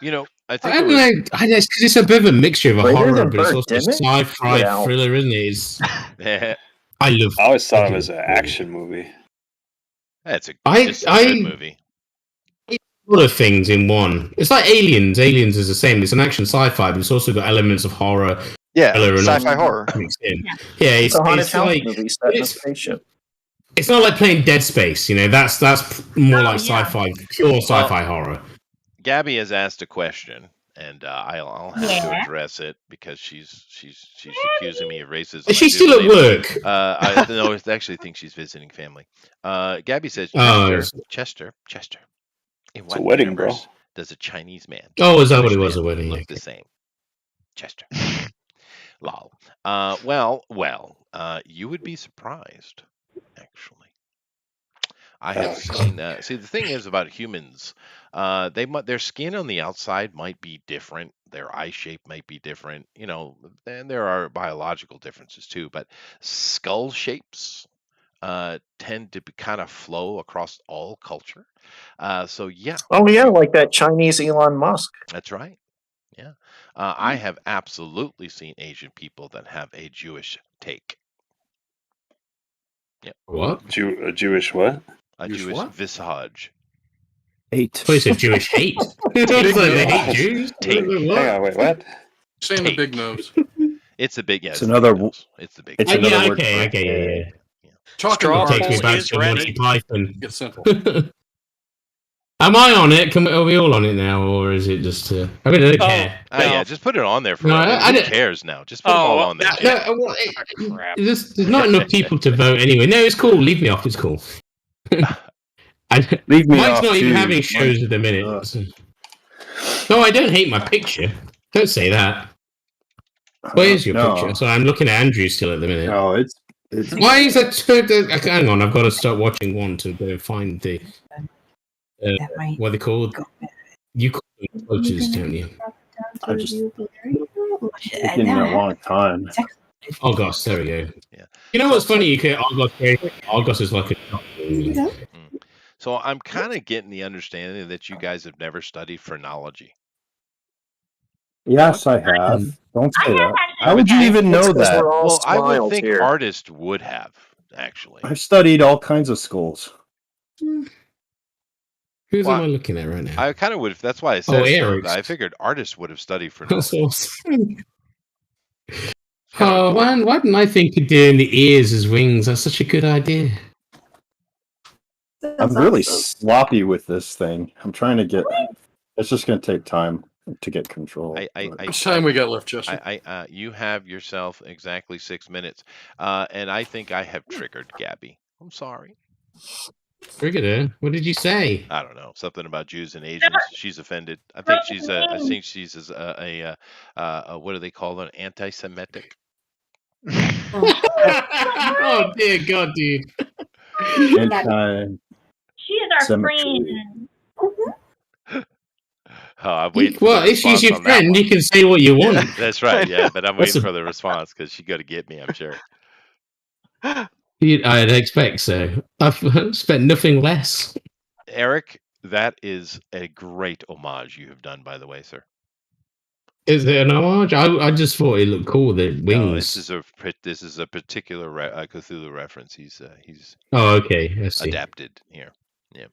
You know, I think I it don't was, know. I know because it's a bit of a mixture of a Greater horror, than but it's also a Birdemic? sci-fi Yeah. thriller, isn't it? It's, Yeah, I love. I always thought of it as an action movie. that's a I- just a I- good movie. A lot of things in one. It's like Aliens. Aliens is the same. It's an action sci-fi, but it's also got elements of horror. Yeah, thriller, and sci-fi all horror. mixed in. Yeah. Yeah, It's a haunted it's house like movie set in a it's- spaceship. it's not like playing Dead Space. You know, that's more like yeah. sci-fi, pure sci-fi horror. Gabby has asked a question, and I'll have to Yeah. address it because she's accusing me of racism. Is she I do still at believe- work? I no, I actually think she's visiting family. Gabby says, Oh, Chester. In a what wedding, bro. universe does a Chinese man? Oh, is that what it Jewish was? A man wedding? Look Okay. the same. Chester. Lol. Well. You would be surprised, actually. I have seen. See, the thing is about humans, their skin on the outside might be different. Their eye shape might be different. You know, and there are biological differences too. But skull shapes tend to kind of flow across all culture. So yeah, Oh yeah, like that Chinese Elon Musk. that's right. Yeah, I have absolutely seen Asian people that have a Jewish take. What? A Jewish what? A Jewish Jewish what? visage. Eight. Oh, it's a Jewish hate. It's like they hate Jews. Take. Hang on, wait, what? Saying the big nose. It's the big. Yeah, It's the another big w- nose. It's the big. It's nose. another Yeah, word for it. okay, yeah. Talking Straw about Takes me poll back is to Monty ready. Python. get simple. Am I on it? Are we all on it now, or is it just? I mean, I don't care. Yeah, just put it on there for. No, who I don't- cares now? Just put them all on there. No, Crap. there's not enough people to vote anyway. No, it's cool. Leave me off. It's cool. Leave me Mike's off, not even too. having shows at the minute. So. No, I don't hate my picture. Don't say that. Where's your No. picture? So I'm looking at Andrew still at the minute. No, it's Why is that? Hang on, I've got to start watching one to go find the That might what are they called? go better. You call them coaches, don't you? I just taking me a long time. Argos, there we go. Yeah. You know what's funny? You can Argos is like a. So I'm kind of getting the understanding that you guys have never studied phrenology. Yes, I have. Don't say that. actually. How would you even know that? Well, I would think artists would have, actually. I've studied all kinds of schools. Who's am I looking at right now? I kind of would. That's why I said Eric. I figured artists would have studied That's phrenology. awesome. Oh, why didn't I think of doing the ears as wings? That's such a good idea. I'm really sloppy with this thing. I'm trying to get. It's just going to take time to get control. How much time we got left, Justin? You have yourself exactly 6 minutes, and I think I have triggered Gabby. I'm sorry. Triggered her? What did you say? I don't know, something about Jews and Asians. She's offended. I think she's a what do they call it? Anti-Semitic. Oh dear God, dude. She is our friend. I'm waiting for Well, the if she's response your on that friend, one. you can say what you want. That's right. Yeah, but I'm That's waiting for the response because she's got to get me. I'm sure. I'd expect so. I've spent nothing less. Eric, that is a great homage you have done, by the way, sir. Is it an homage? I just thought it looked cool. The wings. No, this is a particular Cthulhu reference. He's Oh, okay. I see. adapted here. Yeah,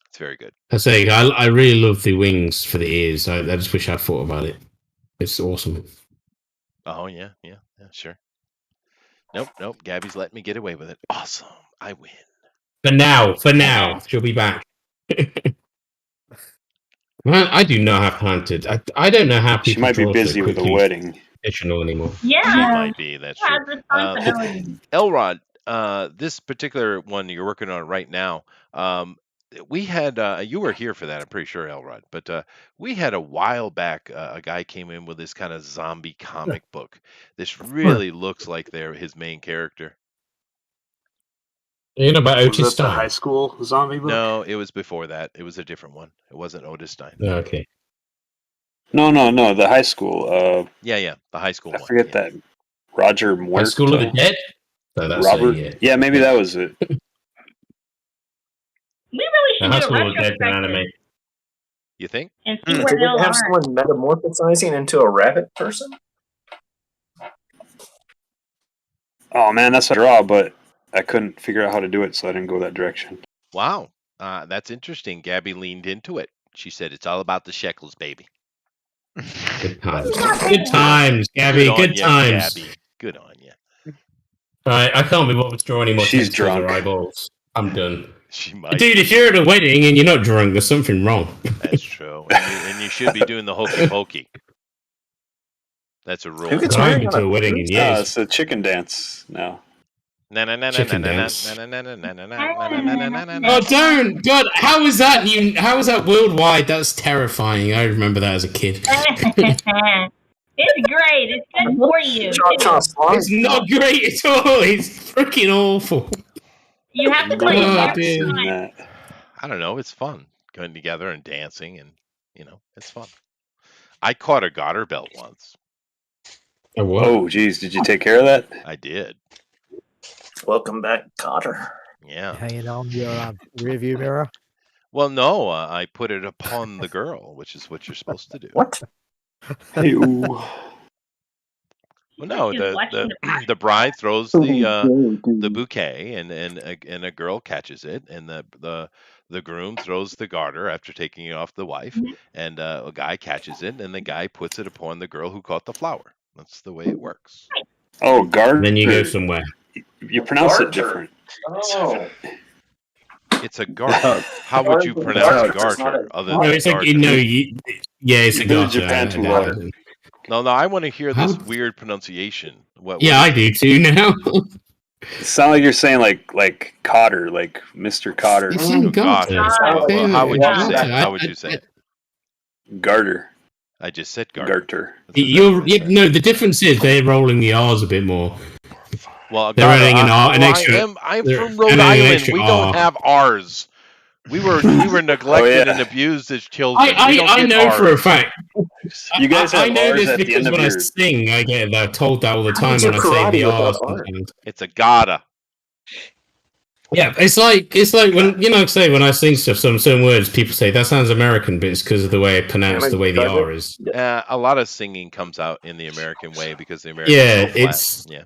it's very good. I say I really love the wings for the ears. I just wish I'd thought about it. It's awesome. Oh yeah, sure. Nope. Gabby's letting me get away with it. Awesome, I win. For now, she'll be back. Man, I do not have time to. I don't know how people. She might be busy with the wedding. Anymore. Yeah, It might be. That's She has true. responsibilities. Elrod, this particular one you're working on right now. We had you were here for that, I'm pretty sure, Elrod. But we had a while back a guy came in with this kind of zombie comic book. This really looks like they're his main character. You know about Was Otis that the Stein? high school zombie book? No, it was before that. It was a different one. It wasn't Otis Stein. Oh, okay. No, the high school. Yeah, the high school I one. forget that. Roger Muerto. High School of the Dead? No, that's Robert. it, Yeah, maybe that was it. We really The should High do a School of the Dead's an retrospective anime. You think? and see Did where they they'll have learn. someone metamorphosizing into a rabbit person? Oh man, that's a draw, but I couldn't figure out how to do it, so I didn't go that direction. Wow, that's interesting. Gabby leaned into it. She said, "It's all about the shekels, baby." Good times. Good times, Gabby. Good times. Gabby. Good on you. Right, I can't be bothered to draw any more She's tentacles or drunk. eyeballs. I'm done. She might. Dude, if you're at a wedding and you're not drunk, there's something wrong. That's true. And you should be doing the hokey pokey. That's a rule. Who gets I haven't married been on to a wedding in No, years. it's a chicken dance now. Chicken dance. Oh, Oh, don't! God, how is that? How is that worldwide? That's terrifying. I remember that as a kid. It's great. It's good for you. It's not great at all. It's freaking awful. You have to play it Oh, every dear. time. I don't know. It's fun going together and dancing, and it's fun. I caught a garter belt once. Oh, geez, did you take care of that? I did. Welcome back, Cotter. Yeah. Hanging on your rearview mirror. Well, no, I put it upon the girl, which is what you're supposed to do. What? Well, no, the bride throws the bouquet, and a girl catches it, and the groom throws the garter after taking it off the wife, and a guy catches it, and the guy puts it upon the girl who caught the flower. That's the way it works. Oh, garter. Then you go somewhere. You pronounce it different. Oh. It's a garter. How would you pronounce garter other No, than it's like garter? it's a been to garter. Japan too long. No, I want to hear this weird pronunciation. Yeah, I do too now. It sounds like you're saying like Cotter, like Mr. Cotter. It's in garter. Well, how would you say? How would you say? Garter. I just said garter. Garter. No, the difference is they're rolling the R's a bit more. Well, they're adding an R, an extra. I'm from Rhode Island. We don't have R's. We were neglected and abused as children. I know R's. for a fact. You guys I have know R's this at the because end of when I your. sing, I get told that all the time It's when a I say the karate R's. without art. It's a gotta. Yeah, it's like when say when I sing stuff, some words people say that sounds American, but it's because of the way I pronounce the way the R is. A lot of singing comes out in the American way because the American Yeah, so flat. it's yeah.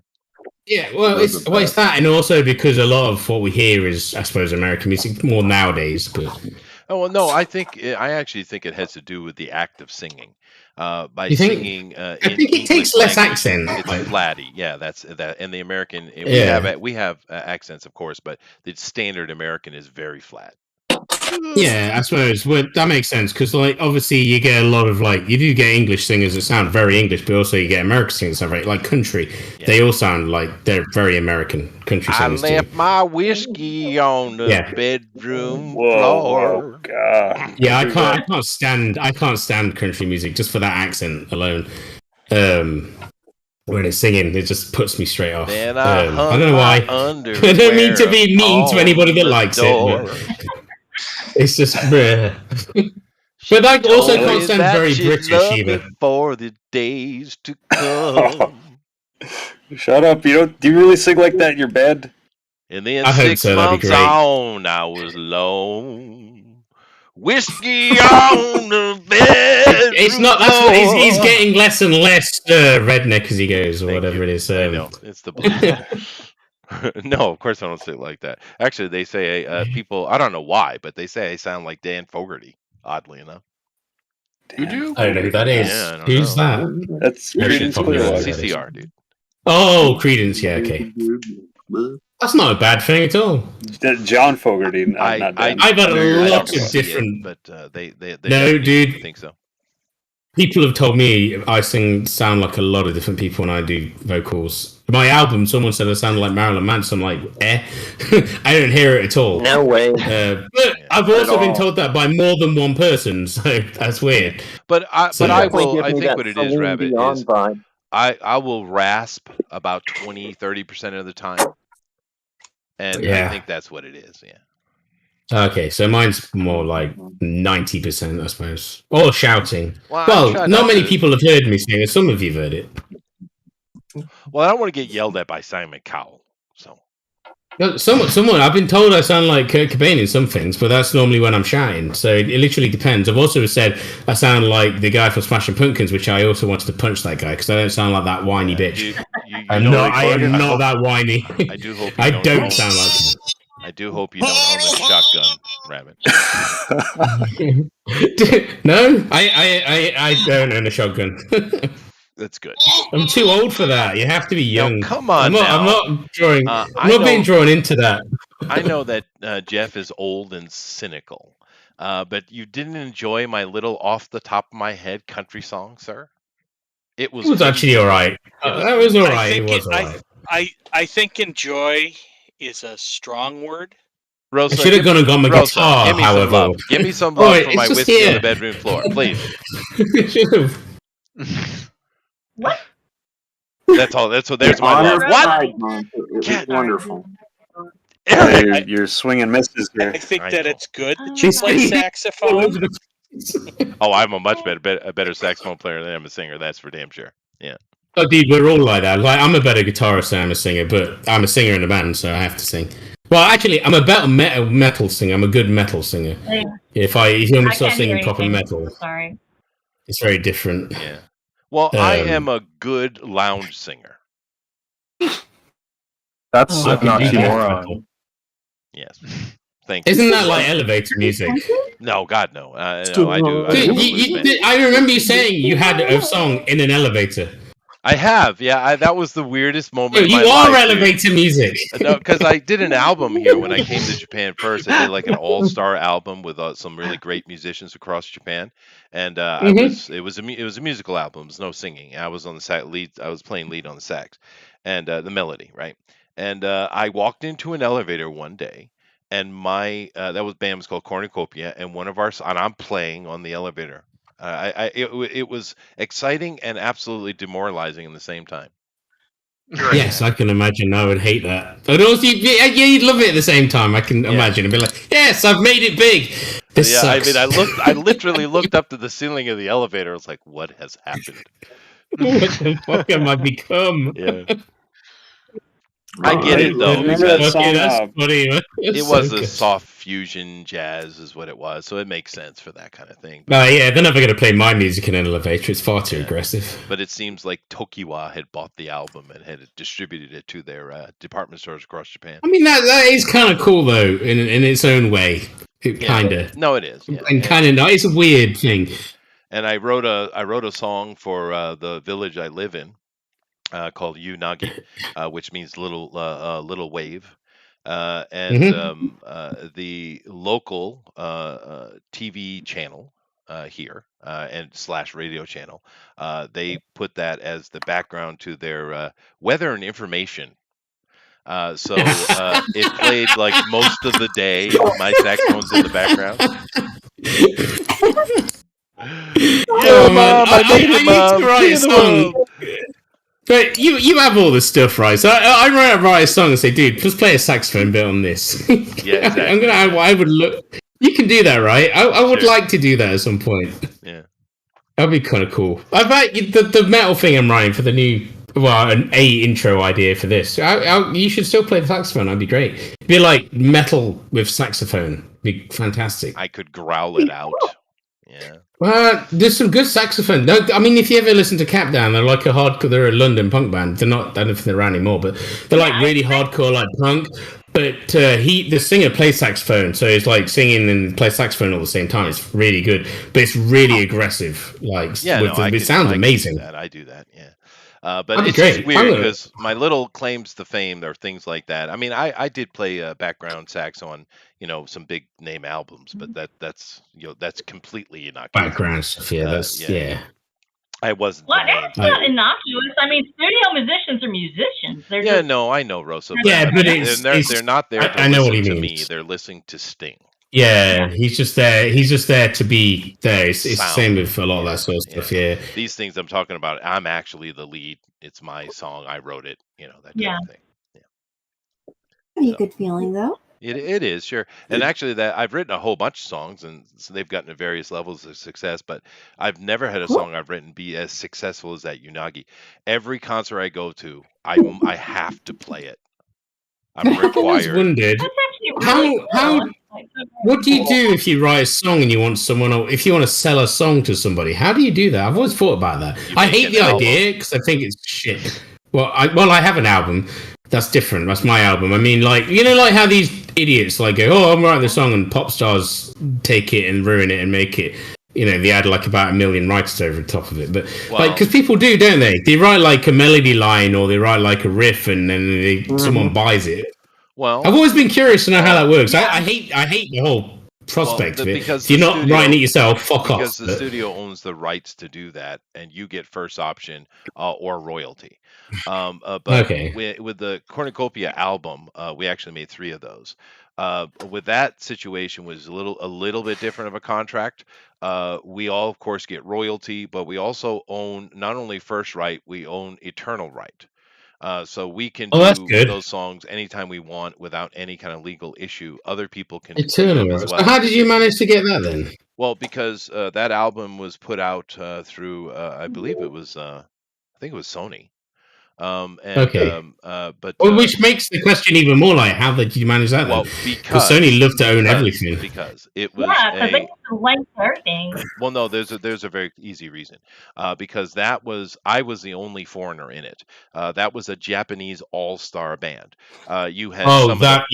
Yeah, well, it's that, and also because a lot of what we hear is, I suppose, American music more nowadays. But Oh well, no, I actually think it has to do with the act of singing. By You think? singing I in think it English takes less language, accent. it's flatty. Yeah, that's that. And the American, Yeah. we have accents, of course, but the standard American is very flat. Yeah, I suppose that makes sense because, like, obviously, you get a lot of you do get English singers that sound very English, but also you get American singers that sound very country. Yeah. They all sound like they're very American country I singers. left my whiskey on the bedroom floor. God. Yeah, I can't stand country music just for that accent alone. When it's singing, it just puts me straight off. Then I don't know why. I don't mean to be mean to anybody that likes it. But it's just. But I also can't stand very British either. For the days to come. Shut up! Do you really sing like that in your bed? And then I hope 6 so, that'd be months great. on, I was alone. Whiskey on the bed. It's not. That's what he's getting less and less redneck as he goes, or whatever it is. I know it's the blues. No, of course I don't say it like that. Actually, they say people. I don't know why, but they say I sound like Dan Fogerty. Oddly enough. You do? I don't know who that is. Yeah, I don't Who's know. that? That's Creedence Clearwater. CCR, dude. Oh, Creedence. Yeah, okay. That's not a bad thing at all. John Fogerty. Not Dan. I've had I lots don't of see it, different. but they No, dude. think so. People have told me I sound like a lot of different people when I do vocals. My album, someone said I sounded like Marilyn Manson. I'm like, I don't hear it at all. No way. But I've also been told that by more than one person, so that's weird. But I think what it is, Celine Rabbit, Dion is vibe. I will rasp about 20-30% of the time. And I Yeah. think that's what it is, yeah. Okay, so mine's more like 90%, I suppose. Or shouting. Well, I Well, try not not many to- people have heard me sing it. Some of you've heard it. Well, I don't want to get yelled at by Simon Cowell. So No, someone, I've been told I sound like Kurt Cobain in some things, but that's normally when I'm shouting. So it literally depends. I've also said I sound like the guy from Smashing Pumpkins, which I also wanted to punch that guy because I don't sound like that whiny bitch. I am not that whiny. I do hope you I don't don't own- sound like him. I do hope you don't own a shotgun, Rabbit. No, I don't own a shotgun. That's good. I'm too old for that. You have to be young. come on I'm not, now. I'm not drawing. I I'm not being know- drawn into that. I know that Jeff is old and cynical, but you didn't enjoy my little off the top of my head country song, sir? It was. It was actually all right. That was all I right. It think was all right. I think enjoy is a strong word. Rosa, I should have gone and got my Rosa, guitar, give me however. some love. Give me some Oh, love wait, for it's my just whiskey on here. the bedroom floor, please. What? That's all. There's my love. What? It was wonderful. You're swinging misses here. I think I that know. it's good that you She's play saxophone. Oh, I'm a much better saxophone player than I'm a singer. That's for damn sure. Yeah. Oh, dude, we're all like that. Like, I'm a better guitarist than I'm a singer, but I'm a singer in a band, so I have to sing. Well, actually, I'm a better metal singer. I'm a good metal singer. Yeah. If you want me to I start can't hear singing proper anything. metal, Sorry. it's very different. Yeah. Well, I Um, am a good lounge singer. That's Oh, an okay, you do oxymoron. metal. Yes. Thank you. Isn't that like elevator music? No, God, no. No, I do. Dude, I remember you saying you had a song in an elevator. I have, yeah. That was the weirdest moment. Dude, in you my are life, dude. elevator music. No, because I did an album here when I came to Japan first. I did like an all-star album with some really great musicians across Japan, and it was a musical album. It was no singing. I was on the lead. I was playing lead on the sax, and the melody, right? And I walked into an elevator one day, and my that was band was called Cornucopia, and and I'm playing on the elevator. It was exciting and absolutely demoralizing at the same time. Yes, I can imagine. I would hate that. But also, you'd love it at the same time. I can imagine and be like, "Yes, I've made it big." This Yeah, sucks. I mean, I literally looked up to the ceiling of the elevator. I was like, "What has happened? What the fuck am I become? Yeah. I get it though, Remember that because song? That's funny. Man. it It's was so a good. soft fusion jazz, is what it was. So it makes sense for that kind of thing. No, yeah, they're never going to play my music in an elevator. It's far too aggressive. But it seems like Tokiwa had bought the album and had distributed it to their department stores across Japan. I mean, that is kind of cool though, in its own way. It kind of. No, it is. Yeah. And kind of not. It's a weird thing. And I wrote a song for the village I live in called Unagi, which means little wave. The local TV channel here and / radio channel, they put that as the background to their weather and information. So it played like most of the day. My saxophone's in the background. Oh, man. I need to write a song. But you have all the stuff, right? So I write a song and say, dude, just play a saxophone bit on this. Yeah, exactly. I would look. You can do that, right? I would like to do that at some point. Yeah, that'd be kind of cool. I bet the metal thing I'm writing for the new, an intro idea for this. You should still play the saxophone. That'd be great. It'd be like metal with saxophone. It'd be fantastic. I could growl it out. Yeah. Well, there's some good saxophone. No, I mean, if you ever listen to Capdown, they're like they're a London punk band. They're not. I don't know if they're around anymore, but they're like really hardcore, like punk. But the singer plays saxophone, so it's like singing and plays saxophone all the same time. It's really good, but it's really aggressive. Like, it sounds amazing. I do that. Yeah. But That'd be it's just great. weird because my little claims to fame are things like that. I mean, I did play background sax on some big name albums, but that's completely innocuous. Background stuff, yeah. Yeah. I wasn't. Well, that's not innocuous. I mean, studio musicians are musicians. They're just, no, I know, Rosa. Yeah, but they're not there to I know what he listen to means. me. They're listening to Sting. Yeah, he's just there. He's just there to be there. It's the same with a lot of that sort of stuff. Yeah. These things I'm talking about, I'm actually the lead. It's my song. I wrote it. That kind of thing. Pretty good feeling though. It is, sure. And actually, that I've written a whole bunch of songs, and so they've gotten to various levels of success. But I've never had a song I've written be as successful as that Unagi. Every concert I go to, I have to play it. I'm required. I always wondered how. What do you do if you write a song and you want someone, or if you want to sell a song to somebody? How do you do that? I've always thought about that. I hate the idea because I think it's shit. Well, I have an album. That's different. That's my album. I mean, like how these idiots like go, "Oh, I'm writing the song," and pop stars take it and ruin it and make it. They add like about 1 million writers over the top of it. But because people do, don't they? They write like a melody line or they write like a riff, and then someone buys it. Well, I've always been curious to know how that works. I hate the whole prospect of it. Because if you're not writing it yourself, fuck off. Because the studio owns the rights to do that, and you get first option or royalty. But with the Cornucopia album, we actually made 3 of those. With that situation was a little bit different of a contract. We all, of course, get royalty, but we also own not only first right, we own eternal right. So we can do those songs anytime we want without any kind of legal issue. Other people can do them as well. So how did you manage to get that then? Well, because that album was put out through, I believe it was, I think it was Sony. Which makes the question even more like, how did you manage that? Well, because Sony loved to own everything. Because it was because they have to link everything. Well, no, there's a very easy reason. Because I was the only foreigner in it. That was a Japanese all-star band. You had one of the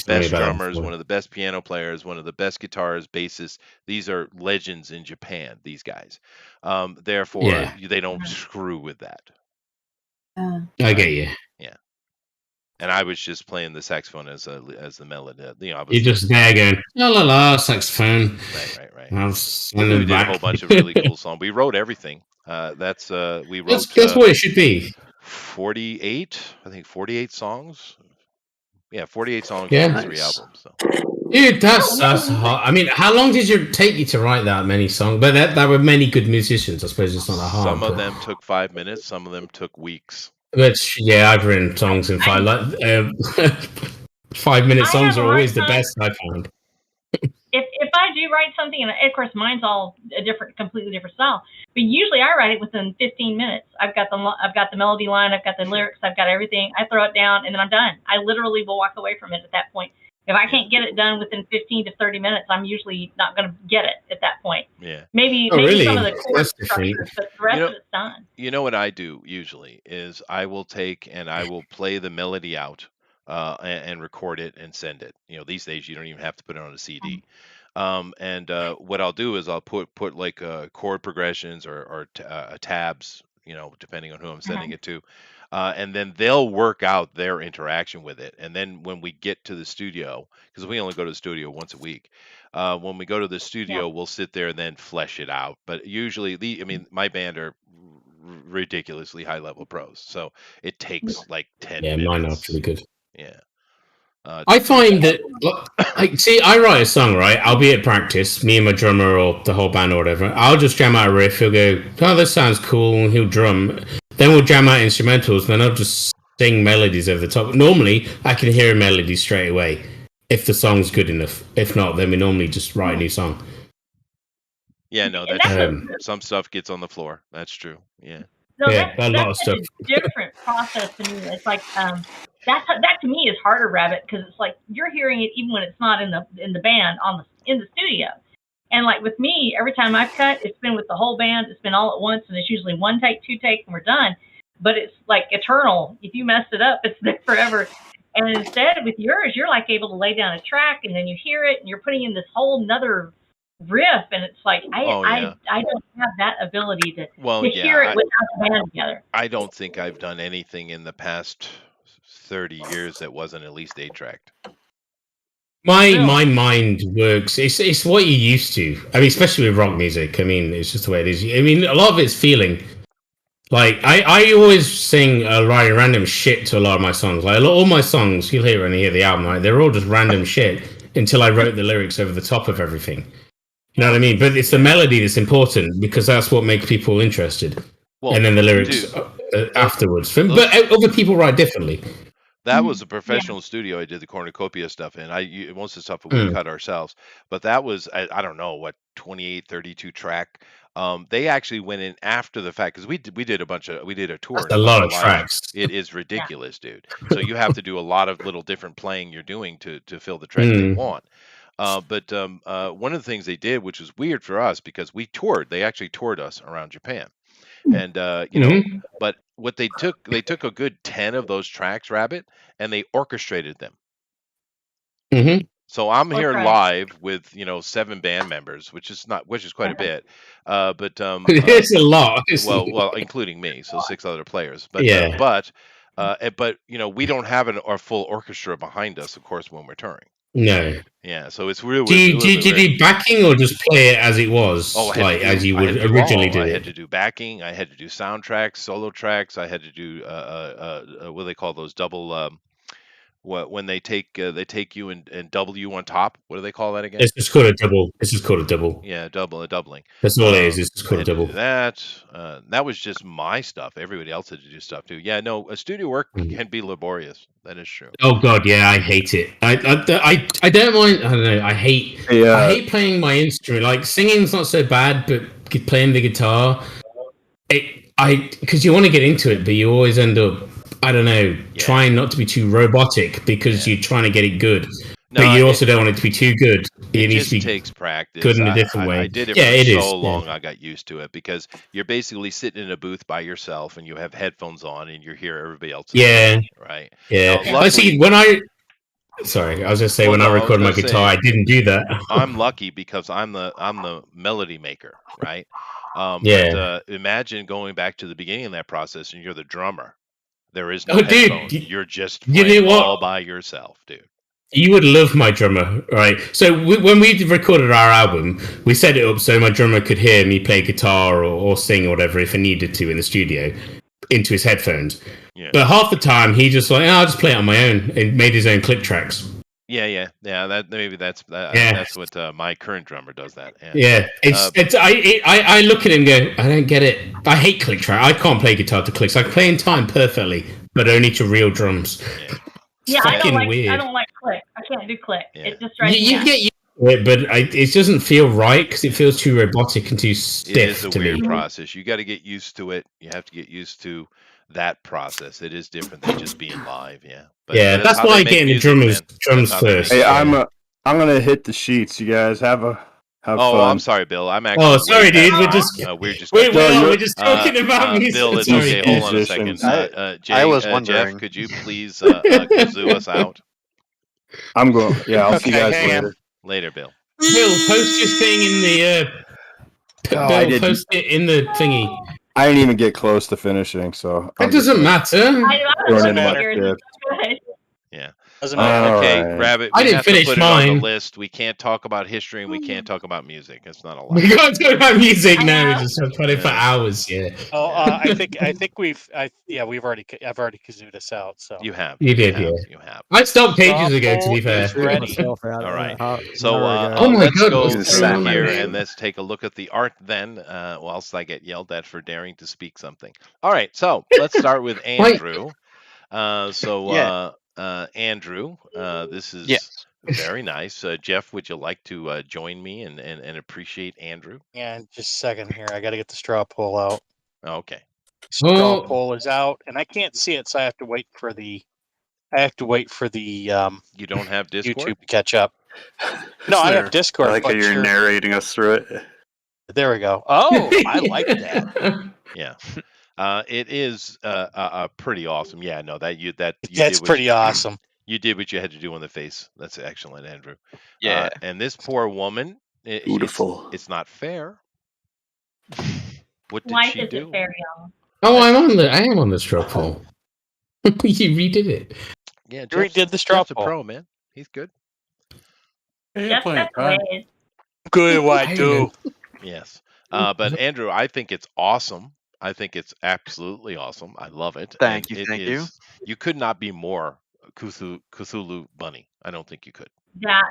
best drummers, one of the best piano players, one of the best guitarists, bassists. These are legends in Japan. These guys. Therefore, they don't screw with that. I get you. Yeah, and I was just playing the saxophone as the melody. You're just there going la la la saxophone. Right. We did a whole bunch of really cool songs. We wrote everything. We wrote. That's what it should be. 48 songs. Yeah, 48 songs on 3 albums. So. Dude, that's hard. I mean, how long did it take you to write that many songs? But there were many good musicians. I suppose it's not that hard. Some of them took 5 minutes. Some of them took weeks. But yeah, I've written songs in 5-minute songs are always the best I find. If I do write something, and of course mine's all a completely different style, but usually I write it within 15 minutes. I've got the melody line, I've got the lyrics, I've got everything. I throw it down, and then I'm done. I literally will walk away from it at that point. If I can't get it done within 15 to 30 minutes, I'm usually not going to get it at that point. Yeah. Maybe really? some of the chord That's structures, but the rest of it's done. You know what I do usually is I will take and I will play the melody out and record it and send it. These days you don't even have to put it on a CD. And what I'll do is I'll put like chord progressions or tabs, depending on who I'm sending it to. And then they'll work out their interaction with it. And then when we get to the studio, because we only go to the studio once a week, when we go to the studio, we'll sit there and then flesh it out. But usually, my band are ridiculously high level pros, so it takes like 10 minutes. Yeah, mine are pretty good. Yeah. I find that, I write a song, right? I'll be at practice, me and my drummer or the whole band or whatever. I'll just jam out a riff. He'll go, oh, this sounds cool, and he'll drum. Then we'll jam out instrumentals, then I'll just sing melodies over the top. Normally, I can hear a melody straight away if the song's good enough. If not, then we normally just write a new song. Yeah, no, that's some stuff gets on the floor. That's true. Yeah. No, yeah, a lot of stuff. A different process to me. It's like that to me is harder, Rabbit, because it's like you're hearing it even when it's not in the band in the studio. And like with me, every time I've cut, it's been with the whole band. It's been all at once, and it's usually 1 take, 2 takes, and we're done. But it's like eternal. If you mess it up, it's there forever. And instead, with yours, you're like able to lay down a track, and then you hear it, and you're putting in this whole nother riff, and it's like I don't have that ability to hear it without the band together. I don't think I've done anything in the past 30 years that wasn't at least 8-tracked. My mind works. It's what you're used to. I mean, especially with rock music. I mean, it's just the way it is. I mean, a lot of it's feeling. Like I always sing random shit to a lot of my songs. Like all my songs, you'll hear when you hear the album. Like, they're all just random shit until I wrote the lyrics over the top of everything. You know what I mean? But it's the melody that's important because that's what makes people interested. Well, and then the lyrics afterwards. But other people write differently. That was a professional studio. I did the cornucopia stuff in. Most of the stuff we cut ourselves. But that was, I don't know, what, 28, 32 track. They actually went in after the fact because we did a tour. That's a lot of tracks. It is ridiculous, dude. So you have to do a lot of little different playing you're doing to fill the track they want. But one of the things they did, which was weird for us because we toured, they actually toured us around Japan. And, but what they took a good 10 of those tracks, Rabbit, and they orchestrated them. So I'm here live with, 7 band members, which is quite a bit. But it's a lot. Well, including me, so 6 other players. But but we don't have a full orchestra behind us, of course, when we're touring. No. Yeah, so it's really. Do you do backing or just play it as it was, as you would originally do? I had to do backing. I had to do soundtracks, solo tracks. I had to do what do they call those double? When they take you and double you on top. What do they call that again? It's just called a double. It's just called a double. Yeah, doubling. That's all it is. It's just called a double. That was just my stuff. Everybody else had to do stuff too. Yeah, no, a studio work can be laborious. That is true. Oh God, yeah, I hate it. I don't mind. I don't know. I hate playing my instrument. Like singing's not so bad, but playing the guitar, because you want to get into it, but you always end up, I don't know, trying not to be too robotic because you're trying to get it good. No, but you also don't want it to be too good. It needs to be takes practice. Good in a different way. I did it for so long. I got used to it because you're basically sitting in a booth by yourself and you have headphones on and you hear everybody else. Right. Yeah. Now, luckily, I see. Sorry, I was just saying when I recorded my guitar, I didn't do that. I'm lucky because I'm the melody maker, right? But, imagine going back to the beginning of that process and you're the drummer. There is no headphone. Dude, you're just playing all by yourself, dude. You would love my drummer, right? So when we recorded our album, we set it up so my drummer could hear me play guitar or sing or whatever if I needed to in the studio into his headphones. Yeah. But half the time he just I'll just play it on my own and made his own click tracks. Yeah. That maybe that's Yeah. that's what my current drummer does. That. Yeah, I look at him and go, I don't get it. I hate click track. I can't play guitar to clicks. I can play in time perfectly, but only to real drums. Yeah. Yeah, I fucking don't like weird. I don't like click. I can't do click. Yeah. It just drives me You nuts. get used to it, but it doesn't feel right because it feels too robotic and too It stiff is a to weird me. process. You got to get used to it. You have to get used to that process. It is different than just being live. Yeah. But Yeah, that's how why they make getting the music, drums man. drums That's how they make first. Hey, music. I'm gonna hit the sheets. You guys have Oh, fun. I'm sorry, Bill. I'm actually. Oh, sorry, way dude. past We're that. just We're just. wait, No, we're just talking about music. Bill, it's Sorry. okay. Hold on a second. musicians. Jay, I was Jeff, wondering. could you please kazoo us out? I'm going. Yeah, I'll see you Okay, guys hang on. later. Later, Bill. Bill, post your thing in the No, I Bill, didn't. post it in the thingy. I didn't even get close to finishing, so It doesn't matter. I Throwing don't in my like yours. tip. It's good. Yeah. Doesn't matter. Okay, All right. Rabbit. I We didn't have to finish put it on mine. the list. We can't talk about history and we can't talk about music. It's not allowed. We can't talk about music I now. know. We just talk about it for hours. Yeah, Oh, I think I've already kazooed us out. So You have. you did. Yeah, You have. I stopped pages Straw ago. To poll be fair. is ready. Myself out All right. an hour So ago. Oh my let's God, go what's through going on, here man? and let's take a look at the art then, whilst I get yelled at for daring to speak something. All right, so let's start with Andrew. Andrew, this is Yes. very nice. Jeff, would you like to join me and appreciate Andrew? Yeah, just a second here. I got to get the straw poll out. Okay. Straw Oh. poll is out, and I can't see it, so I have to wait for the. You don't have Discord? YouTube to catch up. No, I have Discord. I like how but you're narrating us through it. There we go. Oh, I like that. Yeah. It is pretty awesome. Yeah, no, you That's pretty awesome. You did what you had to do on the face. That's excellent, Andrew. Yeah. And this poor woman, Beautiful. It's not fair. What did Life she isn't do? fair, y'all. Oh, I am on the straw poll. You redid it. Yeah, You redid the straw Jeff's a poll. pro, man. He's good. Just that way. Good, what I do. Yes. But Andrew, I think it's awesome. I think it's absolutely awesome. I love it. Thank And you. it Thank you. You could not be more Cthulhu bunny. I don't think you could. That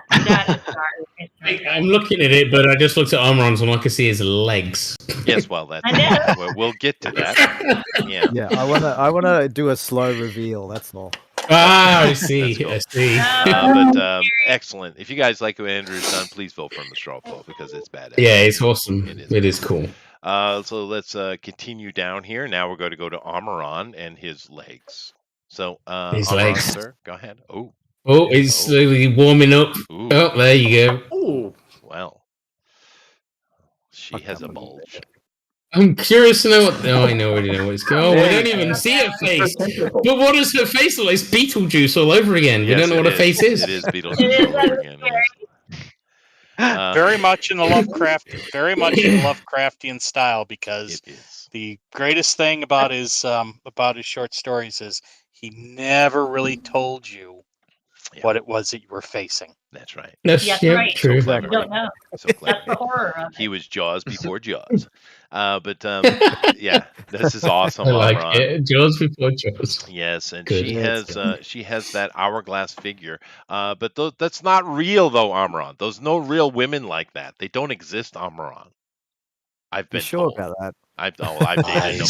is dark. I'm looking at it, but I just looked at Omron's and all I can see is legs. Yes, well, that's I know. we'll get to that. Yeah. Yeah, I wanna do a slow reveal. That's all. Ah, I see. That's cool. I see. But excellent. If you guys like what Andrew's done, please vote for him the straw poll because it's badass. Yeah, it's awesome. It is cool. So let's continue down here. Now we're going to go to Amaran and his legs. So His Amaran, legs. sir, go ahead. Oh, it's slowly warming up. Ooh. Oh, there you go. Oh, well. She has a bulge. I'm curious to know what. Oh, I know already know what's going on. Oh, we don't even see her face. But what does her face look like? It's Beetlejuice all over again. We Yes, don't know it what her face is. It is Beetlejuice all over again. Yes. Very much in the Lovecraftian style, because the greatest thing about his short stories is he never really told you what it was that you were facing. That's right. That's right. true. So clever. You don't know. So clever. That's the horror of it. He was Jaws before Jaws. Yeah, this is awesome. I like Amaran. it. Jaws before Jaws. Yes, and Good. she has that hourglass figure. But that's not real though, Amaran. There's no real women like that. They don't exist, Amaran. I've been You sure told. about that? I've dated them.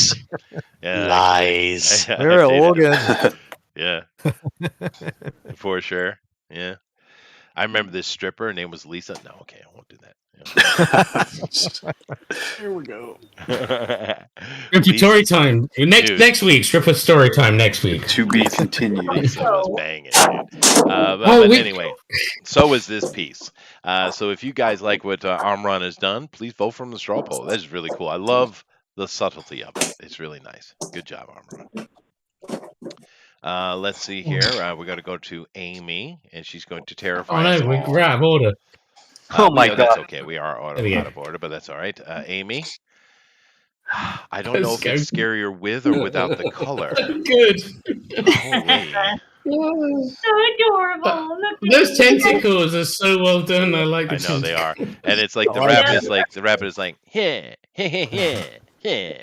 Yeah, Lies. actually. They're I've dated organ. them. Yeah, for sure. Yeah, I remember this stripper. Her name was Lisa. No, okay, I won't do that. Here we go. Stripper story time. Next week. Stripper story time next week. To be continued. Lisa was banging, dude. But anyway, so is this piece. So if you guys like what Amran has done, please vote for him in the straw poll. That is really cool. I love the subtlety of it. It's really nice. Good job, Amran. Let's see here. We're going to go to Amy, and she's going to terrify Oh us no, all. we're out of order. Oh my God. That's okay. We are out There we go. of order, but that's all right. Amy, I don't know if it's scarier with or without the color. Good. Holy. So adorable. Look at Those me. tentacles are so well done. I like the I know they are, tentacles. and it's like the rabbit is like yeah, yeah, yeah.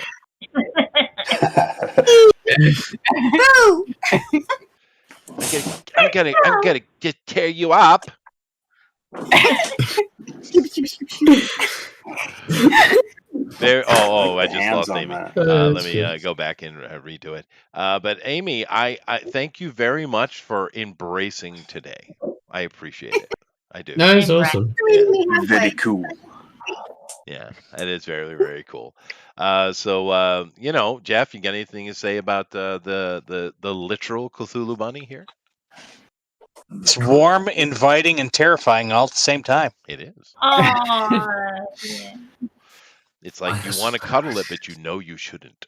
I'm gonna just tear you up. There. Oh, I just Hands lost on Amy. that. Let me go back and redo it. But Amy, I thank you very much for embracing today. I appreciate it. I do. No, it's awesome. Very cool. Yeah, it is very, very cool. So Jeff, you got anything to say about the literal Cthulhu bunny here? It's warm, inviting, and terrifying all at the same time. It is. Oh, yeah. It's like you want to cuddle it, but you know you shouldn't.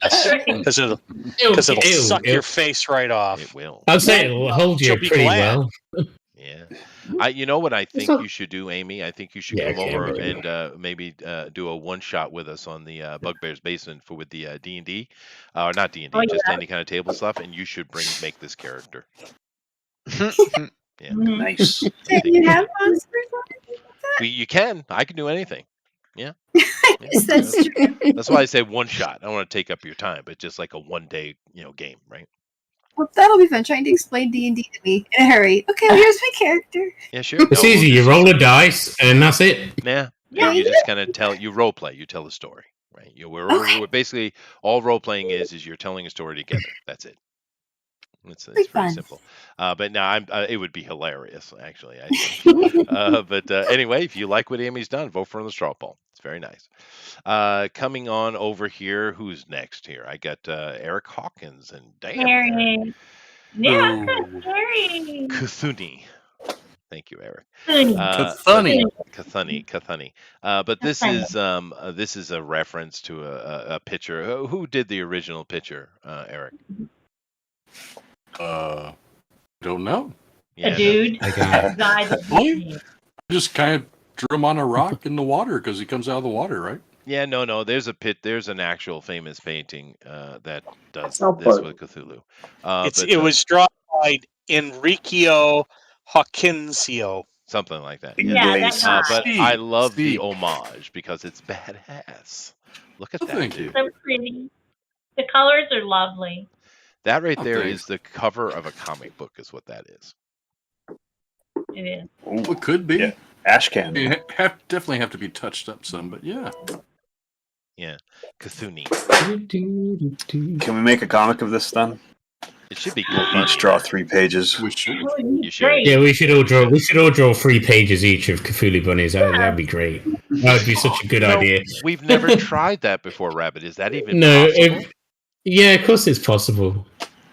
Because it'll suck your face right off. It will. I'd say it'll hold you She'll be pretty glad. well. Yeah. You know what I think you should do, Amy? I think you should Yeah, come okay, over really. and maybe do a one shot with us on the Bugbear's Basement with the D&D, or not D&D, Oh, just yeah. any kind of table stuff, and you should make this character. Yeah. Nice. Can you have monsters on it? You can. I can do anything. Yeah. Yes, that's true. That's why I say one shot. I don't want to take up your time, but just like a 1 day, game, right? Well, that'll be fun. Trying to explain D&D to me in a hurry. Okay, well, here's my character. Yeah, sure. It's No, easy. we'll You roll a dice, and that's it. Yeah. Yeah, You just kind of you role play. You tell a story, right? We're basically all role playing is you're telling a story together. That's it. It's pretty fun. simple. But now it would be hilarious, actually. I think. But anyway, if you like what Amy's done, vote for the straw poll. It's very nice. Coming on over here, who's next here? I got Eric Hawkins and damn Harry. Yeah, Harry. Cthulhu. Thank you, Eric. Cthulhu. Cthulhu. But this is a reference to a picture. Who did the original picture, Eric? Don't know. Yeah, A dude. I just kind of drew him on a rock in the water because he comes out of the water, right? Yeah, no. There's an actual famous painting that does Oh, this but- with Cthulhu. It was drawn by Enrico Hawkinsio. Something like that. Yeah, that guy. But I love the homage because it's badass. Look at that, Thank dude. So pretty. The colors are lovely. That right there thanks. is the cover of a comic book, is what that is. It is. Well, it could be. Yeah. Ash can. You definitely have to be touched up some, but yeah. Yeah, Cthulhu. Can we make a comic of this then? It should be cool. Each draw 3 pages. We should. You should. Great. Yeah, we should all draw 3 pages each of Cthulhu bunnies. That'd be great. That would be such a good idea. We've never tried that before, Rabbit. Is that even No, possible? yeah, of course it's possible.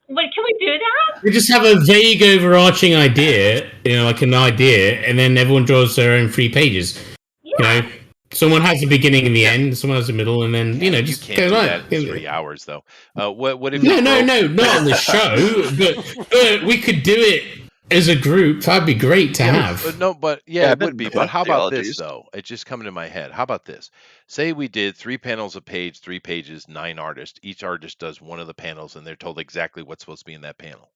Wait, can we do that? We just have a vague, overarching idea, like an idea, and then everyone draws their own 3 pages. Yeah. Someone has the beginning and the end, someone has the middle, and then You just can't go do like. that in 3 hours, though. What if? No, you not on the show, but we could do it as a group. That'd be great to have. Yeah, It would be. But how about this theologies. though? It just coming to my head. How about this? Say we did 3 panels a page, 3 pages, 9 artists. Each artist does one of the panels, and they're told exactly what's supposed to be in that panel.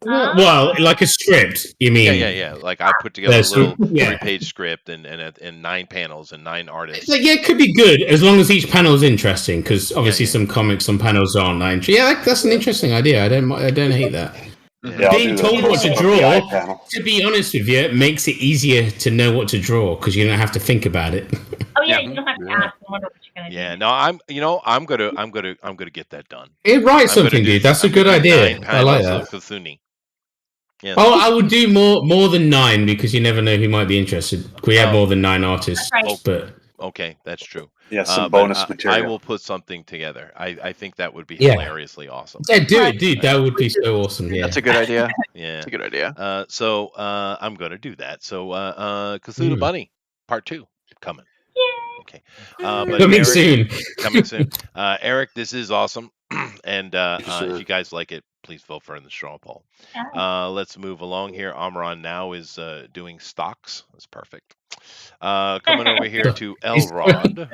Well, like a script, you mean? Yeah. Like I put together There's a little some- yeah. 3-page script and 9 panels and 9 artists. Yeah, it could be good as long as each panel is interesting. Because obviously, some comics, some panels aren't that interesting. Yeah, that's an interesting idea. I don't hate that. Yeah, I'll Being do told the what to PI draw, panel. to be honest with you, makes it easier to know what to draw because you don't have to think about it. Oh yeah, you don't have to ask. I wonder what you're gonna do. Yeah, no, I'm gonna get that done. It writes I'm gonna something, do- dude. That's a I'm good gonna do idea. 9 I like panels that. of Cthulhu. Yeah. Oh, I would do more than 9 because you never know who might be interested. We have more than 9 artists, Right. but Okay, that's true. Yeah, some But, bonus I material. will put something together. I think that would be Yeah. hilariously awesome. yeah, do it, dude. That would be so awesome. Yeah. That's a good idea. Yeah. That's a good idea. So I'm going to do that. So Cthulhu Bunny Part 2 coming. Okay. But Coming Eric- soon. Coming soon. Eric, this is awesome. And sir. if you guys like it, please vote for in the straw poll. Let's move along here. Amron now is doing stocks. That's perfect. Coming over here to Elrod.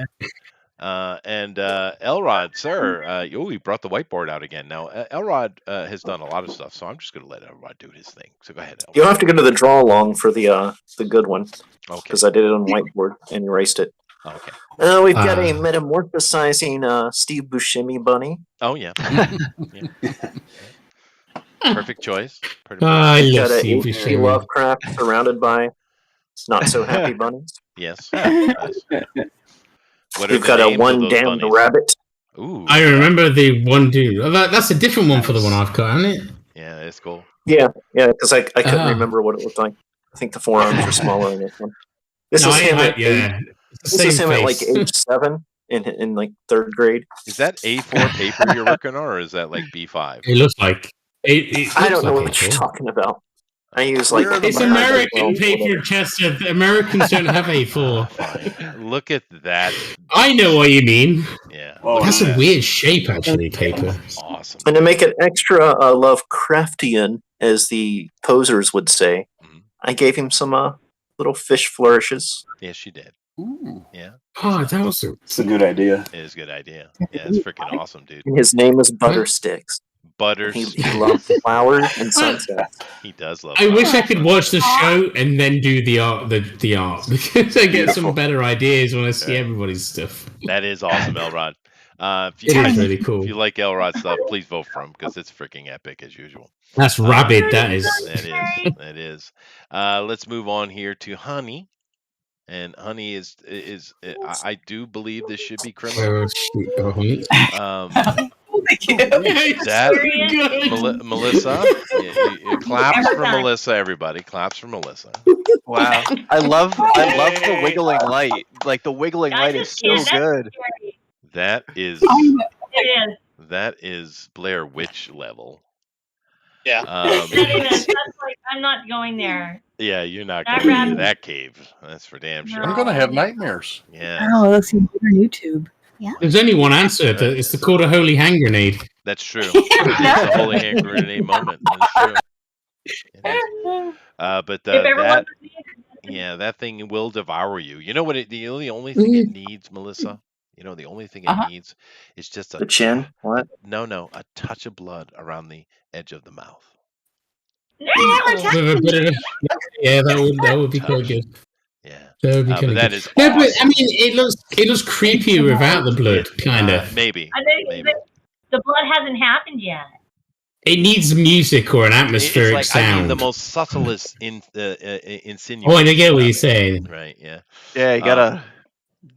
And Elrod, sir, you brought the whiteboard out again. Now, Elrod has done a lot of stuff, so I'm just going to let Elrod do his thing. So go ahead, Elrod. You'll have to go to the draw along for the good one Okay. because I did it on whiteboard and erased it. Okay. We've got a metamorphosizing Steve Buscemi bunny. Oh, yeah. Perfect choice. I You've love got a Steve H.P. Buscemi. Lovecraft surrounded by not so happy bunnies. Yes. Yes. What are You've the got a names of one those damned bunnies? rabbit. Ooh. I remember the one dude. Oh, that's a different one for the one Nice. I've got, isn't it? Yeah, it's cool. Yeah, because I couldn't Ah. remember what it looked like. I think the forearms are smaller in this one. This No, is him at yeah. age, It's the this is same him at like face. age 7 in like 3rd grade. Is that A4 paper you're working on, or is that like B5? It looks like. It I looks don't know like what you're A4. talking about. I use like It's American paper, Chester. The Americans don't have A4. Fine. Look at that. I know what you mean. Yeah. That's a weird shape, actually, paper. Awesome. And to make it extra Lovecraftian, as the posers would say, I gave him some little fish flourishes. Yes, you did. Ooh. Yeah. Oh, that was It's a good idea. It is a good idea. Yeah, it's freaking awesome, dude. And his name is Buttersticks. He loves flowers and sunsets. He does love I wish I flowers. could watch the show and then do the art, the art, because I get some better ideas when I see everybody's stuff. That is awesome, Elrod. If It you is guys, really cool. If you like Elrod stuff, please vote for him because it's freaking epic as usual. That's rabid. That is. That is. Let's move on here to Honey. And Honey is I do believe this should be criminal. Melissa, claps for Melissa. Everybody, claps for Melissa. Wow, I love the wiggling light. Like the wiggling light is so good. That is It is. that is Blair Witch level. Yeah. It is. That's like, I'm not going there. Yeah, you're not I'd going rather- to that cave. That's for damn sure. I'm gonna have nightmares. Yeah. Oh, let's see on YouTube. Yeah. There's only one answer. It's called a holy hand grenade. That's true. It's a holy hand grenade moment. That's true. It is. But that, yeah, that thing will devour you. You know what? The only thing it needs, Melissa. You know, the only thing it needs is just The chin? What? No, a touch of blood around the edge of the mouth. Yeah, that would be quite good. Yeah, that would be but kind of that good. is No, but I mean, it looks creepier without the blood, kind of. Maybe. I think the blood hasn't happened yet. It needs music or an atmospheric It's like, sound. I mean, the most subtlest insinuation. Oh, I get what you're saying. Right? Yeah. Yeah, you gotta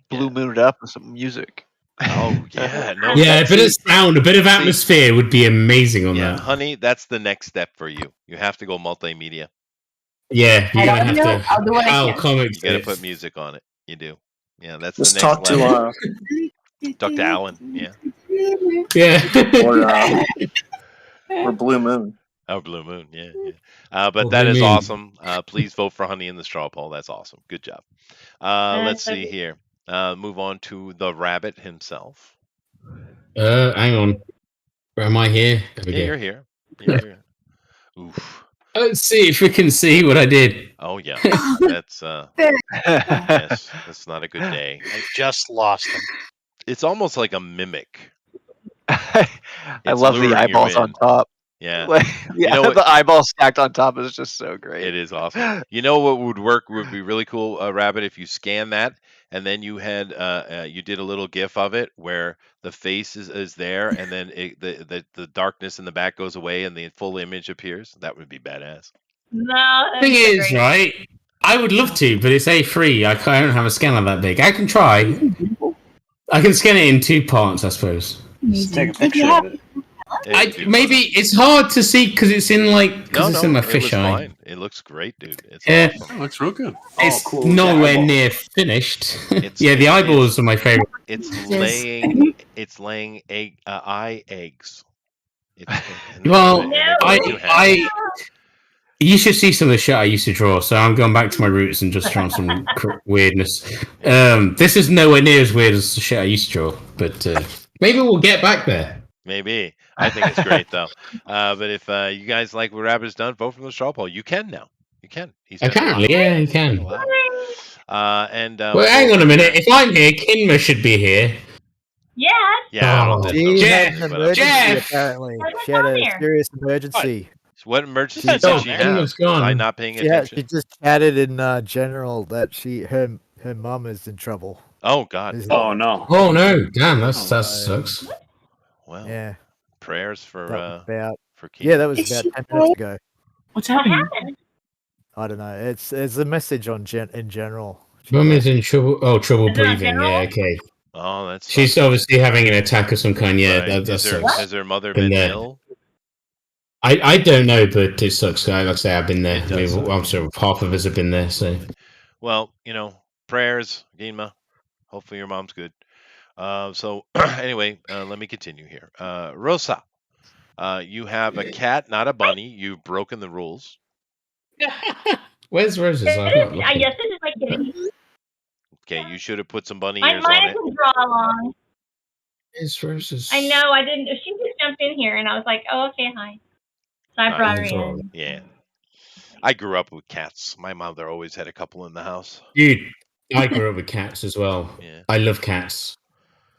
blue moon it up with some music. Oh yeah, no. Yeah, a bit of sound, a bit of atmosphere would be amazing on Yeah, that. Honey, that's the next step for you. You have to go multimedia. Yeah, you're gonna have to. I'll do what I can. Comics. You got to put music on it. You do. Yeah, that's Just the next talk level. to Talk to Alan. Yeah. Yeah. or Blue Moon. Oh, Blue Moon. Yeah. But Oh, that Blue is Moon. awesome. Please vote for Honey in the straw poll. That's awesome. Good job. Let's see here. Move on to the rabbit himself. Hang on. Where am I here? There we Yeah, go. you're here. You're here. Oof. Let's see if we can see what I did. Oh yeah, that's yes, that's not a good day. I just lost him. It's almost like a mimic. I It's love the luring you eyeballs in. on top. Yeah. Like, You know what- the eyeballs stacked on top is just so great. It is awesome. You know what would be really cool, Rabbit, if you scan that and then you had you did a little GIF of it where the face is there and then the darkness in the back goes away and the full image appears. That would be badass. No. Thing is, right? I would love to, but it's A3. I don't have a scanner that big. I can try. I can scan it in 2 parts, I suppose. Just take a picture of it. Maybe it's hard to see because it's in it's in my it looks fisheye. fine. It looks great, dude. It's Yeah. awesome. It looks real good. It's nowhere near finished. Yeah, the eyeballs are my favorite. It's laying eye eggs. Well, I you should see some of the shit I used to draw. So I'm going back to my roots and just drawing some weirdness. This is nowhere near as weird as the shit I used to draw, but maybe we'll get back there. Maybe. I think it's great though. But if you guys like what Rabbit's done, vote for the straw poll. You can now. You can. Apparently, yeah, you can. Well, hang on a minute. If I'm here, Kinma should be here. Yeah. Yeah, I don't know. She Jeff! had an emergency, Jeff! apparently. What's She had on a there? serious emergency. What emergency She's- did she have? Kinma's gone. Was I not paying She attention? just chatted in general that her mum is in trouble. Oh God. Oh no. Oh no! Damn, that sucks. Well, Yeah. prayers That for was about for King. Yeah, that was Is about she 10 minutes dead? ago. What's What happening? happened? I don't know. It's a message on in general. Mum is in trouble. Oh, trouble Is it on breathing. Yeah, general? okay. Oh, that's She's obviously having an attack of some kind. Yeah, right. that's Has her mother been been there. ill? I don't know, but it sucks. Like I say, I've been there. It does suck. I'm sure half of us have been there. So, Well, prayers, Jemima. Hopefully your mom's good. So anyway, let me continue here. Rosa, you have a cat, not a bunny. You've broken the rules. where's Rosa's? This I'm is, not looking. yes, this is my kitty. Okay, you should have put some bunny Mine ears on it. can draw along. Where's Rosa's? I know, I didn't. She just jumped in here, and I was like, oh, okay, hi. So I brought her in. Yeah. I grew up with cats. My mother always had a couple in the house. Dude, I grew up with cats as well. Yeah. I love cats.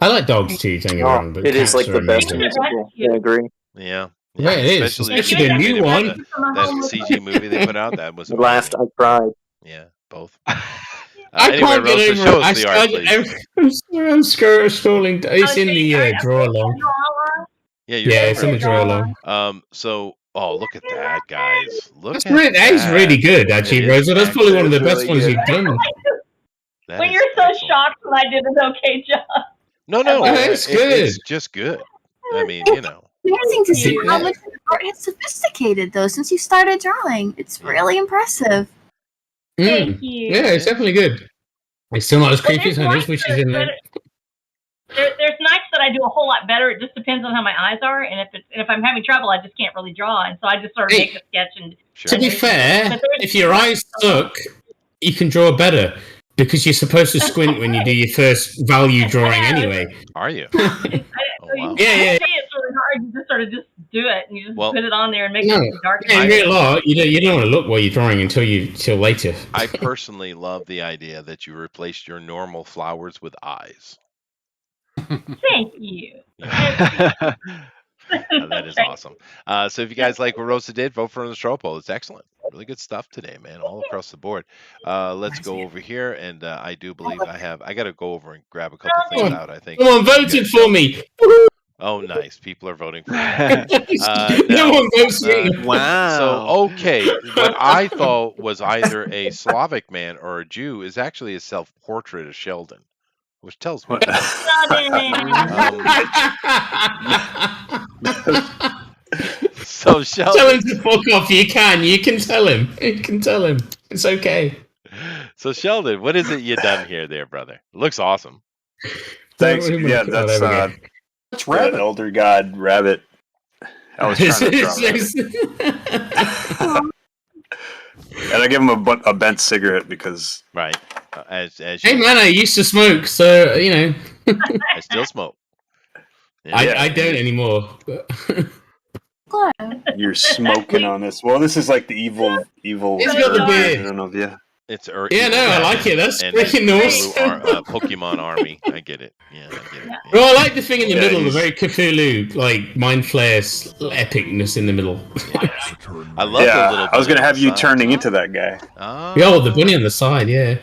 I like dogs too, don't get me wrong, but it cats is like are the best amazing. musical. I agree. Yeah. Yeah, it is. Especially the new one. That CG movie they put out, that was The last I cried. Yeah, both. I anyway, can't get Rosa, over show it. us the art, please. I'm scrolling. It's in the drawer along. Yeah, it's in the drawer along. Look at that, guys. Look That's at great. That is really good, actually, Rosa. That's probably one of the best ones you've done. When you're so shocked when I did an okay job. No, it's good. It's just good. I mean, Amazing to see how much the art is sophisticated, though, since you started drawing. It's really impressive. Thank you. Yeah, it's definitely good. It's still not as creepy as Hunter's, which is in there. There's nights that I do a whole lot better. It just depends on how my eyes are, and if I'm having trouble, I just can't really draw, and so I just sort of make a sketch. And to be fair, if your eyes suck, you can draw better because you're supposed to squint when you do your first value drawing anyway. Are you? Yeah. It's really hard. You just sort of just do it, and you just put it on there and make it dark. Yeah, in real art, you don't want to look while you're drawing until later. I personally love the idea that you replaced your normal flowers with eyes. Thank you. That is awesome. So if you guys like what Rosa did, vote for her in the straw poll. It's excellent. Really good stuff today, man, all across the board. Let's go over here, and I do believe I got to go over and grab a couple things out, I think. No one voted for me. Oh, nice. People are voting for me. No one votes me. Wow. So, okay, what I thought was either a Slavic man or a Jew is actually a self-portrait of Sheldon, which tells me. So Sheldon, tell him to fuck off. You can tell him. You can tell him. It's okay. So Sheldon, what is it you done here, there, brother? Looks awesome. Thanks. Yeah, that's Rabbit. Elder God Rabbit. I was trying to draw and I give him a bent cigarette because right. Hey man, I used to smoke, so I still smoke. Yeah. I don't anymore. But... You're smoking on this. Well, this is like the evil. He's got the beard. I don't know if It's I like it. That's freaking awesome. Pokemon Army. I get it. Yeah, I get it. Yeah. Well, I like the thing in the middle, the very Cthulhu, like Mind Flayer epicness in the middle. I love the little. I was gonna have you turning into that guy. Oh, the bunny on the side, yeah.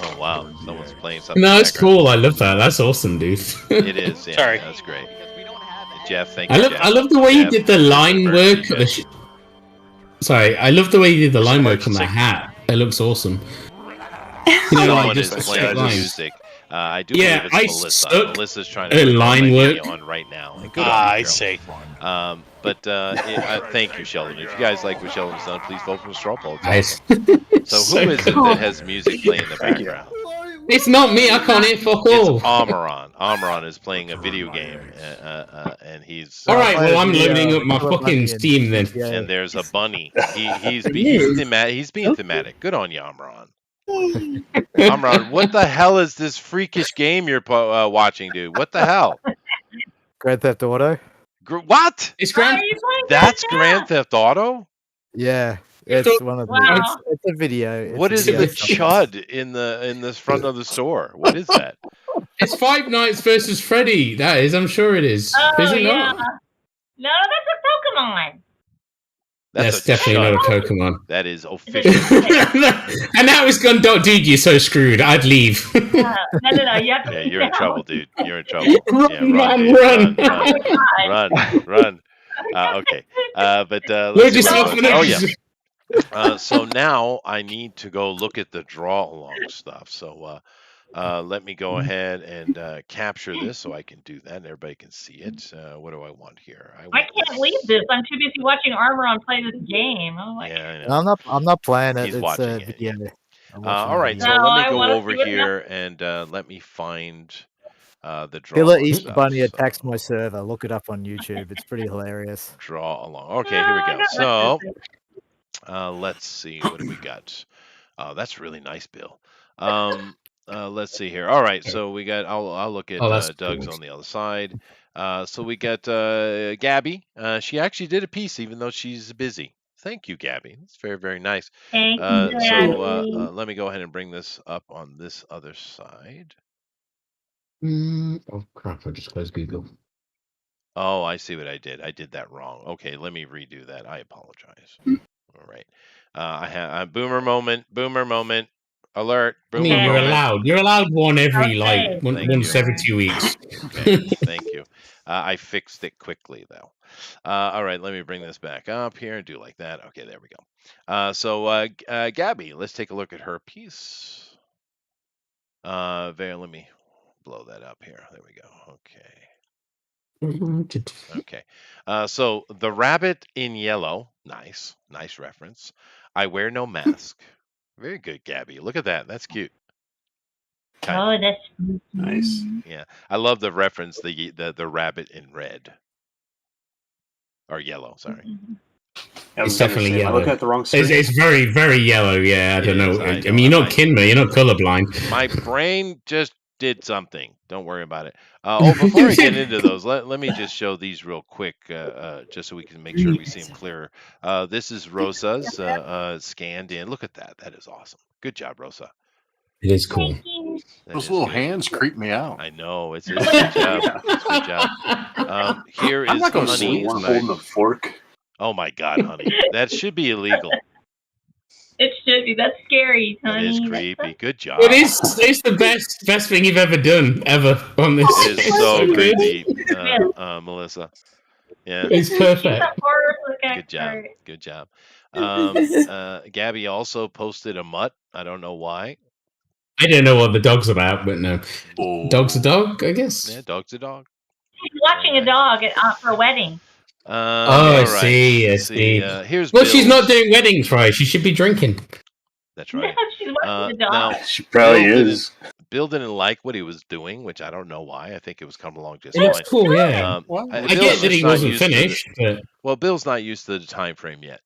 Oh wow, someone's playing something. No, it's cool. I love that. That's awesome, dude. It is. Yeah, Sorry, that's great. Jeff, thank you. I love the way you did the line work. Sorry, I love the way you did the line work on the hat. It looks awesome. Someone is playing music. I do believe it's Melissa. Melissa's trying to line work on right now. I see. Thank you, Sheldon. If you guys like what Sheldon's done, please vote for the straw poll. Nice. So who is it that has music playing in the background? It's not me. I can't hear fuck all. It's Amaran. Amaran is playing a video game, and he's. All right. Well, I'm loading up my fucking Steam then. And there's a bunny. He's being thematic. Good on you, Amaran. Amaran, what the hell is this freakish game you're watching, dude? What the hell? Grand Theft Auto. What? It's Grand. That's Grand Theft Auto. Yeah. It's one of the. It's a video. What is the chud in the front of the store? What is that? It's Five Nights versus Freddy. That is, I'm sure it is. Oh, is it yeah. not? No, that's a Pokemon. That's definitely not a Pokemon. That is official. And now it's gone, dude, you're so screwed. I'd leave. No, you have to Yeah, leave you're in now. trouble, dude. You're in trouble. Run, Yeah, man, dude. run. Run. Okay. But Load let's see yourself what in else. it. Oh yeah. So now I need to go look at the draw along stuff. So let me go ahead and capture this so I can do that and everybody can see it. What do I want here? I can't leave this. I'm too busy watching Armoron play this game. I'm like, Yeah, I know. I'm not playing it. He's it's watching a it. video. I'm watching All a right, video. so No, let me I go wanna over see what's here and let me find the draw Killer along Easter stuff. Bunny So, attacks my server. Look it up on YouTube. It's pretty hilarious. draw along. Okay, here we go. So let's see. What do we got? That's really nice, Bill. Let's see here. All right, so we got. I'll look at that's Doug's cool. on the other side. So we got Gabby. She actually did a piece, even though she's busy. Thank you, Gabby. That's very, very nice. thank you, So Daddy. let me go ahead and bring this up on this other side. Oh crap! I just closed Google. Oh, I see what I did. I did that wrong. Okay, let me redo that. I apologize. All right. I have a boomer moment. Boomer moment. Alert. I Boomer mean, moment. you're allowed one every Okay. once every 2 weeks. Okay, thank you. I fixed it quickly though. All right, let me bring this back up here and do like that. Okay, there we go. So Gabby, let's take a look at her piece. Let me blow that up here. There we go. Okay. Okay. So the rabbit in yellow. Nice reference. I wear no mask. Very good, Gabby. Look at that. That's cute. Oh, that's Nice. Yeah, I love the reference. The rabbit in red or yellow. Sorry. It's definitely yellow. Am I looking at the wrong screen? It's very, very yellow. Yeah, I don't know. I mean, you're not Kinma. You're not colorblind. My brain just did something. Don't worry about it. Before I get into those, let me just show these real quick, just so we can make sure we see them clearer. This is Rosa's scanned in. Look at that. That is awesome. Good job, Rosa. It is cool. Those little hands creep me out. I know. It's a good job. It's a good job. Here I'm is not going to Honey. sleep holding a fork. Oh my God, Honey. That should be illegal. It should be. That's scary, That honey. is creepy. Good job. It is. It's the best thing you've ever done on this. It is so good. creepy, Melissa. Yeah. It's perfect. Good job. Good job. Gabby also posted a mutt. I don't know why. I don't know what the dog's about, but no. Dog's a dog, I guess. Yeah, dog's a dog. She's watching a dog for a wedding. I see. Here's well, she's Bill's. not doing weddings, right? She should be drinking. That's right. She's watching the dog. Now, She probably is. Bill didn't like what he was doing, which I don't know why. I think it was coming along just It looks fine. cool, yeah. I get that he wasn't finished, but well, Bill's not used to the time frame yet.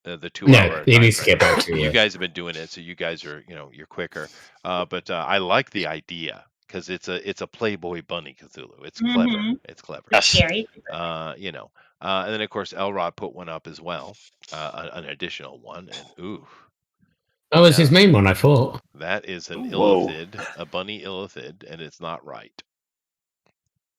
The 2 no, hour. he needs to get back to it. You guys have been doing it, so you guys are, you're quicker. But I like the idea because it's a Playboy bunny Cthulhu. It's clever. Mhm. It's clever. That's scary. And then of course Elrod put one up as well, an additional one, and ooh. That was his main one, I thought. That is an illithid, a bunny illithid, and it's not right.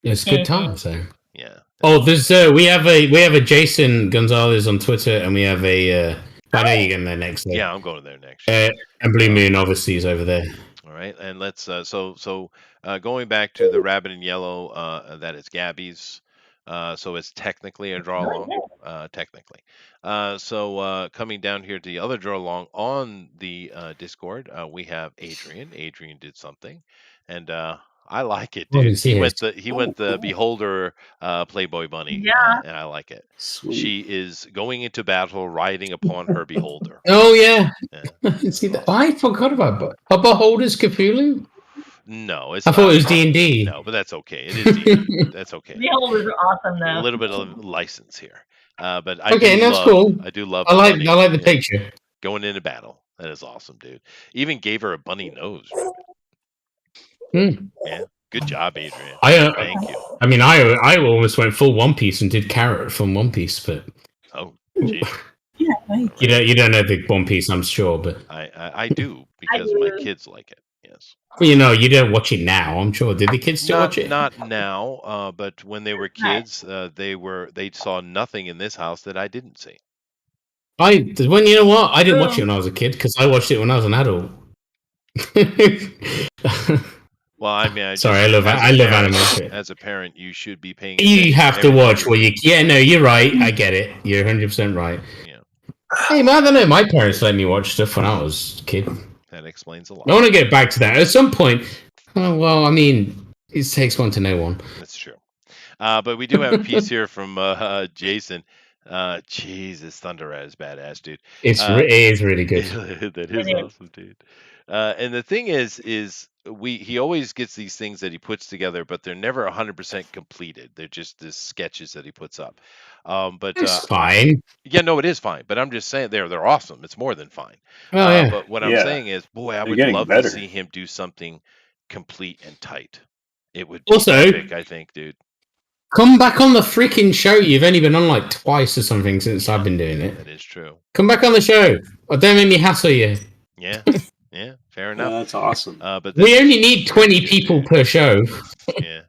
It's good time, so. Yeah. Oh, there's we have a Jason Gonzalez on Twitter, and we have a. I know you're getting there next. Though. Yeah, I'm going there next. And Blue Moon obviously is over there. All right, and let's going back to the rabbit in yellow. That is Gabby's. So it's technically a draw along. Technically. So coming down here to the other draw along on the Discord, we have Adrian. Adrian did something, and I like it, dude. He went the Beholder Playboy bunny. Yeah. And I like it. Sweet. She is going into battle riding upon her Beholder. Oh yeah. See that? I forgot about a Beholder's Cthulhu. No, it's. I thought it was D&D. No, but that's okay. It is D&D. That's okay. Beholders are awesome, though. A little bit of license here, but that's cool. I do love. I like the picture. Going into battle. That is awesome, dude. Even gave her a bunny nose. Yeah, good job, Adrian. Thank you. I mean, I almost went full One Piece and did Carrot from One Piece, but oh, gee. You don't know the One Piece, I'm sure, but I do because my kids like it. Yes. Well, you don't watch it now. I'm sure. Did the kids still watch it? Not now, but when they were kids, they saw nothing in this house that I didn't see. When you know what? I didn't watch it when I was a kid because I watched it when I was an adult. Well, I mean, I love animation. As a parent, you should be paying. You have to watch what you. Yeah, no, you're right. I get it. You're 100% right. Yeah. Hey, man, I don't know. My parents let me watch stuff when I was a kid. That explains a lot. I want to get back to that at some point. Well, I mean, it takes one to know one. That's true. But we do have a piece here from Jason. Jesus, Thunder Rat is badass, dude. It is really good. That is awesome, dude. And the thing is he always gets these things that he puts together, but they're never 100% completed. They're just the sketches that he puts up. But it's fine. Yeah, no, it is fine. But I'm just saying they're awesome. It's more than fine. Oh, yeah. But what I'm saying is, boy, I would love to see him do something complete and tight. It would be epic, I think, dude. Come back on the freaking show. You've only been on like twice or something since I've been doing it. That is true. Come back on the show. Or don't make me hassle you. Yeah, yeah, fair enough. That's awesome. But we only need 20 people per show. Yeah.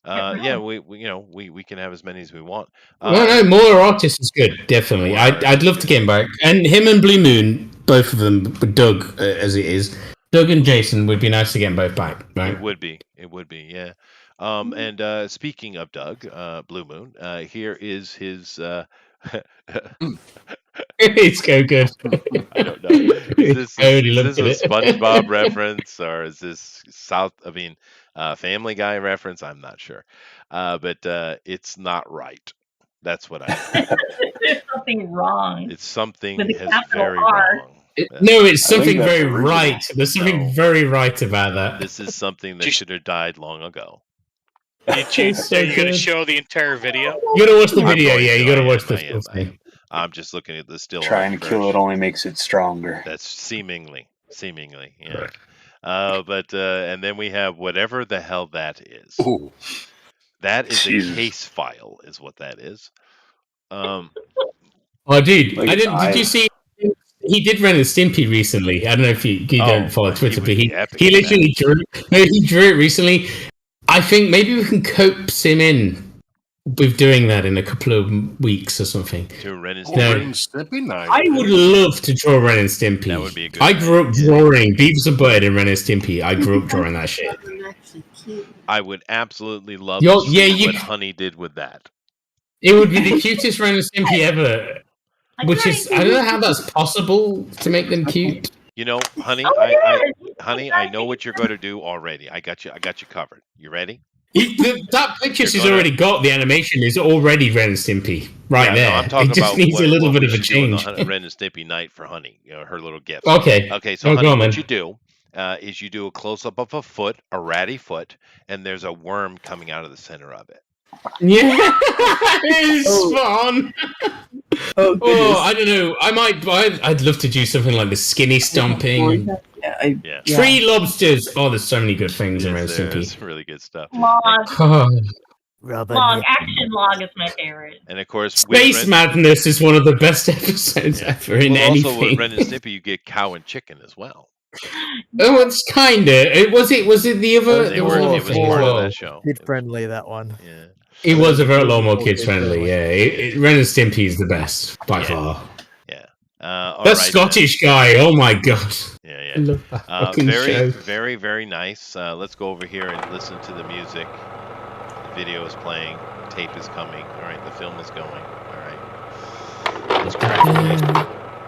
Yeah, we can have as many as we want. No, more artists is good, definitely. I'd love to get him back. And him and Blue Moon, both of them, Doug, as it is. Doug and Jason would be nice to get them both back, right? It would be, yeah. And speaking of Doug, Blue Moon, here is his. It's so good. I don't know. Is this a SpongeBob reference or is this Family Guy reference? I'm not sure. But it's not right. That's what I know. There's something wrong. It's something with is very wrong. No, it's something very right. There's something very right about that. This is something that should have died long ago. Are you going to show the entire video? You got to watch the video, yeah. You got to watch the thing. I'm just looking at the still. Trying to kill it only makes it stronger. That's seemingly, yeah. But and then we have whatever the hell that is. Ooh. That is a case file, is what that is. Oh, dude, I didn't. Did you see? He did Ren and Stimpy recently. I don't know if you don't follow Twitter, but he literally drew. No, he drew it recently. I think maybe we can coax him in with doing that in a couple of weeks or something. To Ren and Stimpy night. I would love to draw Ren and Stimpy. That would be a good. I grew up drawing Beavis and Butthead and Ren and Stimpy. I grew up drawing that shit. I would absolutely love to see what Honey did with that. It would be the cutest Ren and Stimpy ever. Which is, I don't know how that's possible to make them cute. You know, Honey, I know what you're going to do already. I got you covered. You ready? That picture she's already got, the animation is already Ren and Stimpy there. No, I'm talking it just about needs a little what bit of a we should do change. on the Ren and Stimpy night for Honey, her little gift. Okay. So Honey, on, what you do is you do a close-up of a foot, a ratty foot, and there's a worm coming out of the center of it. Yeah, it's fun. I don't know. I'd love to do something like the skinny stomping. Tree lobsters. Oh, there's so many good things in Ren and Stimpy. There's really good stuff. Action log is my favorite. And of course, Space Madness is one of the best episodes ever in anything. Also, with Ren and Stimpy, you get cow and chicken as well. Oh, it's kinda. Was it the other? It was part of that show. Kid friendly, that one. Yeah. It was a lot more kids friendly. Yeah, Ren and Stimpy is the best by far. Yeah. That Scottish guy. Oh my god. Yeah. I love that fucking show. Very, very nice. Let's go over here and listen to the music. The video is playing. Tape is coming. All right. The film is going. All right. Let's crack it.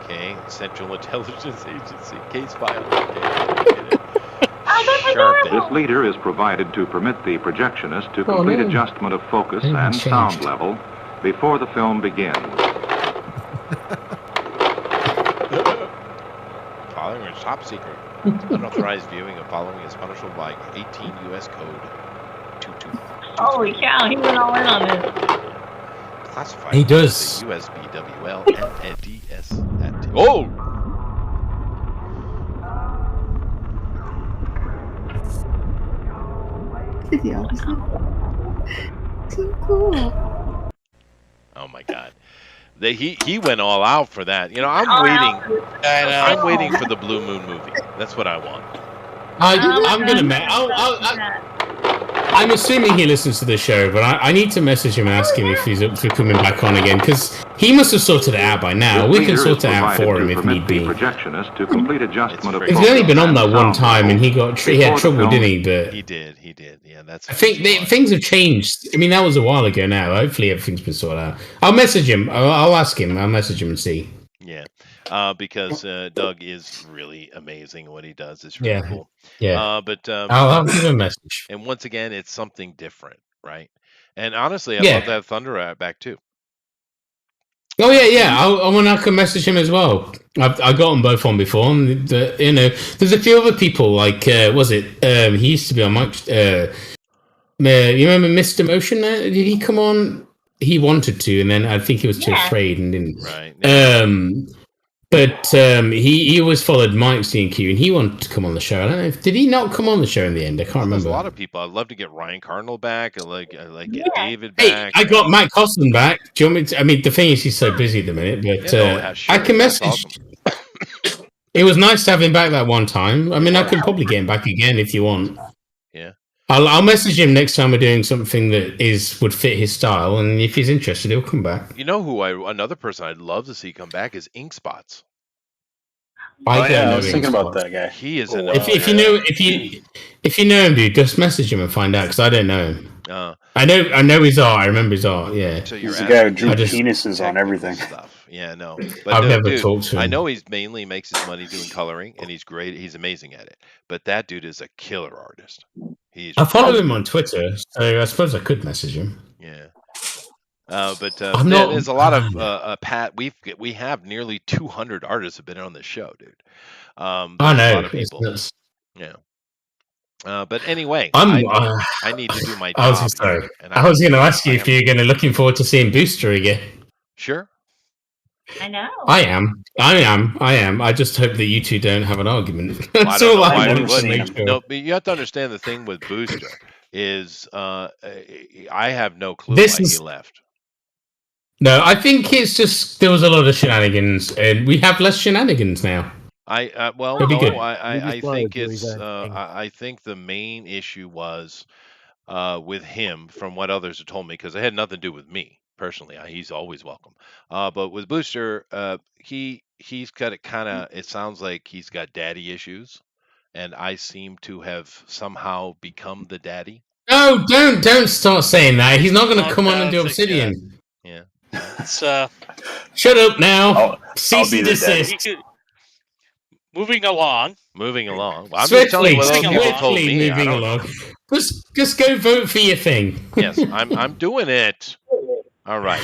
Okay. Central Intelligence Agency case file. Okay. This leader is provided to permit the projectionist to complete adjustment of focus and sound level before the film begins. Following is top secret. Unauthorized viewing of following is punishable by 18 U.S. Code 22. Holy cow, he went all in on this. Classified. He does. USB WL and DS. Oh! So cool. Oh my god. He went all out for that. You know, I'm waiting for the Blue Moon movie. That's what I want. I'm gonna I'm assuming he listens to the show, but I need to message him and ask him if he's up for coming back on again, because he must have sorted it out by now. We can sort it out for him if need be. Projectionist to complete adjustment of He's only been on that one sound time, and he had trouble, didn't he? But he did. Yeah, that's. I think things have changed. I mean, that was a while ago now. Hopefully, everything's been sorted out. I'll message him. I'll ask him. I'll message him and see. Yeah, because Doug is really amazing. What he does is really cool. Yeah. But I'll give him a message. And once again, it's something different, right? And honestly, I love that Thunder back too. Oh yeah. I want to message him as well. I got them both on before, and there's a few other people like he used to be on Mike. You remember Mr. Motion? Did he come on? He wanted to, and then I think he was too afraid and didn't. Right. But he always followed Mike's D&Q, and he wanted to come on the show. I don't know did he not come on the show in the end? I can't remember. There's a lot of people. I'd love to get Ryan Cardinal back. I get David back. I got Matt Costin back. Do you want me to? I mean, the thing is, he's so busy at the minute, but I can message. Awesome. It was nice to have him back that one time. I mean, I could probably get him back again if you want. Yeah. I'll message him next time we're doing something that would fit his style, and if he's interested, he'll come back. You know who another person I'd love to see come back is Ink Spots. I was thinking about that guy. He is if you know him, dude, just message him and find out, because I don't know him. I know his art. I remember his art. Yeah, so he's the guy who drew penises on everything. Stuff. Yeah, no. But I've never talked to him. I know he mainly makes his money doing coloring, and he's great. He's amazing at it. But that dude is a killer artist. I follow him on Twitter, so I suppose I could message him. Yeah. There's a lot of Pat. We have nearly 200 artists have been on this show, dude. I know. A lot of people. Yeah. But anyway, I need to do my job. I was going to ask you if you're looking forward to seeing Booster again. Sure. I know. I am. I just hope that you two don't have an argument. That's all I want to make sure. No, but you have to understand the thing with Booster is I have no clue why he left. No, I think it's just there was a lot of shenanigans, and we have less shenanigans now. I think the main issue was with him, from what others have told me, because it had nothing to do with me personally. He's always welcome. But with Booster, he's got it kind of. It sounds like he's got daddy issues, and I seem to have somehow become the daddy. No, don't start saying that. He's not going to come on and do Obsidian. Yeah. Shut up now. Cease and desist. Moving along. Well, I'm just telling you what other people told me. Moving along. Just go vote for your thing. Yes, I'm doing it. All right.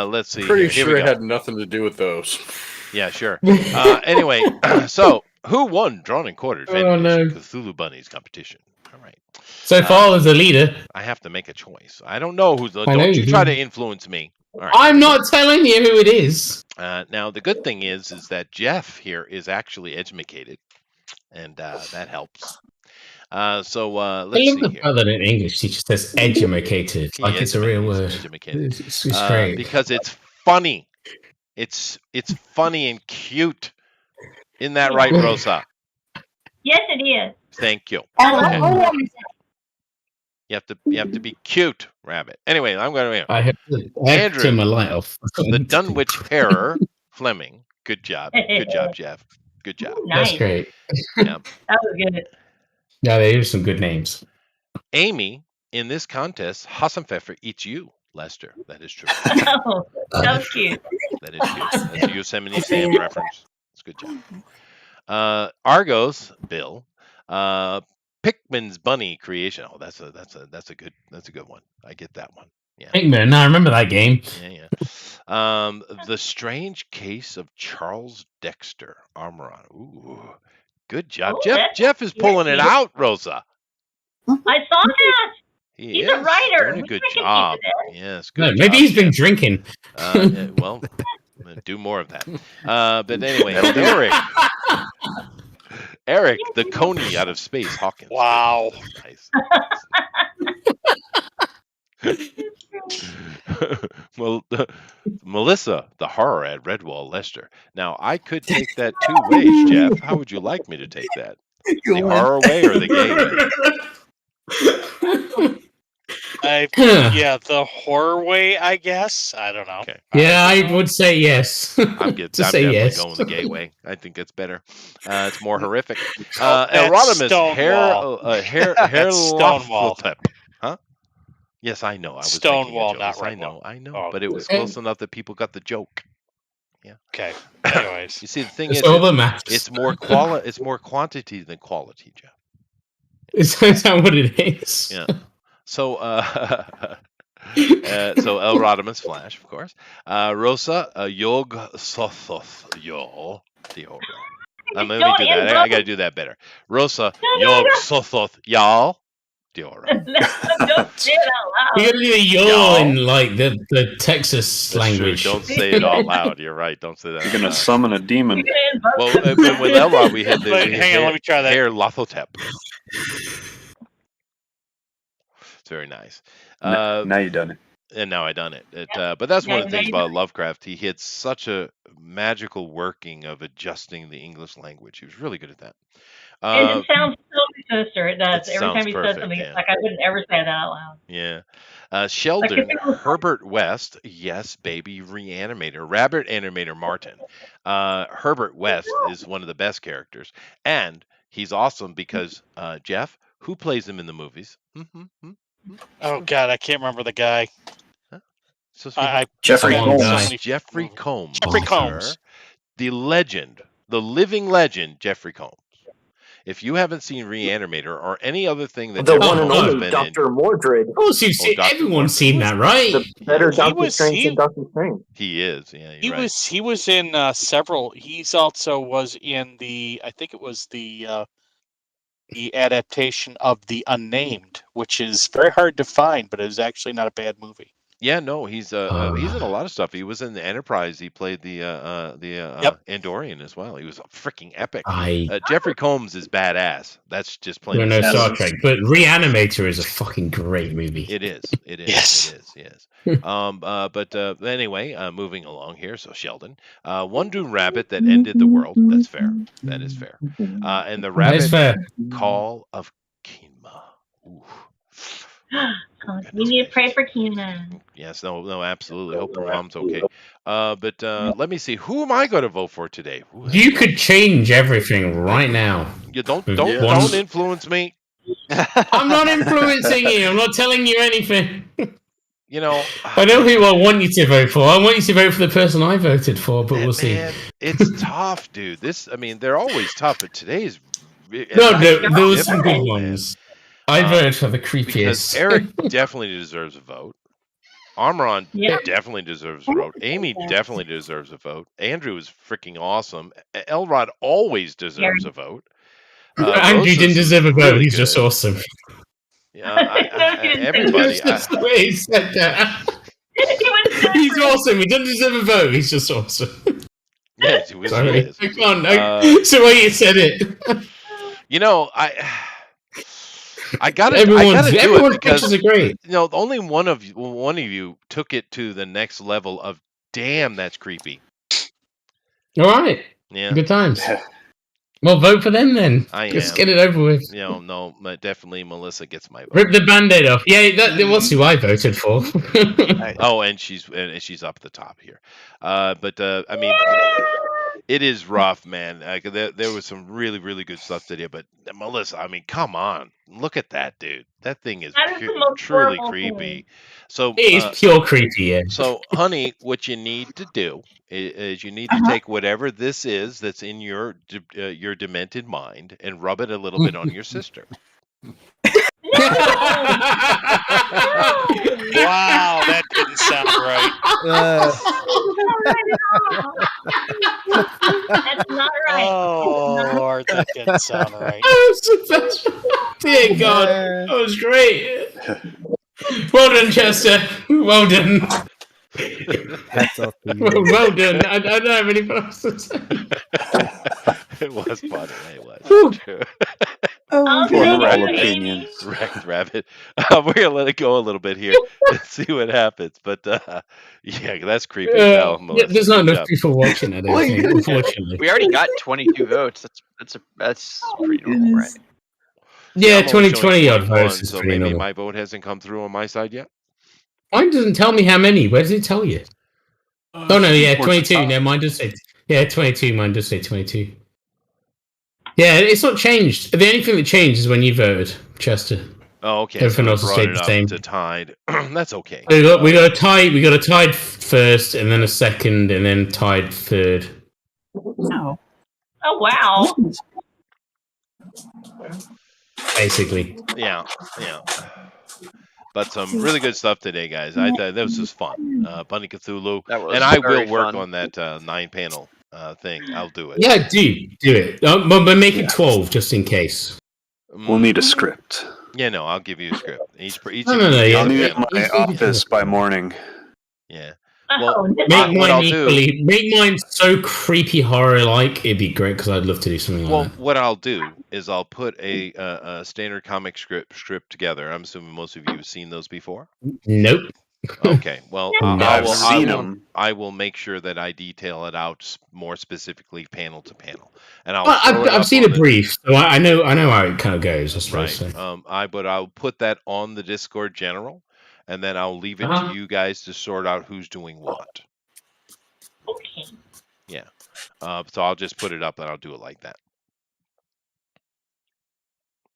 Let's see. Pretty sure it had nothing to do with those. Yeah, sure. Anyway, so who won Drawn and Quartered Cthulhu Bunnies competition? All right. So far as a leader, I have to make a choice. I don't know who's the. Don't you try to influence me. All right. I'm not telling you who it is. Now the good thing is that Jeff here is actually educated, and that helps. Let's see here. I love the fact that in English teacher says educated, like it's a real word. It's great because it's funny. It's funny and cute. Isn't that right, Rosa? Yes, it is. Thank you. Okay. You have to be cute, Rabbit. Anyway, I'm going to. I have to turn my light off. The Dunwich Terror, Fleming. Good job, Jeff. Good job. Nice. That's great. Yeah. That was good. Yeah, they use some good names. Amy, in this contest, Hassenpfeffer eats you, Lester. That is true. Oh, that was cute. That is cute. That's a Yosemite Sam reference. That's a good job. Argos, Bill. Pickman's Bunny creation. Oh, that's a good one. I get that one. Yeah. Pickman. I remember that game. Yeah. The Strange Case of Charles Dexter, Armoron. Ooh, good job, Jeff is pulling it out, Rosa. I saw that. He's a writer. Doing a good job. Yes, good. No, maybe he's been drinking. Well, do more of that. But anyway, Eric, the Coney out of space, Hawkins. Wow. Nice. Well, Melissa, the horror at Redwall, Leicester. Now, I could take that two ways, Jeff. How would you like me to take that? The horror way or the gay way? Yeah, the horror way, I guess. I don't know. Okay. Yeah, I would say yes. I'm definitely yes. going the gateway. I think it's better. It's more horrific. That's Erotimus Stonewall. hair That's Stonewall. Lothlotep. Huh? Yes, I know. I was Stonewall, making a joke. not Yes, Redwall. I know. Oh, But it was okay. close enough that people got the joke. Yeah. Okay. Anyways, You see, the thing It's is, all that matters. it's more quantity than quality, Jeff. Is that what it is? Yeah. So, so Elrodimus Flash, of course. Rosa Yog Sothoth Yo Theora. Let me do that. I got to do that better. Rosa Yog Sothoth Y'all Theora. Don't say it out loud. You gotta do a yaw in like the Texas That's language. true. Don't say it out loud. You're right. Don't say that. You're gonna summon a demon. Well, with Elrod, we had the hang on, let me try that. Hair Lothotep. It's very nice. Now you done it. And now I done it. But that's one of the things about Lovecraft. He had such a magical working of adjusting the English language. He was really good at that. And it sounds so sinister. It does. Every time he perfect, says something, yeah. it's like I wouldn't ever say that out loud. Yeah. Sheldon Herbert West, yes, baby reanimator, rabbit animator Martin. Herbert West is one of the best characters, and he's awesome because Jeff, who plays him in the movies? oh god, I can't remember the guy. Jeffrey Combs. Jeffrey Combs. Jeffrey Combs. Sir. The legend, the living legend, Jeffrey Combs. If you haven't seen Reanimator or any other thing that The Jeffrey one and Combs has only been Dr. Mordred. Oh, so everyone's seen that, right? The better Doctor Strange than Doctor Strange. He is, yeah. He was in several. He's also was in the. I think it was the adaptation of The Unnamed, which is very hard to find, but it is actually not a bad movie. Yeah, no, he's in a lot of stuff. He was in the Enterprise. He played the Andorian as well. He was freaking epic. Jeffrey Combs is badass. That's just plain. No Star Trek, but Reanimator is a fucking great movie. It is. Yes. Yes. But anyway, moving along here. So Sheldon, one doomed rabbit that ended the world. That's fair. That is fair. And the rabbit call of Kinma. Ooh. We need to pray for Keenan. Yes, no, absolutely. Hope her mom's okay. But let me see. Who am I going to vote for today? You could change everything right now. You don't influence me. I'm not influencing you. I'm not telling you anything. You know, I know who I want you to vote for. I want you to vote for the person I voted for, but we'll see. It's tough, dude. They're always tough, but today's there was some good ones. I voted for the creepiest. Because Eric definitely deserves a vote. Amron definitely deserves a vote. Amy definitely deserves a vote. Andrew is freaking awesome. Elrod always deserves a vote. Andrew didn't deserve a vote. Really He's just awesome. Yeah, everybody. That's the way he said that. He's awesome. He doesn't deserve a vote. He's just awesome. Yes, he Sorry. is. I can't. It's the way you said it. You know, I gotta do it because are great. You know, only one of you took it to the next level of damn, that's creepy. All right. Yeah. Good times. Well, vote for them then. Let's get it over with. You know, no, definitely Melissa gets my vote. Rip the Band-Aid off. Yeah, that was who I voted for. Oh, and she's up at the top here. But I mean, it is rough, man. There was some really, really good stuff today. But Melissa, I mean, come on, look at that, dude. That thing is truly creepy. So it's pure creepy. Yeah. So, honey, what you need to do is you need to take whatever this is that's in your demented mind and rub it a little bit on your sister. Wow, that didn't sound right. That's not right. Oh, Lord, that didn't sound right. Dear God, that was great. Well done, Chester. Well done. That's off to you. Well done. I don't have any problems. It was funny. It was true. Opinions. Wrecked rabbit. We're gonna let it go a little bit here and see what happens. But yeah, that's creepy. There's not enough people watching it. I think, unfortunately, we already got 22 votes. That's pretty normal, right? Yeah, I'm only showing 2020 odd votes 21, is so pretty maybe normal. my vote hasn't come through on my side yet. Mine doesn't tell me how many. Where does it tell you? Oh no, yeah, towards the 22. top. No, mine does say 22. Mine does say 22. Yeah, it's not changed. The only thing that changed is when you voted, Chester. Oh, okay. Everything So else it has brought stayed it the up same. to tied. That's okay. We got a tie. We got a tied first, and then a second, and then tied third. Oh. Oh wow. Basically. Yeah. But some really good stuff today, guys. I thought that was just fun. Bunny Cthulhu, That was and I very will work fun. on that 9-panel thing. I'll do it. Yeah, do it. But make it 12 just in case. We'll need a script. Yeah, no, I'll give you a script. Each No, of no, you yeah, get I'll a need it panel. in my office by morning. Yeah. Oh, Well, no. Make what mine I'll do. equally. Make mine so creepy horror like. It'd be great because I'd love to do something Well, like that. what I'll do is I'll put a standard comic strip together. I'm assuming most of you have seen those before. Nope. Okay. Well, I've seen them. I will make sure that I detail it out more specifically, panel to panel, and I'll throw it up I've seen on a the- brief, so I know how it kind of goes. I suppose. Right. So. But I'll put that on the Discord general, and then I'll leave it to you guys to sort out who's doing what. Okay. Yeah. So I'll just put it up and I'll do it like that.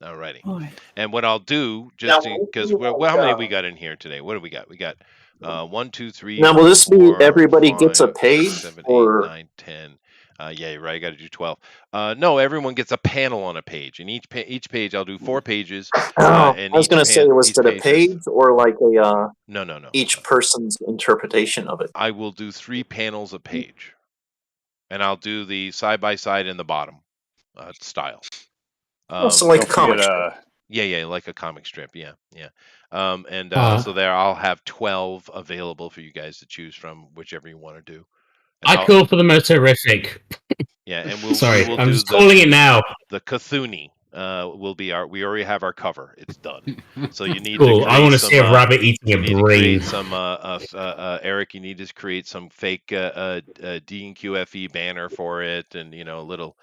Alrighty. And what I'll do, just because how many we got in here today? What do we got? We got 1, 2, 3. Now, will this be 4, everybody gets a 5, page, 6, 7, 8, or 9, 10. Yeah, you're right. I got to do 12. No, everyone gets a panel on a page, and each page I'll do 4 pages. And I was going to say, was it a page or like a No. each person's interpretation of it? I will do 3 panels a page, and I'll do the side by side in the bottom style. So like a comic strip. Yeah, like a comic strip. Yeah. So there, I'll have 12 available for you guys to choose from, whichever you want to do. And I call for the most horrific. Yeah, and we'll. Sorry, we'll I'm do just calling it now. The Cthulhu will be we already have our cover. It's done. So you need Cool. to. I want to see a rabbit eating a brain. Some Eric, you need to create some fake D&QFE banner for it, and a little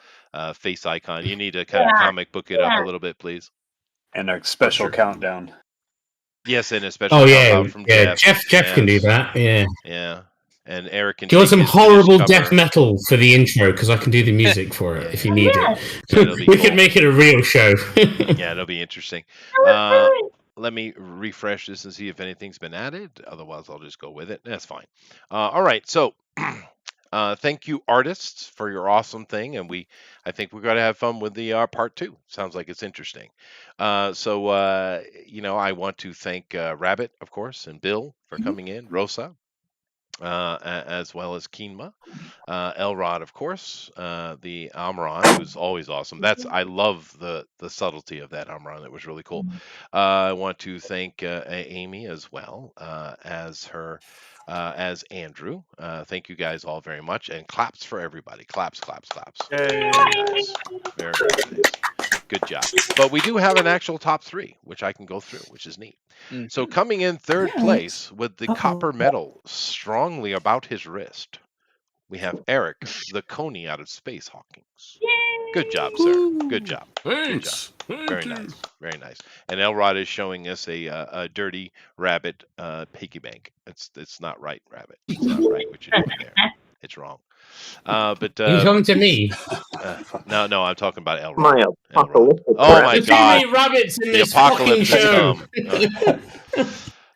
face icon. You need to kind of comic book it up a little bit, please. And a special countdown. Yes, and a special countdown from Jeff. Jeff can do that. Yeah. And Eric can. Do you want some horrible death metal for the intro? Because I can do the music for it if you need it. We could make it a real show. Yeah, it'll be interesting. Let me refresh this and see if anything's been added. Otherwise, I'll just go with it. That's fine. All right. So, thank you, artists, for your awesome thing. And I think we're going to have fun with the part 2. Sounds like it's interesting. I want to thank Rabbit, of course, and Bill for coming in, Rosa, as well as Keenma, Elrod, of course, the Amron, who's always awesome. I love the subtlety of that Amron. It was really cool. I want to thank Amy as well, as Andrew. Thank you guys all very much, and claps for everybody. Claps. Very nice. Very nice. Good job. But we do have an actual top 3, which I can go through, which is neat. So coming in third place with the copper medal strongly about his wrist, we have Eric, the Coney out of Space Hawkins. Good job, sir. Good job. Thanks. Very nice. Very nice. And Elrod is showing us a dirty rabbit piggy bank. It's not right, rabbit. It's not right what you're doing there. It's wrong. But Are you talking to me? No, I'm talking about Elrod. Oh my There's God! too many rabbits in The this fucking apocalypse has show. come.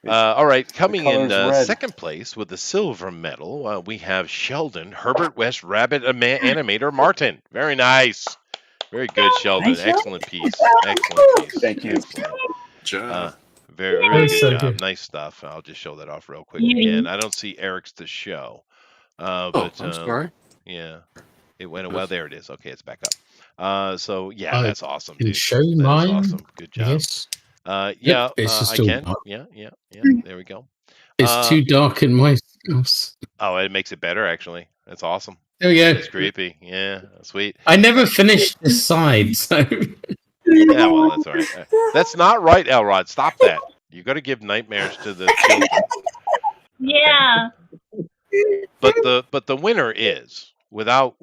All right, coming in color's red. second place with the silver medal, we have Sheldon Herbert West Rabbit Animator Martin. Very nice. Very good, Sheldon. Excellent piece. Excellent piece. Thank you. Job. Very, really That's good so job. good. Nice stuff. I'll just show that off real quick again. I don't see Eric's to show. But I'm sorry. Yeah. It went well. There it is. Okay, it's back up. So yeah, that's awesome, Can dude. show That is mine. awesome. Good job. Yes. Yeah, It's just I still can. dark. Yeah. There we go. It's too dark in my house. Oh, it makes it better actually. That's awesome. There we go. It's creepy. Yeah, sweet. I never finished this side, so. Yeah, well, that's all right. That's not right, Elrod. Stop that. You got to give nightmares to the children. Yeah. But the winner is without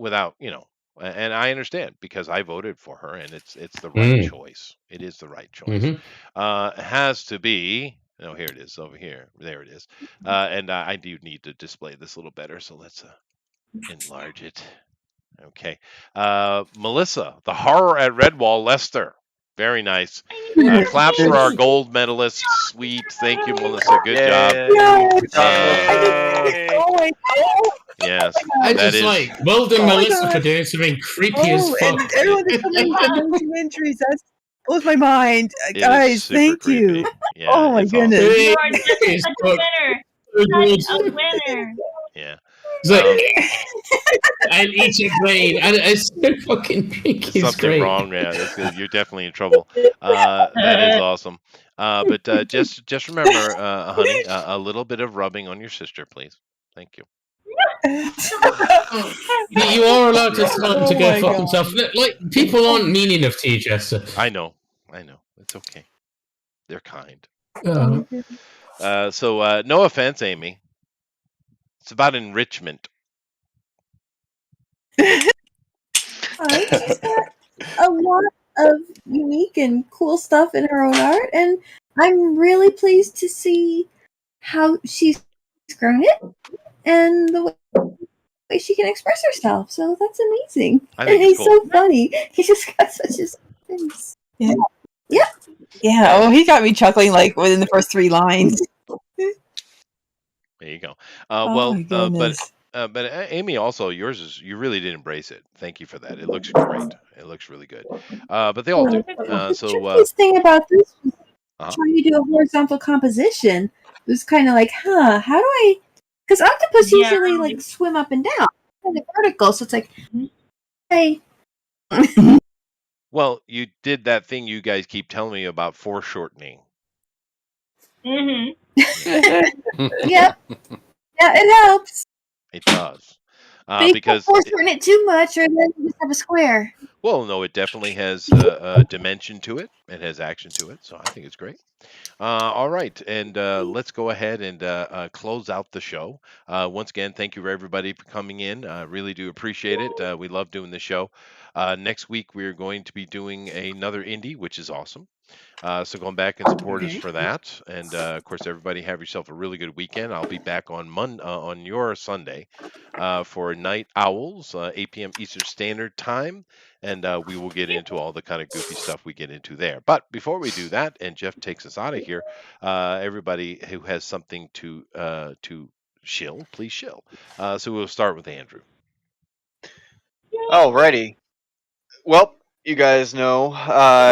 and I understand because I voted for her, and it's the right choice. It is the right choice. It has to be. Oh, here it is over here. There it is. And I do need to display this a little better, so let's enlarge it. Okay. Melissa, the horror at Redwall, Leicester. Very nice. Claps for our gold medalists. Sweet. Thank you, Melissa. Good job. Yes. I that just is. well done, Oh my Melissa, God. for doing something creepy as fuck. And everyone that's coming from those entries, that blows my mind. It is Guys, super thank creepy. you. Yeah, Oh my it's awesome. goodness. You are just such a winner. Such a winner. Yeah. It's like, and each a grade, and it's so fucking There's it's something great. wrong. Yeah, you're definitely in trouble. That is awesome. But just remember, honey, a little bit of rubbing on your sister, please. Thank you. You are allowed to tell them to Oh go my fuck God. themselves. Like, people aren't mean enough to you, Jester. I know. It's okay. They're kind. So no offense, Amy. It's about enrichment. She's got a lot of unique and cool stuff in her own art, and I'm really pleased to see how she's grown it and the way she can express herself. So that's amazing. I And think it's he's cool. so funny. He just got such a face. Yeah. Yeah. Yeah. Oh, he got me chuckling like within the first 3 lines. There you go. Oh my but goodness. Amy, also yours is you really did embrace it. Thank you for that. It looks great. It looks really good. But they all do. The trickiest thing about this was Uh-huh. trying to do a horizontal composition. It was kind of like, how do I? Because octopus usually like swim up and down, kind of vertical. So it's like, hey. Well, you did that thing you guys keep telling me about foreshortening. Mm-hmm. Yep. Yeah, it helps. It does. But you Because can't foreshorten it too much, or then you just have a square. well, no, it definitely has a dimension to it. It has action to it. So I think it's great. All right, and let's go ahead and close out the show. Once again, thank you for everybody for coming in. Really do appreciate it. We love doing the show. Next week, we're going to be doing another indie, which is awesome. So going back and support us for that. And of course, everybody have yourself a really good weekend. I'll be back on on your Sunday for Night Owls, 8 p.m. Eastern Standard Time. And we will get into all the kind of goofy stuff we get into there. But before we do that, and Jeff takes us out of here, everybody who has something to shill, please shill. So we'll start with Andrew. Alrighty. Well, you guys know,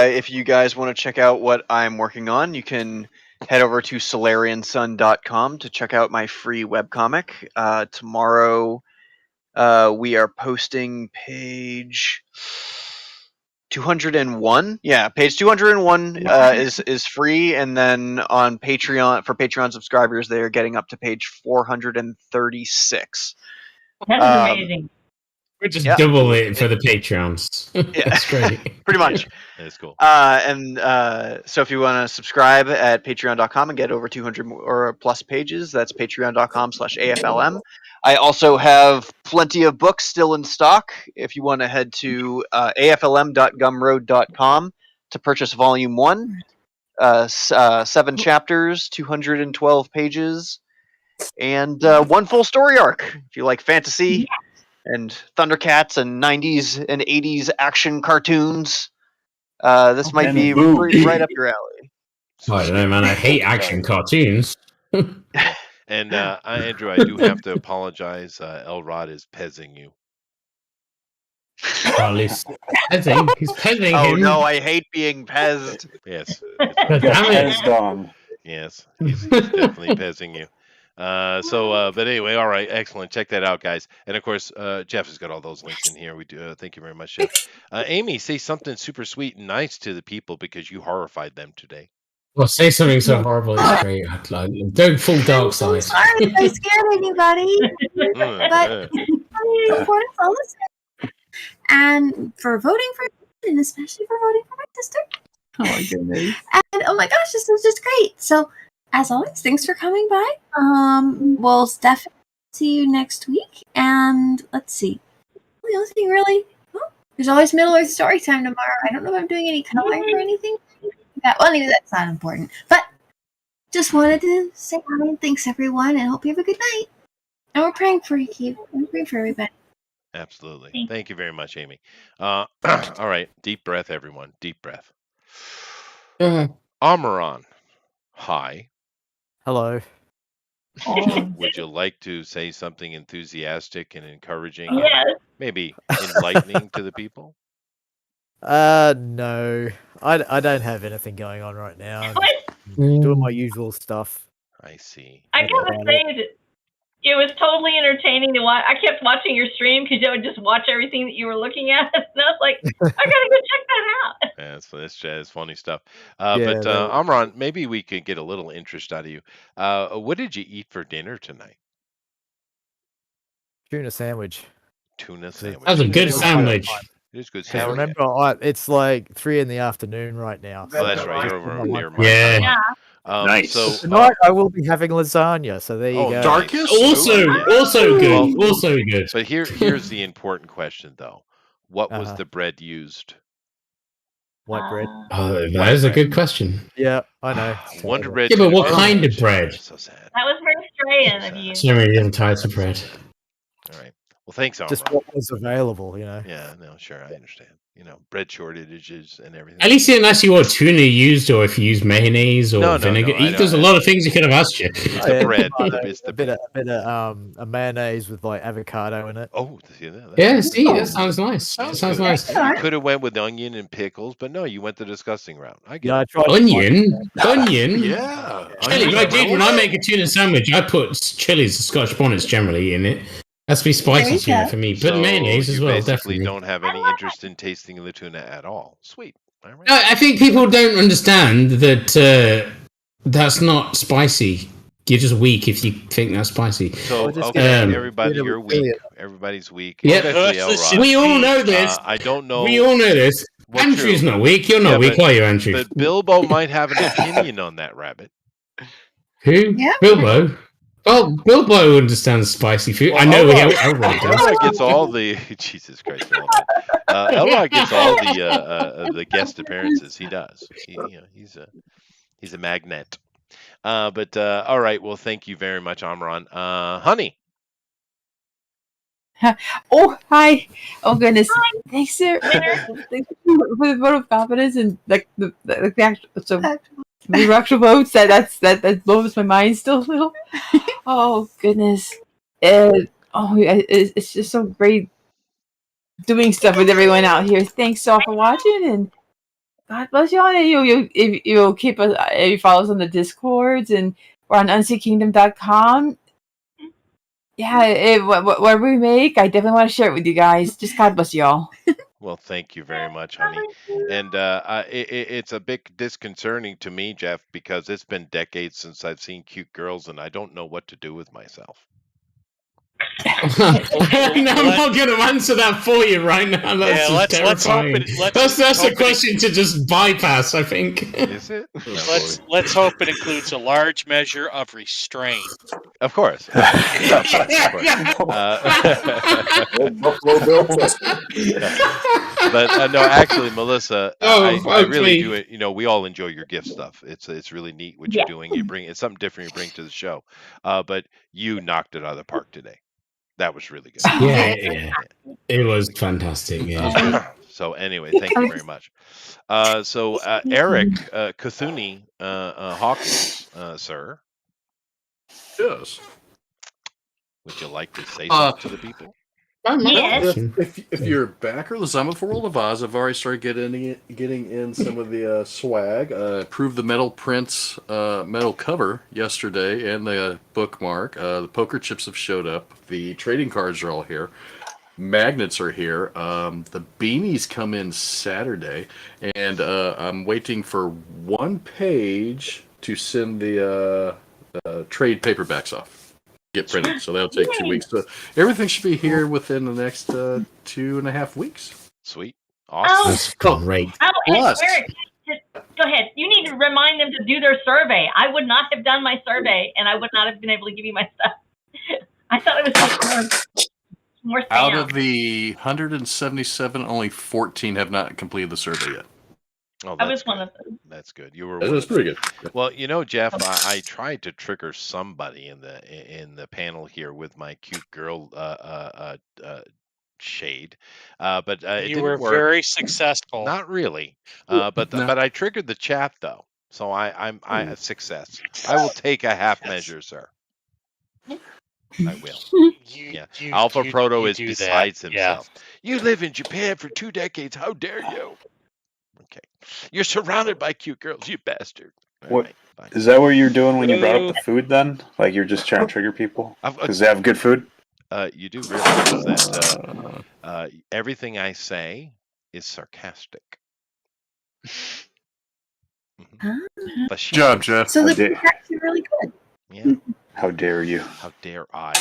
if you guys want to check out what I'm working on, you can head over to solariansun.com to check out my free webcomic. Tomorrow, we are posting page 201. Yeah, page 201 is free, and then on Patreon, for Patreon subscribers, they are getting up to page 436. That is amazing. We're just double it for the Patreons. Yeah, that's great. Pretty much. That's cool. So if you want to subscribe at patreon.com and get over 200 or plus pages, that's patreon.com/AFLM. I also have plenty of books still in stock. If you want to head to aflm.gumroad.com to purchase volume 1, 7 chapters, 212 pages, and 1 full story arc. If you like fantasy and Thundercats and 90s and 80s action cartoons, this might be right up your alley. I don't know, man. I hate action cartoons. And Andrew, I do have to apologize. Elrod is pezzing you. Well, he's pezzing. He's pezzing him. Oh no, I hate being pezzed. Yes. God damn it. Pezzed on. Yes, he's definitely pezzing you. But anyway, all right, excellent. Check that out, guys. And of course, Jeff has got all those links in here. We do. Thank you very much, Jeff. Amy, say something super sweet and nice to the people because you horrified them today. Well, say something so horrible. It's great. Like, don't fall dark side. Sorry if I scared anybody, but really important for listening and for voting for, and especially for voting for my sister. Oh my goodness. And oh my gosh, this was just great. So, as always, thanks for coming by. We'll definitely see you next week. And let's see. The only thing really, There's always Middle Earth story time tomorrow. I don't know if I'm doing any coloring or anything. Well, anyway, that's not important. But just wanted to say hi and thanks everyone, and hope you have a good night. And we're praying for you, Keith. We're praying for everybody. Absolutely. Thank you very much, Amy. All right. Deep breath, everyone. Deep breath. Amaran, hi. Hello. Would you like to say something enthusiastic and encouraging? Yes. And maybe enlightening to the people? No. I don't have anything going on right now. I'm just doing my usual stuff. I see. I gotta say that it was totally entertaining to watch. I kept watching your stream because you would just watch everything that you were looking at, and I was like, I gotta go check that out. Yeah, it's funny stuff. Yeah, But Amran, maybe we could get a little interest out of you. What did you eat for dinner tonight? Tuna sandwich. Tuna sandwich. That was a good sandwich. It is good Yeah, sandwich. remember, it's like 3 PM right now. Oh, that's right. You're over near my Yeah. time. Nice. So Tonight I will be having lasagna, so there you go. Darkest? Also good. Also good. But here's the important question, though. What was the bread used? White bread. Oh, that is a good question. Yeah, I know. Wonder bread. Yeah, but what kind of bread? So sad. That was very Australian of you. So many different types of bread. All right. Well, thanks, Amran. Just what was available, you know. Yeah, no, sure, I understand. Bread shortages and everything. At least he didn't ask you what tuna you used or if you used mayonnaise or vinegar. There's a lot of things he could have asked you. The bread. It's the a bit of a mayonnaise with like avocado in it. Oh, see that? Yeah, see, that sounds nice. That sounds nice. You could have went with onion and pickles, but no, you went the disgusting route. I get Yeah, I it. tried Onion? Yeah. Chili, like, dude, when I make a tuna sandwich, I put chilies, Scotch bonnets generally in it. Has to be spicy tuna for me, but So mayonnaise as you well, basically definitely. don't have any interest in tasting the tuna at all. Sweet. All right. No, I think people don't understand that that's not spicy. You're just weak if you think that's spicy. So, just okay, get everybody, you're weak. affiliate. Everybody's weak. Yeah, Especially Elrod. we all know this. I don't know. We all know this. Well, Andrew's true. not weak. You're not weak, but- are you, Andrew? But Bilbo might have an opinion on that rabbit. Who? Yeah. Bilbo? Oh, Bilbo understands spicy food. Well, I know Elrod Elrod does. gets all the Jesus Christ, Elrod gets all the guest appearances. He does. He's a magnet. But all right. Well, thank you very much, Amran. Honey. Oh, hi. Oh, goodness. Thanks, sir. Thanks for the vote of confidence and like the actual, the actual votes. That blows my mind still a little. Oh, goodness. It's just so great doing stuff with everyone out here. Thanks all for watching, and God bless you all. And you keep us, you follow us on the Discords, and we're on unseekingdom.com. Yeah, whatever we make, I definitely want to share it with you guys. Just God bless you all. Well, thank you very much, honey. And it's a bit disconcerting to me, Jeff, because it's been decades since I've seen cute girls, and I don't know what to do with myself. No, I'm not going to answer that for you right now. That's just terrifying. That's a question to just bypass, I think. Is it? Let's hope it includes a large measure of restraint. Of course. But no, actually, Melissa, I really do it. We all enjoy your gift stuff. It's really neat what you're doing. It's something different you bring to the show. But you knocked it out of the park today. That was really good. Yeah. It was fantastic. Yeah. So anyway, thank you very much. So Eric Cthulhu Hawkins, sir. Yes. Would you like to say something to the people? Yes. If you're a backer, the Summit for World of Oz, I've already started getting in some of the swag. Approved the metal prints, metal cover yesterday, and the bookmark. The poker chips have showed up. The trading cards are all here. Magnets are here. The beanies come in Saturday, and I'm waiting for one page to send the trade paperbacks off. Get printed, so that'll take 2 weeks. So everything should be here within the next 2.5 weeks. Sweet, awesome. That's great. Eric, just go ahead. You need to remind them to do their survey. I would not have done my survey, and I would not have been able to give you my stuff. I thought it was More spam. Out of the 177, only 14 have not completed the survey yet. Oh, I that's was one good. of them. That's good. You were That one is of them. pretty good. Well, Jeff, I tried to trigger somebody in the panel here with my cute girl shade, but it You didn't were work. very successful. Not really, but I triggered the chat though, so I'm a success. I will take a half measure, sir. I will. Yeah. Alpha Proto is do besides that. Yeah. himself. You live in Japan for 2 decades. How dare you? Okay. You're surrounded by cute girls, you bastard. All What right, bye. is that what you're doing when you brought up the food? Then, like you're just trying to trigger people because they have good food. You do realize that everything I say is sarcastic. Good job, Jeff. So the food's actually really good. Yeah. How dare you? How dare I?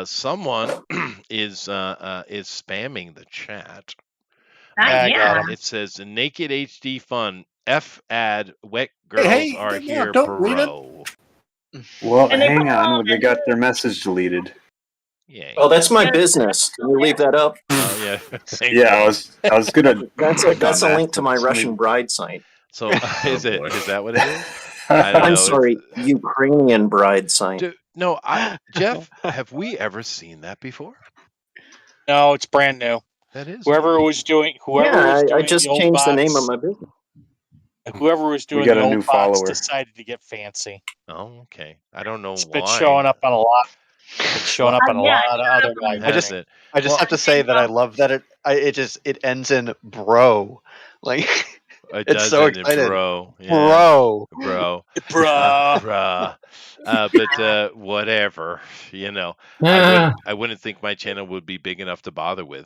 Someone is spamming the chat. Yeah. It says naked HD fun. F ad wet girls Hey, are no, here, don't read it. bro. Well, And they hang put it on. all They got their message deleted. Yeah. Oh, that's my business. Can you leave that up? Oh yeah. Same Yeah, thing. I was gonna. That's click a on that, link to but my somebody- Russian bride site. So is that what it is? I don't I'm know. sorry, Ukrainian bride site. No, Jeff, have we ever seen that before? No, it's brand new. That is. Whoever was doing I just the old changed bots, the name of my business. Whoever was doing got the a old new bots follower. decided to get fancy. Oh, okay. I don't know It's why. been showing up on a lot. Been showing up on a lot of other I just libraries. have to say that I love that it ends in bro. Like It it's does so end in excited. bro. Yeah. Bro. Bruh. But whatever. I wouldn't think my channel would be big enough to bother with.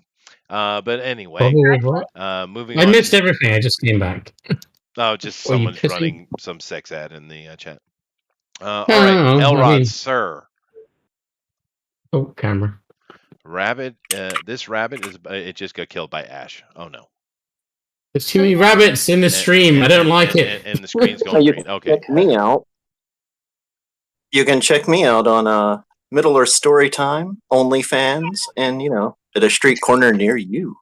But anyway, moving I on. missed everything. I just came back. Oh, just Were you someone's pissing? running some sex ad in the chat. All No, right, no, Elrod, I mean- sir. Oh, camera. Rabbit. This rabbit it just got killed by Ash. Oh no. There's too many rabbits in the stream. I don't like it. And the screen's So going you green. can Okay. check me out. You can check me out on Middle Earth Storytime, OnlyFans, and at a street corner near you.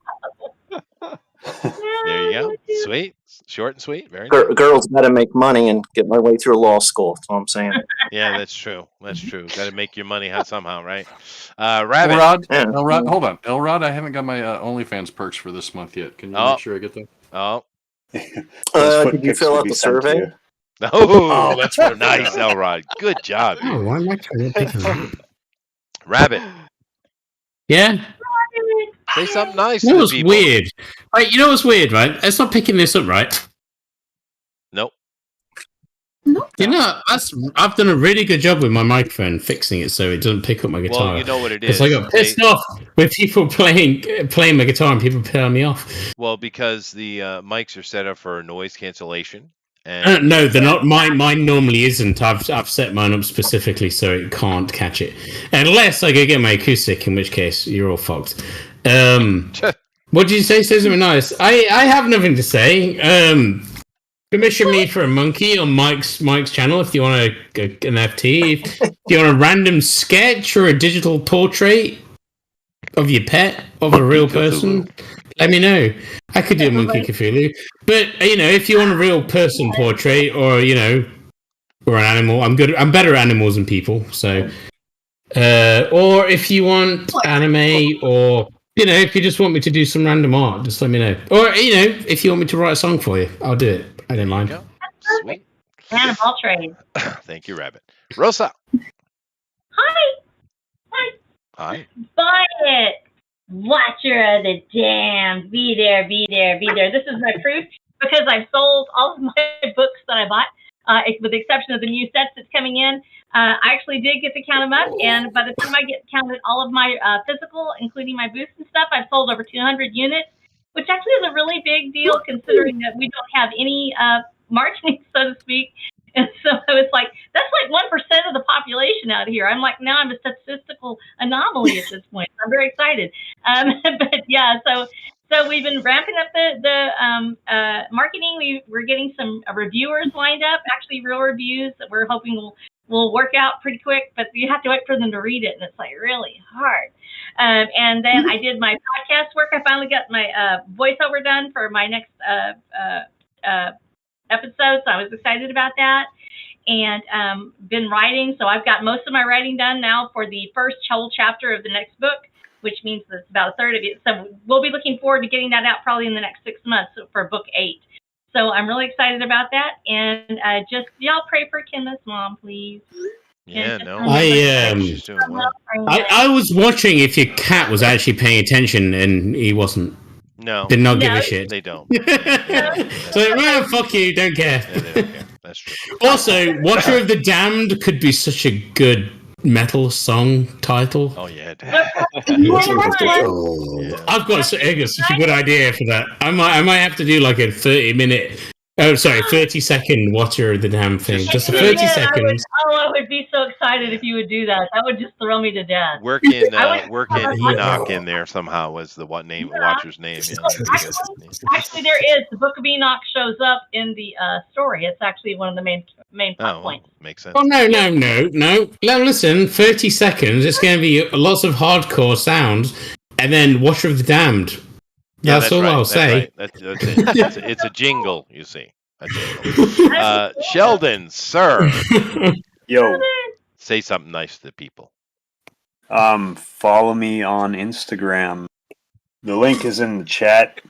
There you go. Sweet. Short and sweet. Very nice. Girls got to make money and get my way through law school. That's all I'm saying. Yeah, that's true. That's true. Got to make your money somehow, right? Rabbit. Elrod, hold on. Elrod, I haven't got my OnlyFans perks for this month yet. Can you make sure I get them? Oh. Did you fill out the survey? Oh, that's right. Nice, Elrod. Good job, Oh, dude. why am I trying to pick on it? Rabbit. Yeah. Say something nice You to know the what's people. weird? Right, you know what's weird, right? It's not picking this up, right? Nope. You know, I've done a really good job with my microphone fixing it so it doesn't pick up my guitar. Well, you know what it Because is. I got pissed off with people playing my guitar and people telling me off. Well, because the mics are set up for noise cancellation. No, they're not. Mine normally isn't. I've set mine up specifically so it can't catch it, unless I go get my acoustic, in which case you're all fucked. What did you say? Say something nice. I have nothing to say. Commission me for a monkey on Mike's channel if you want an FT. If you want a random sketch or a digital portrait of your pet, of a real person, let me know. I could do a monkey Cthulhu. But if you want a real person portrait or or an animal, I'm better at animals than people. So or if you want anime or if you just want me to do some random art, just let me know. Or if you want me to write a song for you, I'll do it. I don't mind. Sweet. Man of all trades. Thank you, Rabbit. Rosa. Hi. Hi. Buy it. Watcher of the Damned. Be there, be there, be there. This is my proof because I've sold all of my books that I bought, with the exception of the new sets that's coming in. I actually did get to count them up, and by the time I get counted all of my physical, including my booths and stuff, I've sold over 200 units, which actually is a really big deal considering that we don't have any marketing, so to speak. And so it's like, that's like 1% of the population out here. I'm like, now I'm a statistical anomaly at this point. I'm very excited. But yeah, so we've been ramping up the marketing. We're getting some reviewers lined up, actually real reviews that we're hoping will will work out pretty quick, but you have to wait for them to read it, and it's like really hard. And then I did my podcast work. I finally got my voiceover done for my next episode, so I was excited about that. And been writing, so I've got most of my writing done now for the first whole chapter of the next book, which means that's about a third of it. So we'll be looking forward to getting that out probably in the next 6 months for book 8. So I'm really excited about that, and just y'all pray for Kim's mom, please. Yeah, no. I was watching if your cat was actually paying attention, and he wasn't. No. Did not give a shit. They don't. So, well, fuck you, don't care. Yeah, they don't care. That's true. Also, Watcher of the Damned could be such a good metal song title. Oh, yeah. I've got such a good idea for that. I might have to do like a 30-second Watcher of the Damned thing. Just 30 seconds. I would be so excited if you would do that. That would just throw me to death. Work in Enoch in there somehow was the Watcher's name. Yeah, actually, there is. The Book of Enoch shows up in the story. It's actually one of the main plot points. Makes sense. Oh, no. Now, listen, 30 seconds. It's going to be lots of hardcore sounds, and then Watcher of the Damned. Yeah, that's all right. I'll say. Right. That's it. It's a jingle, you see. A jingle. Sheldon, sir. Yo. Say something nice to the people. Follow me on Instagram. The link is in the chat.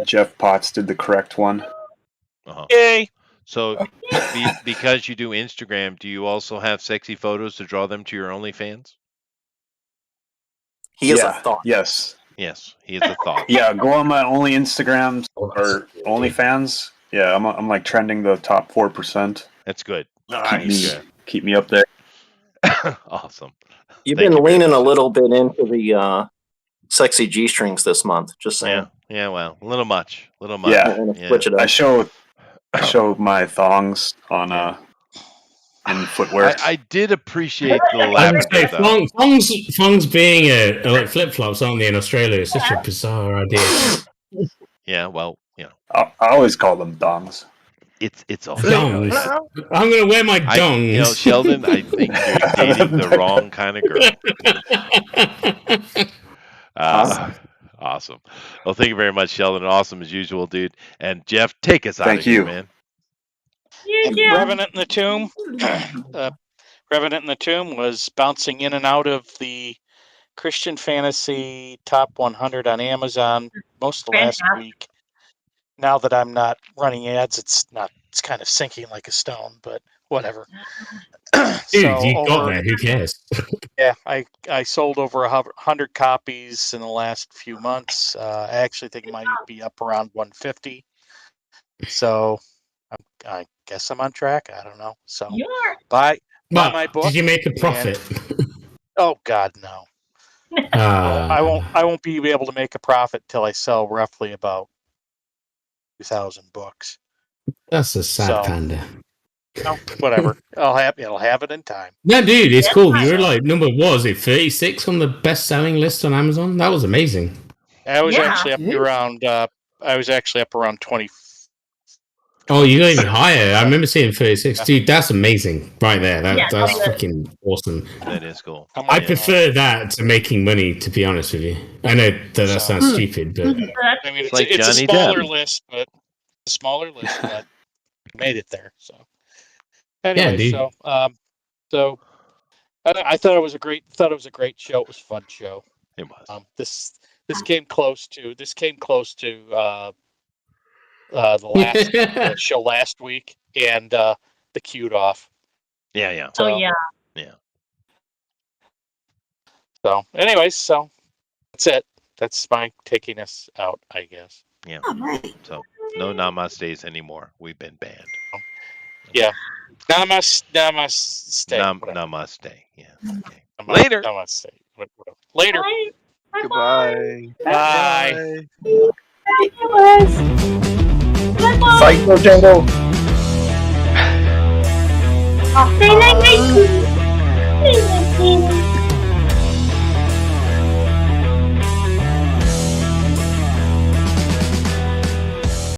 Jeff Potts did the correct one. Yay! So, because you do Instagram, do you also have sexy photos to draw them to your OnlyFans? He is a thought. Yes. Yes, he is a thought. Yeah, go on my only Instagram or OnlyFans. Yeah, I'm like trending the top 4%. That's good. Keep me up there. Awesome. You've been leaning a little bit into the sexy G-strings this month. Just saying. Yeah. Well, a little much. Yeah. Switch it up. I show my thongs on in footwear. I did appreciate the lavender though. Thongs being like flip flops, aren't they, in Australia? It's such a bizarre idea. Yeah, well, I always call them dongs. It's all dongs. I'm gonna wear my dongs. Sheldon, I think you're dating the wrong kind of girl. Awesome. Well, thank you very much, Sheldon. Awesome as usual, dude. And Jeff, take us out of here, man. Revenant in the Tomb. Revenant in the Tomb was bouncing in and out of the Christian Fantasy Top 100 on Amazon most of last week. Now that I'm not running ads, it's kind of sinking like a stone, but whatever. Dude, you got there. Who cares? Yeah, I sold over 100 copies in the last few months. I actually think it might be up around 150. So I guess I'm on track. I don't know. So buy my book. Did you make a profit? Oh God, no. I won't be able to make a profit till I sell roughly about 2,000 books. That's a sad panda. No, whatever. It'll have it in time. No, dude, it's cool. You were like was it 36 on the best-selling list on Amazon? That was amazing. I was actually up around. I was actually up around 20. Oh, you got even higher. I remember seeing 36. Dude, that's amazing right there. That's freaking awesome. That is cool. I prefer that to making money, to be honest with you. I know that sounds stupid, but... I mean, it's a smaller list, but I made it there. So anyway, so I thought it was a great show. It was a fun show. It was. This came close to the last show last week and the queued off. Yeah. So, yeah. So, anyways, that's it. That's my taking us out, I guess. Yeah. So no namastes anymore. We've been banned. Yeah. Namaste. Namaste. Yeah. Okay. Later. Namaste. Later. Bye. Goodbye. Bye. Psycho Jungle. Say night, night.